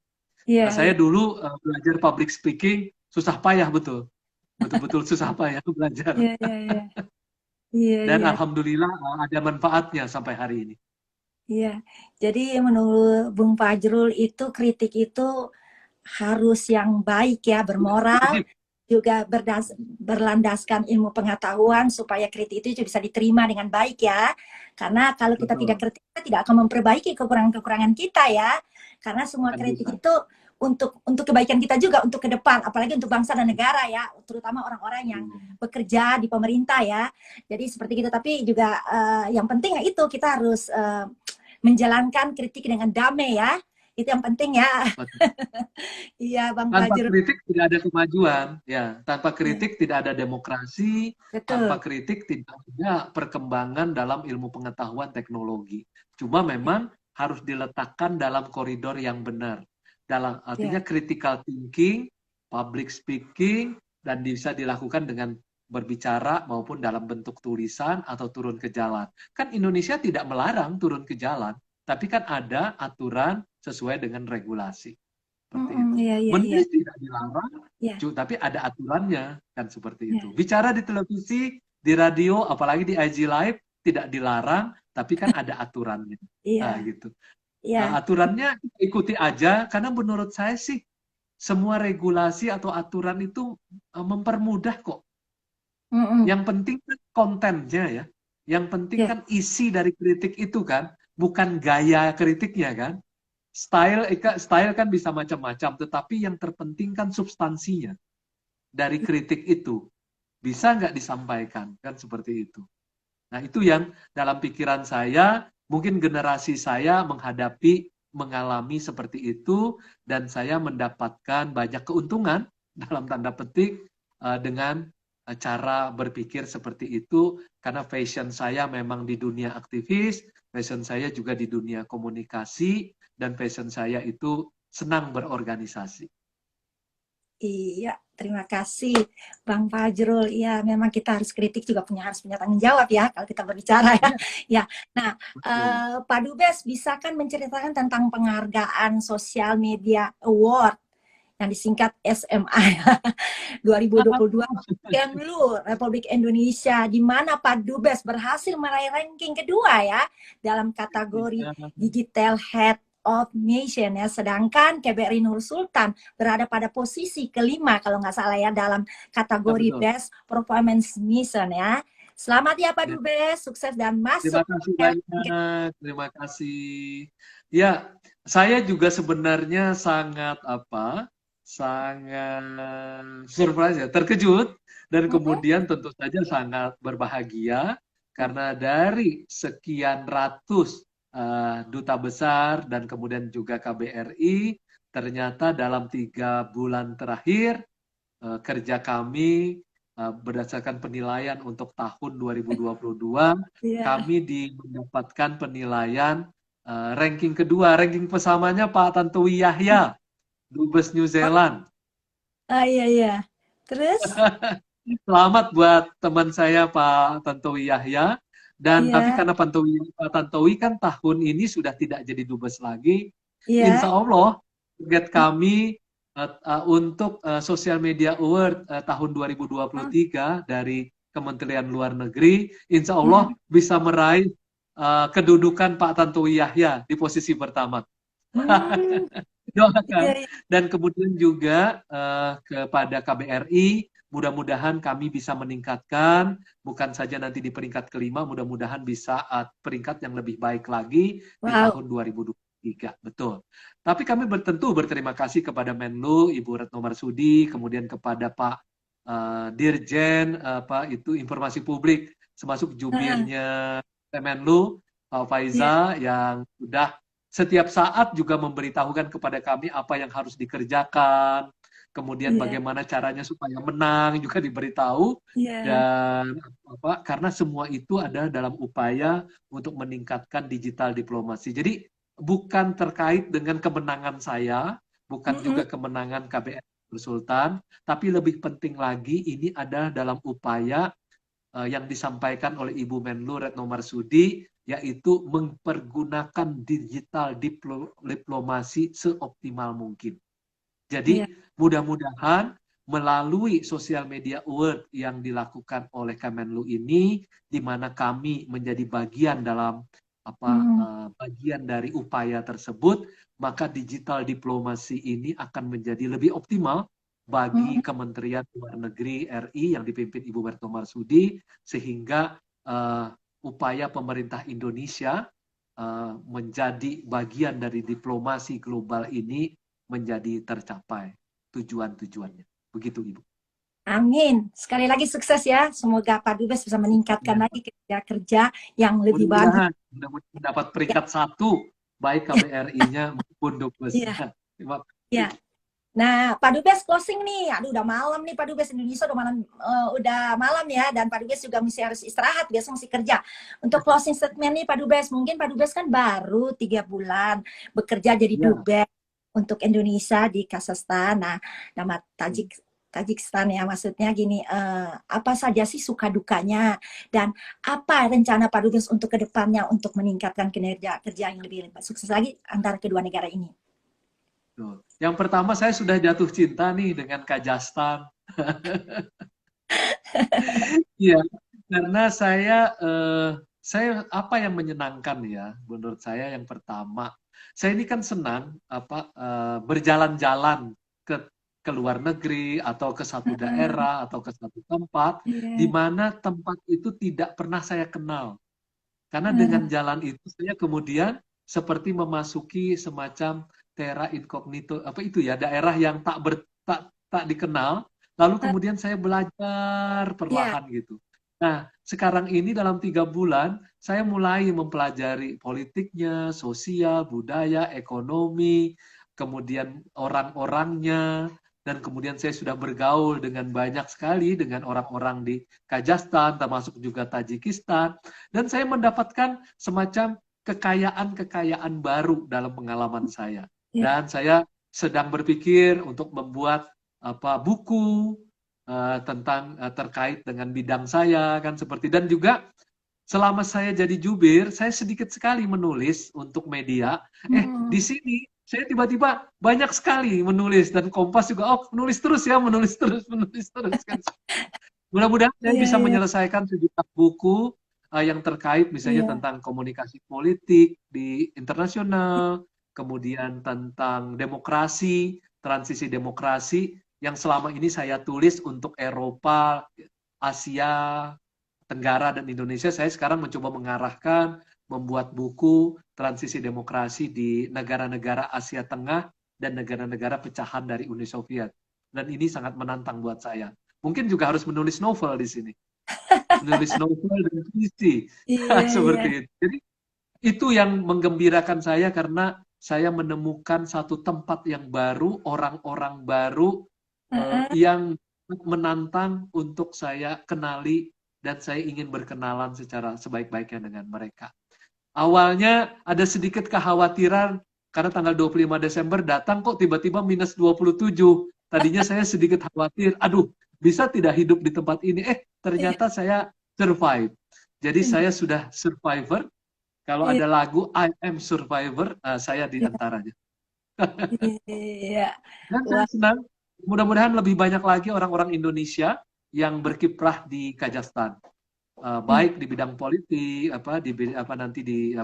Iya. Nah, saya Iya. dulu belajar public speaking susah payah betul. Betul-betul susah payah belajar. Iya. Iya. Iya. Iya. Dan Iya. alhamdulillah ada manfaatnya sampai hari ini. Iya. Jadi menurut Bung Fajrul itu kritik itu harus yang baik ya, bermoral, Wajib. juga berlandaskan ilmu pengetahuan supaya kritik itu juga bisa diterima dengan baik ya. Karena kalau kita tidak Betul. kritik, kita tidak akan memperbaiki kekurangan-kekurangan kita ya. Karena semua Kan kritik bisa. itu untuk kebaikan kita juga, untuk ke depan, apalagi untuk bangsa dan negara ya, terutama orang-orang yang bekerja di pemerintah ya. Jadi seperti itu. Tapi juga yang penting ya itu, kita harus menjalankan kritik dengan damai ya. Itu yang penting ya. Betul. Iya, Bang Tanpa Fajrul. kritik tidak ada kemajuan, ya. Tanpa Iya, kritik tidak ada demokrasi, tanpa betul. kritik tidak ada perkembangan dalam ilmu pengetahuan teknologi. Cuma memang harus diletakkan dalam koridor yang benar. Dalam Iya. artinya critical thinking, public speaking, dan bisa dilakukan dengan berbicara maupun dalam bentuk tulisan atau turun ke jalan. Kan Indonesia tidak melarang turun ke jalan, tapi kan ada aturan sesuai dengan regulasi. Seperti itu. Iya, iya, iya. Menulis tidak dilarang, Iya, tapi ada aturannya, kan seperti iya. itu. Bicara di televisi, di radio, apalagi di IG Live, tidak dilarang, tapi kan ada aturannya. Nah, Iya, gitu. iya. Aturannya ikuti aja, karena menurut saya sih, semua regulasi atau aturan itu mempermudah kok. Mm-mm. Yang penting kan kontennya ya. Yang penting Iya, kan isi dari kritik itu kan, bukan gaya kritiknya kan. Style kan bisa macam-macam, tetapi yang terpenting kan substansinya dari kritik itu. Bisa nggak disampaikan, kan seperti itu. Nah, itu yang dalam pikiran saya, mungkin generasi saya mengalami seperti itu, dan saya mendapatkan banyak keuntungan, dalam tanda petik, dengan cara berpikir seperti itu, karena passion saya memang di dunia aktivis, passion saya juga di dunia komunikasi, dan passion saya itu senang berorganisasi. Iya, terima kasih Bang Fajrul. Iya, memang kita harus kritik juga harus punya tanggung jawab ya kalau kita berbicara ya. Ya, Ya, nah betul. Pak Dubes bisa kan menceritakan tentang penghargaan Social Media Award yang disingkat SMA 2022 Kemlu Republik Indonesia, di mana Pak Dubes berhasil meraih ranking kedua ya dalam kategori Digital Head of Nation ya, sedangkan KBRI Nur Sultan berada pada posisi kelima kalau nggak salah ya dalam Ya, kategori betul. Best Performance Mission ya. Selamat ya Pak Ya. Dubes, sukses dan masuk Terima kasih ke ranking. banyak. Terima kasih. Ya, saya juga sebenarnya sangat sangat surprise ya, terkejut dan Mhm. kemudian tentu saja sangat berbahagia karena dari sekian ratus duta besar dan kemudian juga KBRI ternyata dalam 3 bulan terakhir kerja kami berdasarkan penilaian untuk tahun 2022, Iya. kami mendapatkan penilaian ranking kedua. Ranking persamanya Pak Tantowi Yahya, Dubes New Oh, Zealand. iya iya. Terus? Selamat buat teman saya Pak Tantowi Yahya. Dan tapi Iya, karena Pak Tantowi kan tahun ini sudah tidak jadi dubes lagi, iya. insya Allah target kami untuk Social Media Award tahun Hmm, 2023 dari Kementerian Luar Negeri, insya Allah hmm, bisa meraih kedudukan Pak Tantowi Yahya di posisi pertama. hmm, iya, Doakan. iya. Dan kemudian juga kepada KBRI, mudah-mudahan kami bisa meningkatkan, bukan saja nanti di peringkat kelima, mudah-mudahan bisa peringkat yang lebih baik lagi di Wow. tahun 2023. Betul. Tapi kami tentu berterima kasih kepada Menlu, Ibu Retno Marsudi, kemudian kepada Pak Dirjen itu Informasi Publik, termasuk Heeh, jubirnya Menlu, Pak iya, Faiza, yang sudah setiap saat juga memberitahukan kepada kami apa yang harus dikerjakan, kemudian iya, bagaimana caranya supaya menang juga diberitahu, iya. dan karena semua itu ada dalam upaya untuk meningkatkan digital diplomasi. Jadi bukan terkait dengan kemenangan saya, bukan Mm-mm. juga kemenangan KBRI Sultan, tapi lebih penting lagi ini ada dalam upaya yang disampaikan oleh Ibu Menlu Retno Marsudi, yaitu mempergunakan digital diplomasi seoptimal mungkin. Iya, Jadi mudah-mudahan melalui Social Media Award yang dilakukan oleh Kemenlu ini, di mana kami menjadi bagian dalam mm, bagian dari upaya tersebut, maka digital diplomasi ini akan menjadi lebih optimal bagi mm, Kementerian Luar Negeri RI yang dipimpin Ibu Retno Marsudi, sehingga upaya pemerintah Indonesia menjadi bagian dari diplomasi global ini menjadi tercapai tujuan-tujuannya. Begitu, Ibu. amin. Sekali lagi sukses ya. Semoga Pak Dubes bisa meningkatkan Ya, lagi kerja-kerja yang lebih bagus. mudah-mudahan mendapat Ya, peringkat satu, baik KBRI-nya maupun iya, Dubesnya. Terima iya. kasih. Nah, Pak Dubes closing nih. Aduh, udah malam nih Pak Dubes, Indonesia udah malam ya, dan Pak Dubes juga mesti harus istirahat, besok mesti kerja. Untuk closing statement nih Pak Dubes, mungkin Pak Dubes kan baru 3 bulan bekerja jadi Ya, Dubes untuk Indonesia di Kazakhstan. Nah, nama Tajikistan ya, maksudnya gini, apa saja sih suka dukanya dan apa rencana Pak Dubes untuk kedepannya untuk meningkatkan kinerja kerja yang lebih sukses lagi antara kedua negara ini? tuh. Yang pertama saya sudah jatuh cinta nih dengan Kajastan. Iya, karena saya apa yang menyenangkan ya, menurut saya yang pertama, saya ini kan senang berjalan-jalan ke ke luar negeri atau ke satu Heeh, daerah atau ke satu tempat di iya. mana tempat itu tidak pernah saya kenal. Karena dengan Heeh. jalan itu saya kemudian seperti memasuki semacam terra incognito, apa itu ya, daerah yang tak dikenal, lalu kemudian saya belajar Iya, perlahan gitu. Nah, sekarang ini dalam 3 bulan, saya mulai mempelajari politiknya, sosial, budaya, ekonomi, kemudian orang-orangnya, dan kemudian saya sudah bergaul dengan banyak sekali dengan orang-orang di Kazakhstan, termasuk juga Tajikistan, dan saya mendapatkan semacam kekayaan-kekayaan baru dalam pengalaman saya. iya, Dan saya sedang berpikir untuk membuat buku tentang terkait dengan bidang saya kan seperti, dan juga selama saya jadi jubir saya sedikit sekali menulis untuk media. Di sini saya tiba-tiba banyak sekali menulis, dan Kompas juga menulis terus ya, menulis terus kan. Mudah-mudahan saya Iya, bisa iya, menyelesaikan sejumlah buku yang terkait misalnya iya. tentang komunikasi politik di internasional, kemudian tentang demokrasi, transisi demokrasi yang selama ini saya tulis untuk Eropa, Asia Tenggara, dan Indonesia. Saya sekarang mencoba mengarahkan, membuat buku transisi demokrasi di negara-negara Asia Tengah dan negara-negara pecahan dari Uni Soviet. Dan ini sangat menantang buat saya. Mungkin juga harus menulis novel di sini. Menulis novel dan puisi. Iya, iya. Seperti itu. Jadi itu yang menggembirakan saya, karena saya menemukan satu tempat yang baru, orang-orang baru Heeh. yang menantang untuk saya kenali, dan saya ingin berkenalan secara sebaik-baiknya dengan mereka. Awalnya ada sedikit kekhawatiran karena tanggal 25 Desember datang kok tiba-tiba minus 27. Tadinya saya sedikit khawatir, aduh bisa tidak hidup di tempat ini? Iya, Ternyata saya survive. Jadi iya, saya sudah survivor. Kalau iya, ada lagu I Am Survivor, saya di antaranya. iya. Dan saya Wah, senang, mudah-mudahan lebih banyak lagi orang-orang Indonesia yang berkiprah di Kazakhstan. iya. Baik di bidang politik, nanti di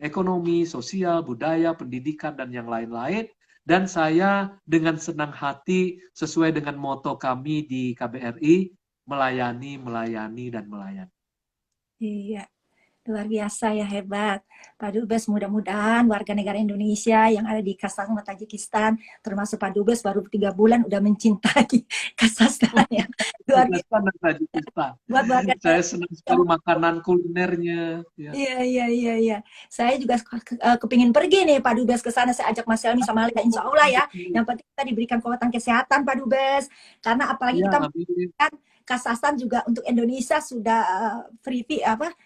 ekonomi, sosial, budaya, pendidikan, dan yang lain-lain. Dan saya dengan senang hati sesuai dengan moto kami di KBRI, melayani, melayani, dan melayani. Iya. Luar biasa ya, hebat. Pak Dubes, mudah-mudahan warga negara Indonesia yang ada di Kazakhstan, Tajikistan, termasuk Pak Dubes baru 3 bulan udah mencintai Kazakhstan ya. Luar biasa Kazakhstan dan Tajikistan. buat warga Saya negara senang sekali Indonesia. makanan kulinernya. Ya. Iya, iya, iya, iya. Saya juga kepingin pergi nih Pak Dubes ke sana. Saya ajak Mas Helmi sama Alia, insya Allah ya. Yang penting kita diberikan kekuatan kesehatan Pak Dubes. Karena apalagi Ya, kita amin. kan Kazakhstan juga untuk Indonesia sudah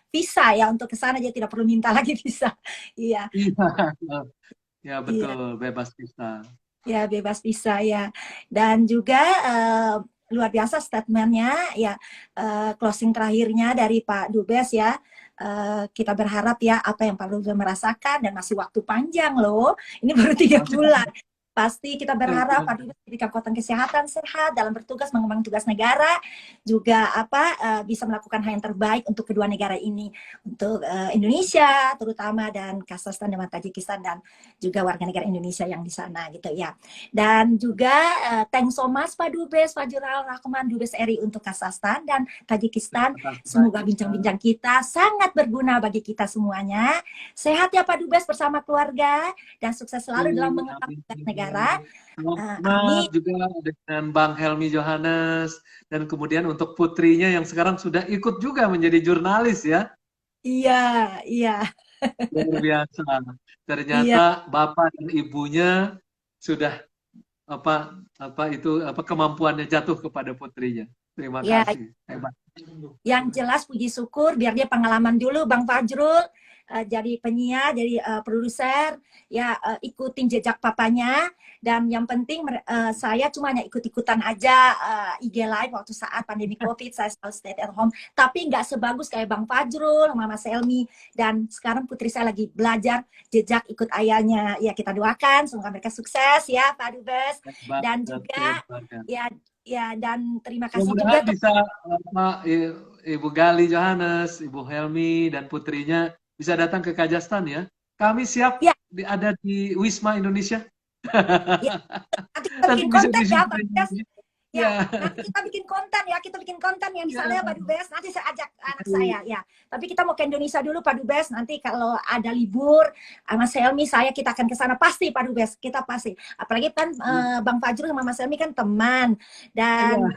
visa ya untuk ke sana, jadi tidak perlu minta lagi visa. Iya, Iya, ya iya. betul, bebas visa. Ya, bebas visa ya. Dan juga luar biasa statementnya ya, closing terakhirnya dari Pak Dubes ya. Kita berharap ya apa yang Pak Dubes merasakan, dan masih waktu panjang loh. Ini baru 3 bulan. Pasti kita berharap Pak Dubes diberikan kekuatan kesehatan, sehat dalam bertugas mengembang tugas negara, juga bisa melakukan hal yang terbaik untuk kedua negara ini, untuk Indonesia terutama, dan Kazakhstan dan Tajikistan, dan juga warga negara Indonesia yang di sana gitu ya. Dan juga thanks so much Pak Dubes Fajrul Rahman Dubes RI untuk Kazakhstan dan Tajikistan. Terima kasih Semoga banyak, Kak. bincang-bincang kita sangat berguna bagi kita semuanya. Sehat ya Pak Dubes bersama keluarga, dan sukses selalu dalam mengembangkan Amin. tugas negara. Selamat Amin. juga dengan Bang Helmi Johannes, dan kemudian untuk putrinya yang sekarang sudah ikut juga menjadi jurnalis ya. Iya, iya, Luar biasa. iya, Ternyata bapak dan ibunya sudah kemampuannya jatuh kepada putrinya. Terima iya. kasih. Hebat. Yang jelas puji syukur, biar dia pengalaman dulu Bang Fajrul, jadi penyiar, jadi produser ya, ikutin jejak papanya. Dan yang penting saya cuma hanya ikut-ikutan aja IG live waktu saat pandemi COVID, saya selalu stay at home, tapi nggak sebagus kayak Bang Fajrul, Mama Selmi. Dan sekarang putri saya lagi belajar jejak ikut ayahnya ya. Kita doakan semoga mereka sukses ya Pak Dubes. Hebat. Dan juga Hebat. ya, ya, dan terima kasih Mudah-mudahan juga. bisa Ibu Gali Johannes, Ibu Helmi, dan putrinya bisa datang ke Kazakhstan ya. Kami siap Ya, ada di Wisma Indonesia. ya, nanti kita Nanti bikin bisa konten ya Pak Dubes. disupply. Ya, Ya. nanti kita bikin konten ya. Kita bikin konten yang di sana ya Pak Ya. Dubes. Nanti saya ajak anak saya ya. Tapi kita mau ke Indonesia dulu Pak Dubes. Nanti kalau ada libur sama Selmi, kita akan ke sana pasti Pak Dubes. Kita pasti. Apalagi kan Bang Fajrul sama Mas Selmi kan teman. Dan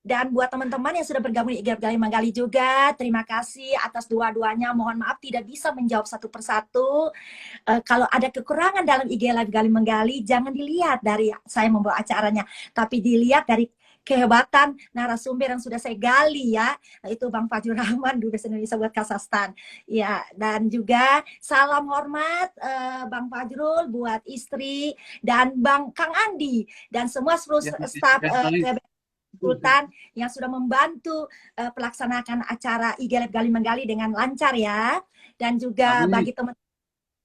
Iya. buat teman-teman yang sudah bergabung di IG Gali Manggali juga, terima kasih atas dua-duanya. Mohon maaf tidak bisa menjawab satu persatu. Kalau ada kekurangan dalam IG Live Gali Menggali, jangan dilihat dari saya membawa acaranya, tapi dilihat dari kehebatan narasumber yang sudah saya gali ya, itu Bang Fajrul Rahman, Dubes Indonesia buat Kazakhstan. Ya, dan juga salam hormat Bang Fajrul buat istri dan Bang Kang Andi dan semua seluruh Ya, staf ya, baik. Sultan yang sudah membantu pelaksanakan acara IGLF Gali Menggali dengan lancar ya. Dan juga Amin. bagi teman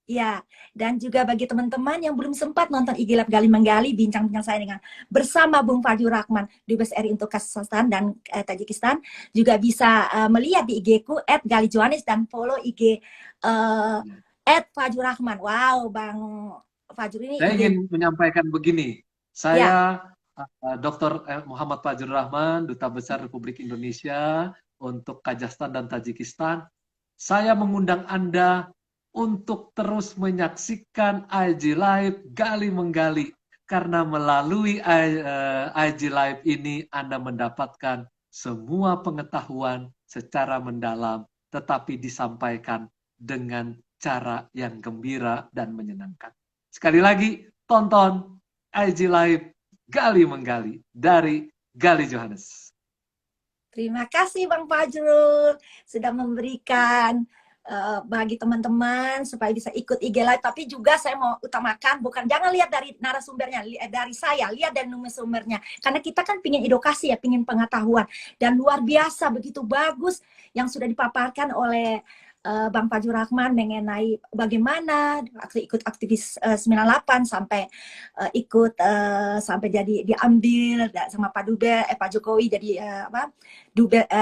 ya, dan juga bagi teman-teman yang belum sempat nonton IGLF Gali Menggali bincang-bincang saya dengan bersama Bung Fajrul Rahman Dubes RI untuk Kazakhstan dan Tajikistan, juga bisa melihat di IG ku @galijohannes dan follow IG uh, @Fajrul Rahman. Wow, Bang Fajrul ini Saya IG ingin menyampaikan begini. ya. Saya Dr. Muhammad Fajrul Rahman, Duta Besar Republik Indonesia untuk Kazakhstan dan Tajikistan. Saya mengundang Anda untuk terus menyaksikan IG Live Gali Menggali. Karena melalui IG Live ini Anda mendapatkan semua pengetahuan secara mendalam, tetapi disampaikan dengan cara yang gembira dan menyenangkan. Sekali lagi, tonton IG Live Gali Menggali dari Gali Johannes. Terima kasih Bang Fajrul sudah memberikan bagi teman-teman supaya bisa ikut IG Live. Tapi juga saya mau utamakan, bukan jangan lihat dari narasumbernya, dari saya, lihat dari narasumbernya. Karena kita kan pingin edukasi ya, pingin pengetahuan. Dan luar biasa, begitu bagus yang sudah dipaparkan oleh Bang Fajrul Rahman mengenai bagaimana ikut aktivis 98 sampai ikut sampai jadi diambil sama Pak Pak Jokowi jadi apa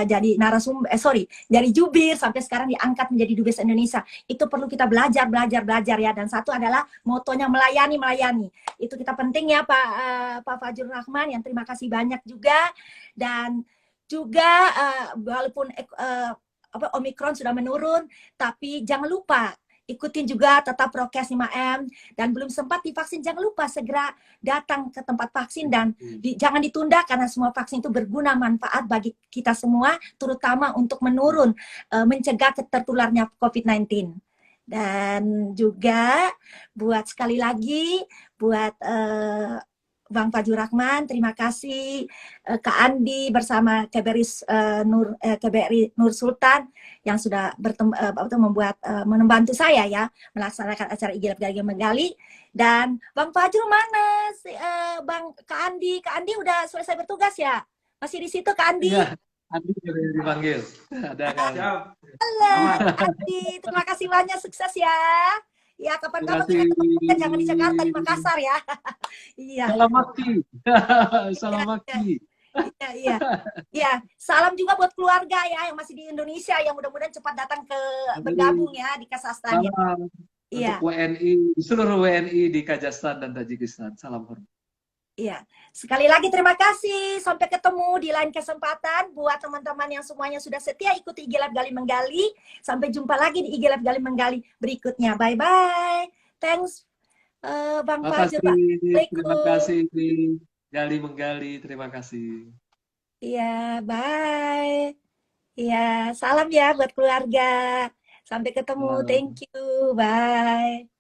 jadi narasumber dari jubir sampai sekarang diangkat menjadi dubes Indonesia. Itu perlu kita belajar ya. Dan satu adalah motonya melayani. Itu kita penting ya Pak Fajrul Rahman, yang terima kasih banyak juga. Dan juga walaupun Omikron sudah menurun, tapi jangan lupa ikutin juga tetap prokes 5M, dan belum sempat divaksin jangan lupa segera datang ke tempat vaksin dan jangan ditunda, karena semua vaksin itu berguna manfaat bagi kita semua, terutama untuk mencegah tertularnya COVID-19. Dan juga buat sekali lagi buat Bang Fajrul Rahman, terima kasih Kak Andi bersama KBRI Nur Sultan yang sudah membantu saya ya melaksanakan acara IGLF Gali Menggali. Dan Bang Fajrul mana? Bang Kak Andi udah selesai bertugas ya? Masih di situ Kak Andi? Iya, Andi juga dipanggil. Ada kan? Halo Kak Andi, terima kasih banyak, sukses ya. Ya, kapan-kapan kita ketemu, jangan di Jakarta, di Makassar ya. Iya. Salam maki. Salam maki. Iya. Salam juga buat keluarga ya yang masih di Indonesia, yang mudah-mudahan cepat datang bergabung ya di Kazakhstan ya. Salam untuk WNI, seluruh WNI di Kazakhstan dan Tajikistan. Salam hormat. Iya, sekali lagi terima kasih. Sampai ketemu di lain kesempatan. Buat teman-teman yang semuanya sudah setia ikuti IGLF Gali Menggali. Sampai jumpa lagi di IGLF Gali Menggali berikutnya. Bye-bye. Thanks, Bang Fajrul. Terima kasih, Gali Menggali. Terima kasih. Iya, bye. Iya, salam ya buat keluarga. Sampai ketemu. Thank you. Bye.